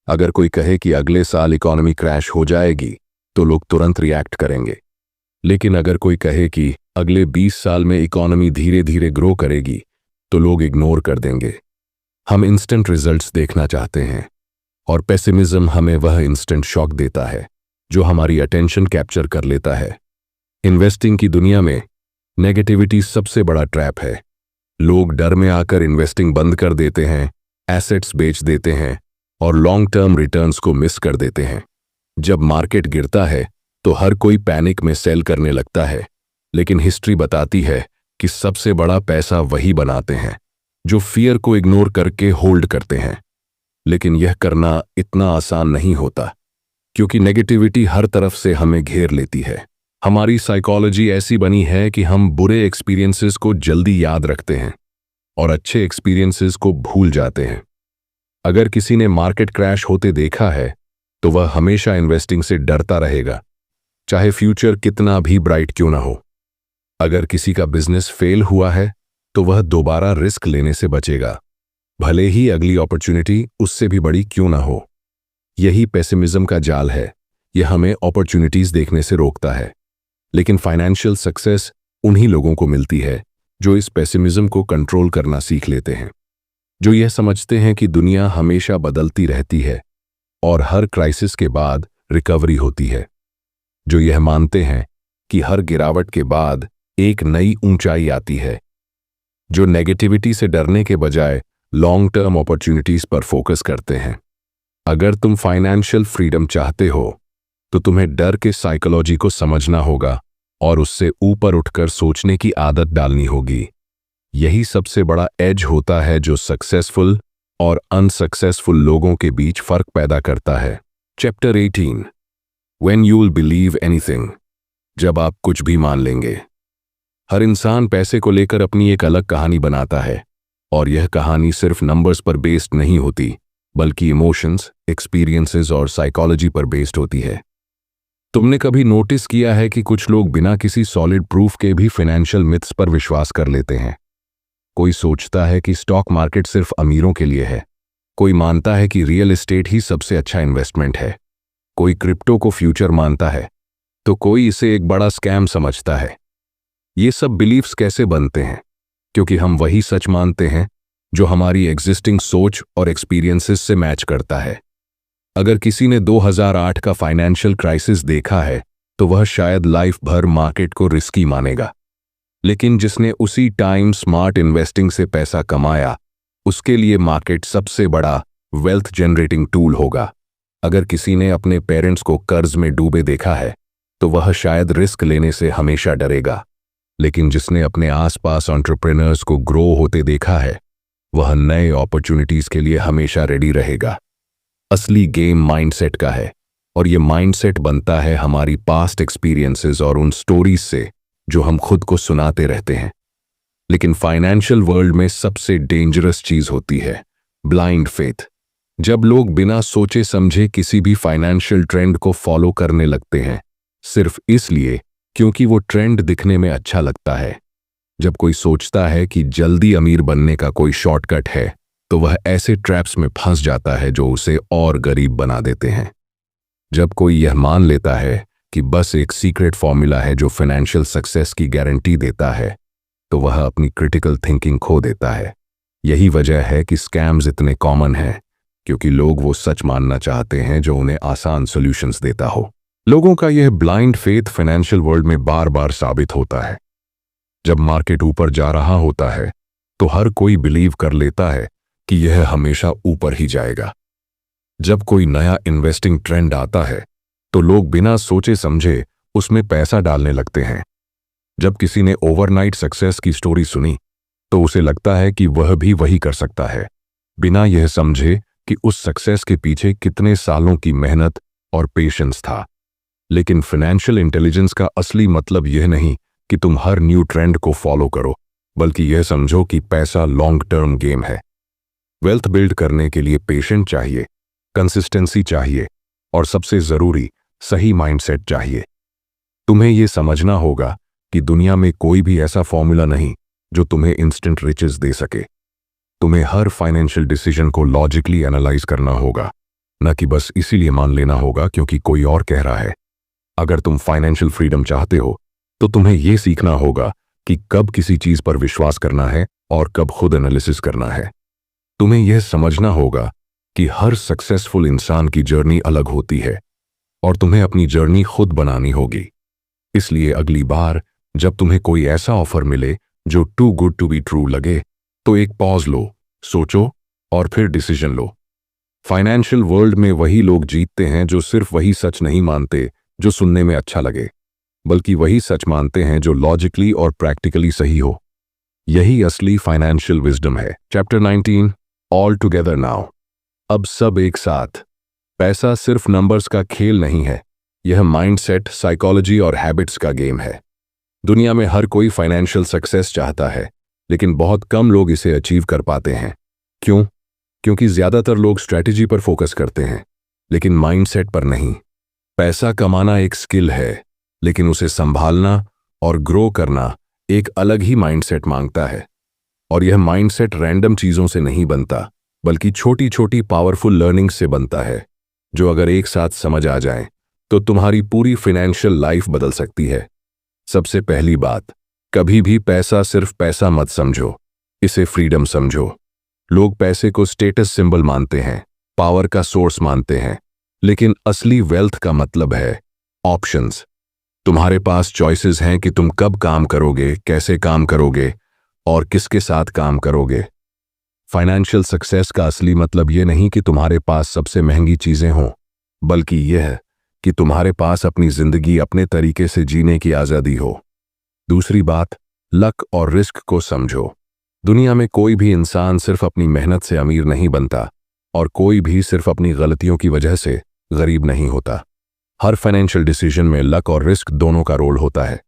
अगर कोई कहे कि अगले साल इकोनॉमी क्रैश हो जाएगी तो लोग तुरंत रिएक्ट करेंगे, लेकिन अगर कोई कहे कि अगले 20 साल में इकोनॉमी धीरे धीरे ग्रो करेगी तो लोग इग्नोर कर देंगे। हम इंस्टेंट रिजल्ट्स देखना चाहते हैं और पेसिमिज्म हमें वह इंस्टेंट शॉक देता है जो हमारी अटेंशन कैप्चर कर लेता है। इन्वेस्टिंग की दुनिया में नेगेटिविटी सबसे बड़ा ट्रैप है। लोग डर में आकर इन्वेस्टिंग बंद कर देते हैं, एसेट्स बेच देते हैं और लॉन्ग टर्म रिटर्न्स को मिस कर देते हैं। जब मार्केट गिरता है तो हर कोई पैनिक में सेल करने लगता है, लेकिन हिस्ट्री बताती है कि सबसे बड़ा पैसा वही बनाते हैं जो फियर को इग्नोर करके होल्ड करते हैं। लेकिन यह करना इतना आसान नहीं होता, क्योंकि नेगेटिविटी हर तरफ से हमें घेर लेती है। हमारी साइकोलॉजी ऐसी बनी है कि हम बुरे एक्सपीरियंसेस को जल्दी याद रखते हैं और अच्छे एक्सपीरियंसेस को भूल जाते हैं। अगर किसी ने मार्केट क्रैश होते देखा है तो वह हमेशा इन्वेस्टिंग से डरता रहेगा, चाहे फ्यूचर कितना भी ब्राइट क्यों ना हो। अगर किसी का बिजनेस फेल हुआ है तो वह दोबारा रिस्क लेने से बचेगा, भले ही अगली अपॉर्चुनिटी उससे भी बड़ी क्यों ना हो। यही पेसिमिज्म का जाल है। यह हमें अपॉर्चुनिटीज देखने से रोकता है, लेकिन फाइनेंशियल सक्सेस उन्हीं लोगों को मिलती है जो इस पेसिमिज्म को कंट्रोल करना सीख लेते हैं, जो यह समझते हैं कि दुनिया हमेशा बदलती रहती है और हर क्राइसिस के बाद रिकवरी होती है, जो यह मानते हैं कि हर गिरावट के बाद एक नई ऊंचाई आती है, जो नेगेटिविटी से डरने के बजाय लॉन्ग टर्म अपॉर्चुनिटीज पर फोकस करते हैं। अगर तुम फाइनेंशियल फ्रीडम चाहते हो तो तुम्हें डर के साइकोलॉजी को समझना होगा और उससे ऊपर उठकर सोचने की आदत डालनी होगी। यही सबसे बड़ा एज होता है जो सक्सेसफुल और अनसक्सेसफुल लोगों के बीच फर्क पैदा करता है। Chapter 18, when you will believe anything. जब आप कुछ भी मान लेंगे। हर इंसान पैसे को लेकर अपनी एक अलग कहानी बनाता है, और यह कहानी सिर्फ नंबर्स पर बेस्ड नहीं होती, बल्कि इमोशंस, एक्सपीरियंसेस और साइकोलॉजी पर बेस्ड होती है। तुमने कभी नोटिस किया है कि कुछ लोग बिना किसी सॉलिड प्रूफ के भी फाइनेंशियल मिथ्स पर विश्वास कर लेते हैं? कोई सोचता है कि स्टॉक मार्केट सिर्फ अमीरों के लिए है, कोई मानता है कि रियल एस्टेट ही सबसे अच्छा इन्वेस्टमेंट है, कोई क्रिप्टो को फ्यूचर मानता है, तो कोई इसे एक बड़ा स्कैम समझता है। ये सब बिलीफ्स कैसे बनते हैं? क्योंकि हम वही सच मानते हैं जो हमारी एग्जिस्टिंग सोच और एक्सपीरियंसेस से मैच करता है। अगर किसी ने 2008 का फाइनेंशियल क्राइसिस देखा है तो वह शायद लाइफ भर मार्केट को रिस्की मानेगा, लेकिन जिसने उसी टाइम स्मार्ट इन्वेस्टिंग से पैसा कमाया, उसके लिए मार्केट सबसे बड़ा वेल्थ जनरेटिंग टूल होगा। अगर किसी ने अपने पेरेंट्स को कर्ज में डूबे देखा है तो वह शायद रिस्क लेने से हमेशा डरेगा, लेकिन जिसने अपने आसपास एंटरप्रेन्योर्स को ग्रो होते देखा है, वह नए अपॉर्चुनिटीज के लिए हमेशा रेडी रहेगा। असली गेम माइंडसेट का है, और ये माइंडसेट बनता है हमारी पास्ट एक्सपीरियंसेस और उन स्टोरीज से जो हम खुद को सुनाते रहते हैं। लेकिन फाइनेंशियल वर्ल्ड में सबसे डेंजरस चीज होती है ब्लाइंड फेथ। जब लोग बिना सोचे समझे किसी भी फाइनेंशियल ट्रेंड को फॉलो करने लगते हैं सिर्फ इसलिए क्योंकि वो ट्रेंड दिखने में अच्छा लगता है। जब कोई सोचता है कि जल्दी अमीर बनने का कोई शॉर्टकट है तो वह ऐसे ट्रैप्स में फंस जाता है जो उसे और गरीब बना देते हैं। जब कोई यह मान लेता है कि बस एक सीक्रेट फॉर्मूला है जो फाइनेंशियल सक्सेस की गारंटी देता है तो वह अपनी क्रिटिकल थिंकिंग खो देता है। यही वजह है कि स्कैम्स इतने कॉमन हैं, क्योंकि लोग वो सच मानना चाहते हैं जो उन्हें आसान सॉल्यूशंस देता हो। लोगों का यह ब्लाइंड फेथ फाइनेंशियल वर्ल्ड में बार बार साबित होता है। जब मार्केट ऊपर जा रहा होता है तो हर कोई बिलीव कर लेता है कि यह हमेशा ऊपर ही जाएगा। जब कोई नया इन्वेस्टिंग ट्रेंड आता है तो लोग बिना सोचे समझे उसमें पैसा डालने लगते हैं। जब किसी ने ओवरनाइट सक्सेस की स्टोरी सुनी तो उसे लगता है कि वह भी वही कर सकता है, बिना यह समझे कि उस सक्सेस के पीछे कितने सालों की मेहनत और पेशेंस था। लेकिन फाइनेंशियल इंटेलिजेंस का असली मतलब यह नहीं कि तुम हर न्यू ट्रेंड को फॉलो करो, बल्कि यह समझो कि पैसा लॉन्ग टर्म गेम है। वेल्थ बिल्ड करने के लिए पेशेंट चाहिए, कंसिस्टेंसी चाहिए और सबसे जरूरी सही माइंडसेट चाहिए। तुम्हें यह समझना होगा कि दुनिया में कोई भी ऐसा फॉर्मूला नहीं जो तुम्हें इंस्टेंट रिचेस दे सके। तुम्हें हर फाइनेंशियल डिसीजन को लॉजिकली एनालाइज करना होगा, न कि बस इसीलिए मान लेना होगा क्योंकि कोई और कह रहा है। अगर तुम फाइनेंशियल फ्रीडम चाहते हो तो तुम्हें यह सीखना होगा कि कब किसी चीज पर विश्वास करना है और कब खुद एनालिसिस करना है। तुम्हें यह समझना होगा कि हर सक्सेसफुल इंसान की जर्नी अलग होती है और तुम्हें अपनी जर्नी खुद बनानी होगी। इसलिए अगली बार जब तुम्हें कोई ऐसा ऑफर मिले जो too good to be true लगे तो एक पॉज लो, सोचो और फिर डिसीजन लो। फाइनेंशियल वर्ल्ड में वही लोग जीतते हैं जो सिर्फ वही सच नहीं मानते जो सुनने में अच्छा लगे, बल्कि वही सच मानते हैं जो लॉजिकली और प्रैक्टिकली सही हो। यही असली फाइनेंशियल विजडम है। Chapter 19 all together now. अब सब एक साथ। पैसा सिर्फ नंबर्स का खेल नहीं है, यह माइंडसेट, साइकोलॉजी और हैबिट्स का गेम है। दुनिया में हर कोई फाइनेंशियल सक्सेस चाहता है, लेकिन बहुत कम लोग इसे अचीव कर पाते हैं। क्यों? क्योंकि ज्यादातर लोग स्ट्रैटेजी पर फोकस करते हैं, लेकिन माइंडसेट पर नहीं। पैसा कमाना एक स्किल है, लेकिन उसे संभालना और ग्रो करना एक अलग ही माइंडसेट मांगता है। और यह माइंडसेट रैंडम चीजों से नहीं बनता, बल्कि छोटी छोटी पावरफुल लर्निंग से बनता है, जो अगर एक साथ समझ आ जाएं, तो तुम्हारी पूरी फाइनेंशियल लाइफ बदल सकती है। सबसे पहली बात, कभी भी पैसा सिर्फ पैसा मत समझो, इसे फ्रीडम समझो। लोग पैसे को स्टेटस सिंबल मानते हैं, पावर का सोर्स मानते हैं, लेकिन असली वेल्थ का मतलब है ऑप्शंस। तुम्हारे पास चॉइसेस हैं कि तुम कब काम करोगे, कैसे काम करोगे और किसके साथ काम करोगे। फाइनेंशियल सक्सेस का असली मतलब यह नहीं कि तुम्हारे पास सबसे महंगी चीजें हों, बल्कि यह कि तुम्हारे पास अपनी जिंदगी अपने तरीके से जीने की आजादी हो। दूसरी बात, लक और रिस्क को समझो। दुनिया में कोई भी इंसान सिर्फ अपनी मेहनत से अमीर नहीं बनता और कोई भी सिर्फ अपनी गलतियों की वजह से गरीब नहीं होता। हर फाइनेंशियल डिसीजन में लक और रिस्क दोनों का रोल होता है।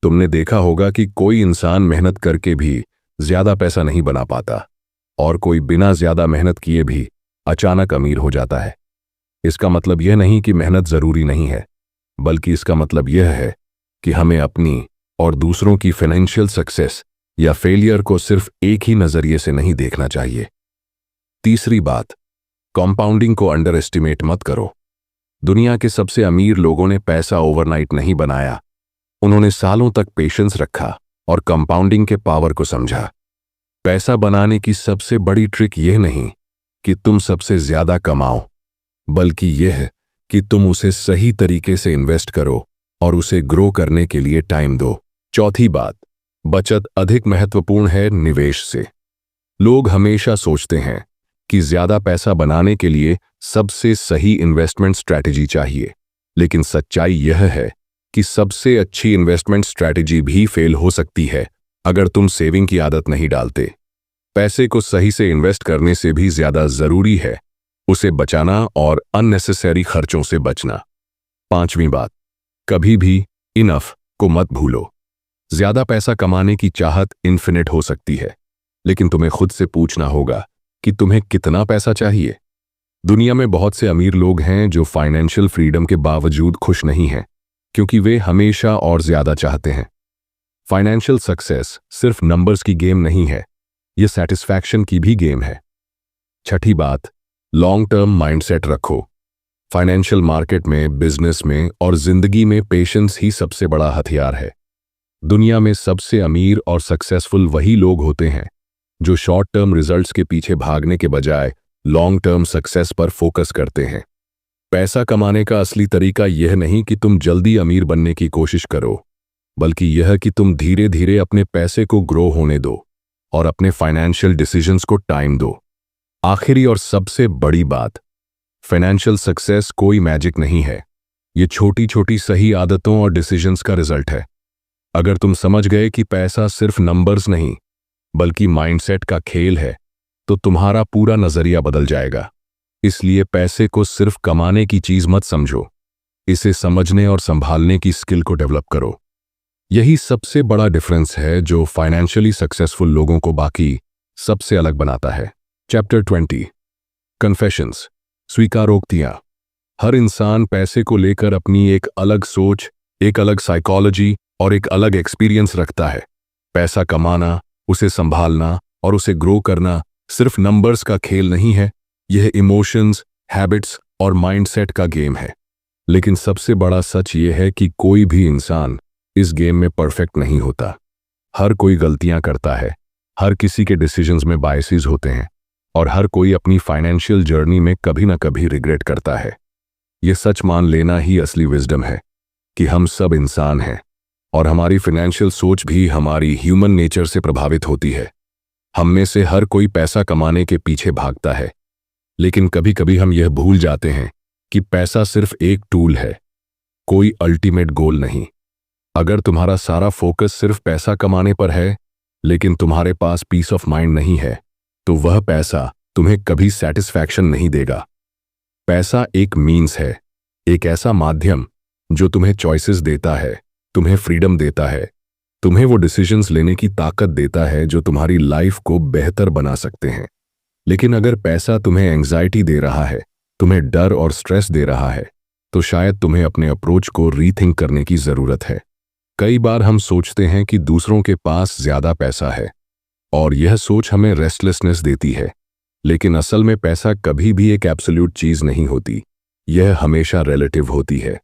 तुमने देखा होगा कि कोई इंसान मेहनत करके भी ज्यादा पैसा नहीं बना पाता और कोई बिना ज्यादा मेहनत किए भी अचानक अमीर हो जाता है। इसका मतलब यह नहीं कि मेहनत जरूरी नहीं है, बल्कि इसका मतलब यह है कि हमें अपनी और दूसरों की फाइनेंशियल सक्सेस या फेलियर को सिर्फ एक ही नजरिए से नहीं देखना चाहिए। तीसरी बात, कंपाउंडिंग को अंडर एस्टिमेट मत करो। दुनिया के सबसे अमीर लोगों ने पैसा ओवरनाइट नहीं बनाया, उन्होंने सालों तक पेशेंस रखा और कंपाउंडिंग के पावर को समझा। पैसा बनाने की सबसे बड़ी ट्रिक यह नहीं कि तुम सबसे ज्यादा कमाओ, बल्कि यह कि तुम उसे सही तरीके से इन्वेस्ट करो और उसे ग्रो करने के लिए टाइम दो। चौथी बात, बचत अधिक महत्वपूर्ण है निवेश से। लोग हमेशा सोचते हैं कि ज्यादा पैसा बनाने के लिए सबसे सही इन्वेस्टमेंट स्ट्रैटेजी चाहिए, लेकिन सच्चाई यह है कि सबसे अच्छी इन्वेस्टमेंट स्ट्रैटेजी भी फेल हो सकती है अगर तुम सेविंग की आदत नहीं डालते। पैसे को सही से इन्वेस्ट करने से भी ज्यादा जरूरी है उसे बचाना और अननेसेसरी खर्चों से बचना। पांचवी बात, कभी भी इनफ को मत भूलो। ज्यादा पैसा कमाने की चाहत इन्फिनिट हो सकती है, लेकिन तुम्हें खुद से पूछना होगा कि तुम्हें कितना पैसा चाहिए। दुनिया में बहुत से अमीर लोग हैं जो फाइनेंशियल फ्रीडम के बावजूद खुश नहीं हैं, क्योंकि वे हमेशा और ज्यादा चाहते हैं। फाइनेंशियल सक्सेस सिर्फ नंबर्स की गेम नहीं है, यह सेटिस्फैक्शन की भी गेम है। छठी बात, लॉन्ग टर्म माइंडसेट रखो। फाइनेंशियल मार्केट में, बिजनेस में और जिंदगी में पेशेंस ही सबसे बड़ा हथियार है। दुनिया में सबसे अमीर और सक्सेसफुल वही लोग होते हैं जो शॉर्ट टर्म रिजल्ट्स के पीछे भागने के बजाय लॉन्ग टर्म सक्सेस पर फोकस करते हैं। पैसा कमाने का असली तरीका यह नहीं कि तुम जल्दी अमीर बनने की कोशिश करो, बल्कि यह कि तुम धीरे धीरे अपने पैसे को ग्रो होने दो और अपने फाइनेंशियल डिसीजंस को टाइम दो। आखिरी और सबसे बड़ी बात, फाइनेंशियल सक्सेस कोई मैजिक नहीं है, ये छोटी छोटी सही आदतों और डिसीजंस का रिजल्ट है। अगर तुम समझ गए कि पैसा सिर्फ नंबर्स नहीं बल्कि माइंडसेट का खेल है, तो तुम्हारा पूरा नजरिया बदल जाएगा। इसलिए पैसे को सिर्फ कमाने की चीज मत समझो, इसे समझने और संभालने की स्किल को डेवलप करो। यही सबसे बड़ा डिफरेंस है जो फाइनेंशियली सक्सेसफुल लोगों को बाकी सबसे अलग बनाता है। Chapter 20, confessions, स्वीकारोक्तियां। हर इंसान पैसे को लेकर अपनी एक अलग सोच, एक अलग साइकोलॉजी और एक अलग एक्सपीरियंस रखता है। पैसा कमाना, उसे संभालना और उसे ग्रो करना सिर्फ नंबर्स का खेल नहीं है, यह इमोशंस, हैबिट्स और माइंडसेट का गेम है। लेकिन सबसे बड़ा सच यह है कि कोई भी इंसान इस गेम में परफेक्ट नहीं होता। हर कोई गलतियां करता है, हर किसी के डिसीजंस में बायसेस होते हैं और हर कोई अपनी फाइनेंशियल जर्नी में कभी ना कभी रिग्रेट करता है। यह सच मान लेना ही असली विजडम है कि हम सब इंसान हैं और हमारी फाइनेंशियल सोच भी हमारी ह्यूमन नेचर से प्रभावित होती है। हम में से हर कोई पैसा कमाने के पीछे भागता है, लेकिन कभी कभी हम यह भूल जाते हैं कि पैसा सिर्फ एक टूल है, कोई अल्टीमेट गोल नहीं। अगर तुम्हारा सारा फोकस सिर्फ पैसा कमाने पर है, लेकिन तुम्हारे पास पीस ऑफ माइंड नहीं है, तो वह पैसा तुम्हें कभी सेटिस्फैक्शन नहीं देगा। पैसा एक मीन्स है, एक ऐसा माध्यम जो तुम्हें चॉइसेस देता है, तुम्हें फ्रीडम देता है, तुम्हें वो डिसीजंस लेने की ताकत देता है जो तुम्हारी लाइफ को बेहतर बना सकते हैं। लेकिन अगर पैसा तुम्हें एंग्जाइटी दे रहा है, तुम्हें डर और स्ट्रेस दे रहा है, तो शायद तुम्हें अपने अप्रोच को रीथिंक करने की जरूरत है। कई बार हम सोचते हैं कि दूसरों के पास ज्यादा पैसा है और यह सोच हमें रेस्टलेसनेस देती है, लेकिन असल में पैसा कभी भी एक एब्सोल्यूट चीज नहीं होती, यह हमेशा रिलेटिव होती है।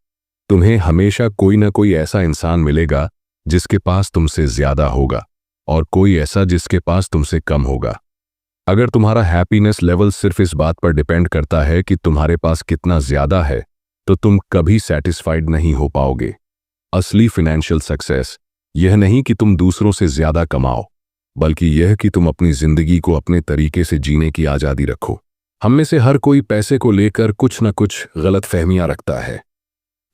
तुम्हें हमेशा कोई ना कोई ऐसा इंसान मिलेगा जिसके पास तुमसे ज्यादा होगा और कोई ऐसा जिसके पास तुमसे कम होगा। अगर तुम्हारा हैप्पीनेस लेवल सिर्फ इस बात पर डिपेंड करता है कि तुम्हारे पास कितना ज्यादा है, तो तुम कभी सेटिस्फाइड नहीं हो पाओगे। असली फाइनेंशियल सक्सेस यह नहीं कि तुम दूसरों से ज्यादा कमाओ, बल्कि यह कि तुम अपनी जिंदगी को अपने तरीके से जीने की आजादी रखो। हम में से हर कोई पैसे को लेकर कुछ न कुछ गलत फहमियां रखता है।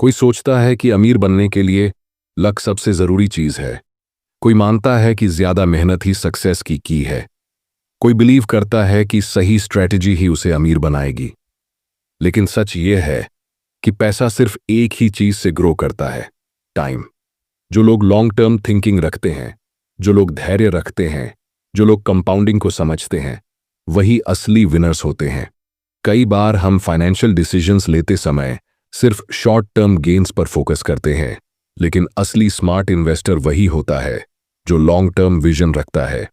कोई सोचता है कि अमीर बनने के लिए लक सबसे जरूरी चीज है, कोई मानता है कि ज्यादा मेहनत ही सक्सेस की की है, कोई बिलीव करता है कि सही स्ट्रेटजी ही उसे अमीर बनाएगी। लेकिन सच यह है कि पैसा सिर्फ एक ही चीज से ग्रो करता है, टाइम। जो लोग लॉन्ग टर्म थिंकिंग रखते हैं, जो लोग धैर्य रखते हैं, जो लोग कंपाउंडिंग को समझते हैं, वही असली विनर्स होते हैं। कई बार हम फाइनेंशियल डिसीजंस लेते समय सिर्फ शॉर्ट टर्म गेन्स पर फोकस करते हैं, लेकिन असली स्मार्ट इन्वेस्टर वही होता है जो लॉन्ग टर्म विजन रखता है।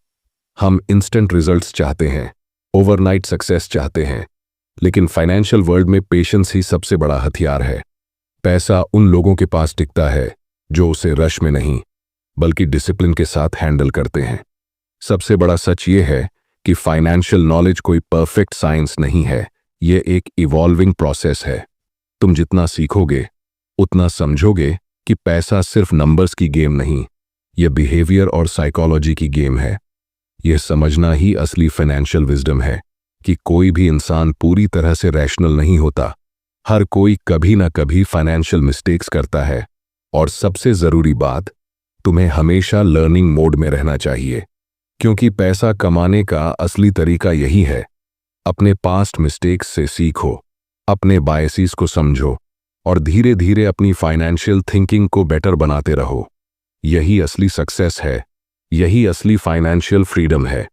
हम इंस्टेंट रिजल्ट्स चाहते हैं, ओवरनाइट सक्सेस चाहते हैं, लेकिन फाइनेंशियल वर्ल्ड में पेशेंस ही सबसे बड़ा हथियार है। पैसा उन लोगों के पास टिकता है जो उसे रश में नहीं बल्कि डिसिप्लिन के साथ हैंडल करते हैं। सबसे बड़ा सच ये है कि फाइनेंशियल नॉलेज कोई परफेक्ट साइंस नहीं है, ये एक इवॉल्विंग प्रोसेस है। तुम जितना सीखोगे उतना समझोगे कि पैसा सिर्फ नंबर्स की गेम नहीं, यह बिहेवियर और साइकोलॉजी की गेम है। यह समझना ही असली फाइनेंशियल विजडम है कि कोई भी इंसान पूरी तरह से रैशनल नहीं होता। हर कोई कभी ना कभी फाइनेंशियल मिस्टेक्स करता है, और सबसे जरूरी बात, तुम्हें हमेशा लर्निंग मोड में रहना चाहिए, क्योंकि पैसा कमाने का असली तरीका यही है। अपने पास्ट मिस्टेक्स से सीखो, अपने बायसेस को समझो और धीरे धीरे अपनी फाइनेंशियल थिंकिंग को बेटर बनाते रहो। यही असली सक्सेस है, यही असली फाइनेंशियल फ्रीडम है।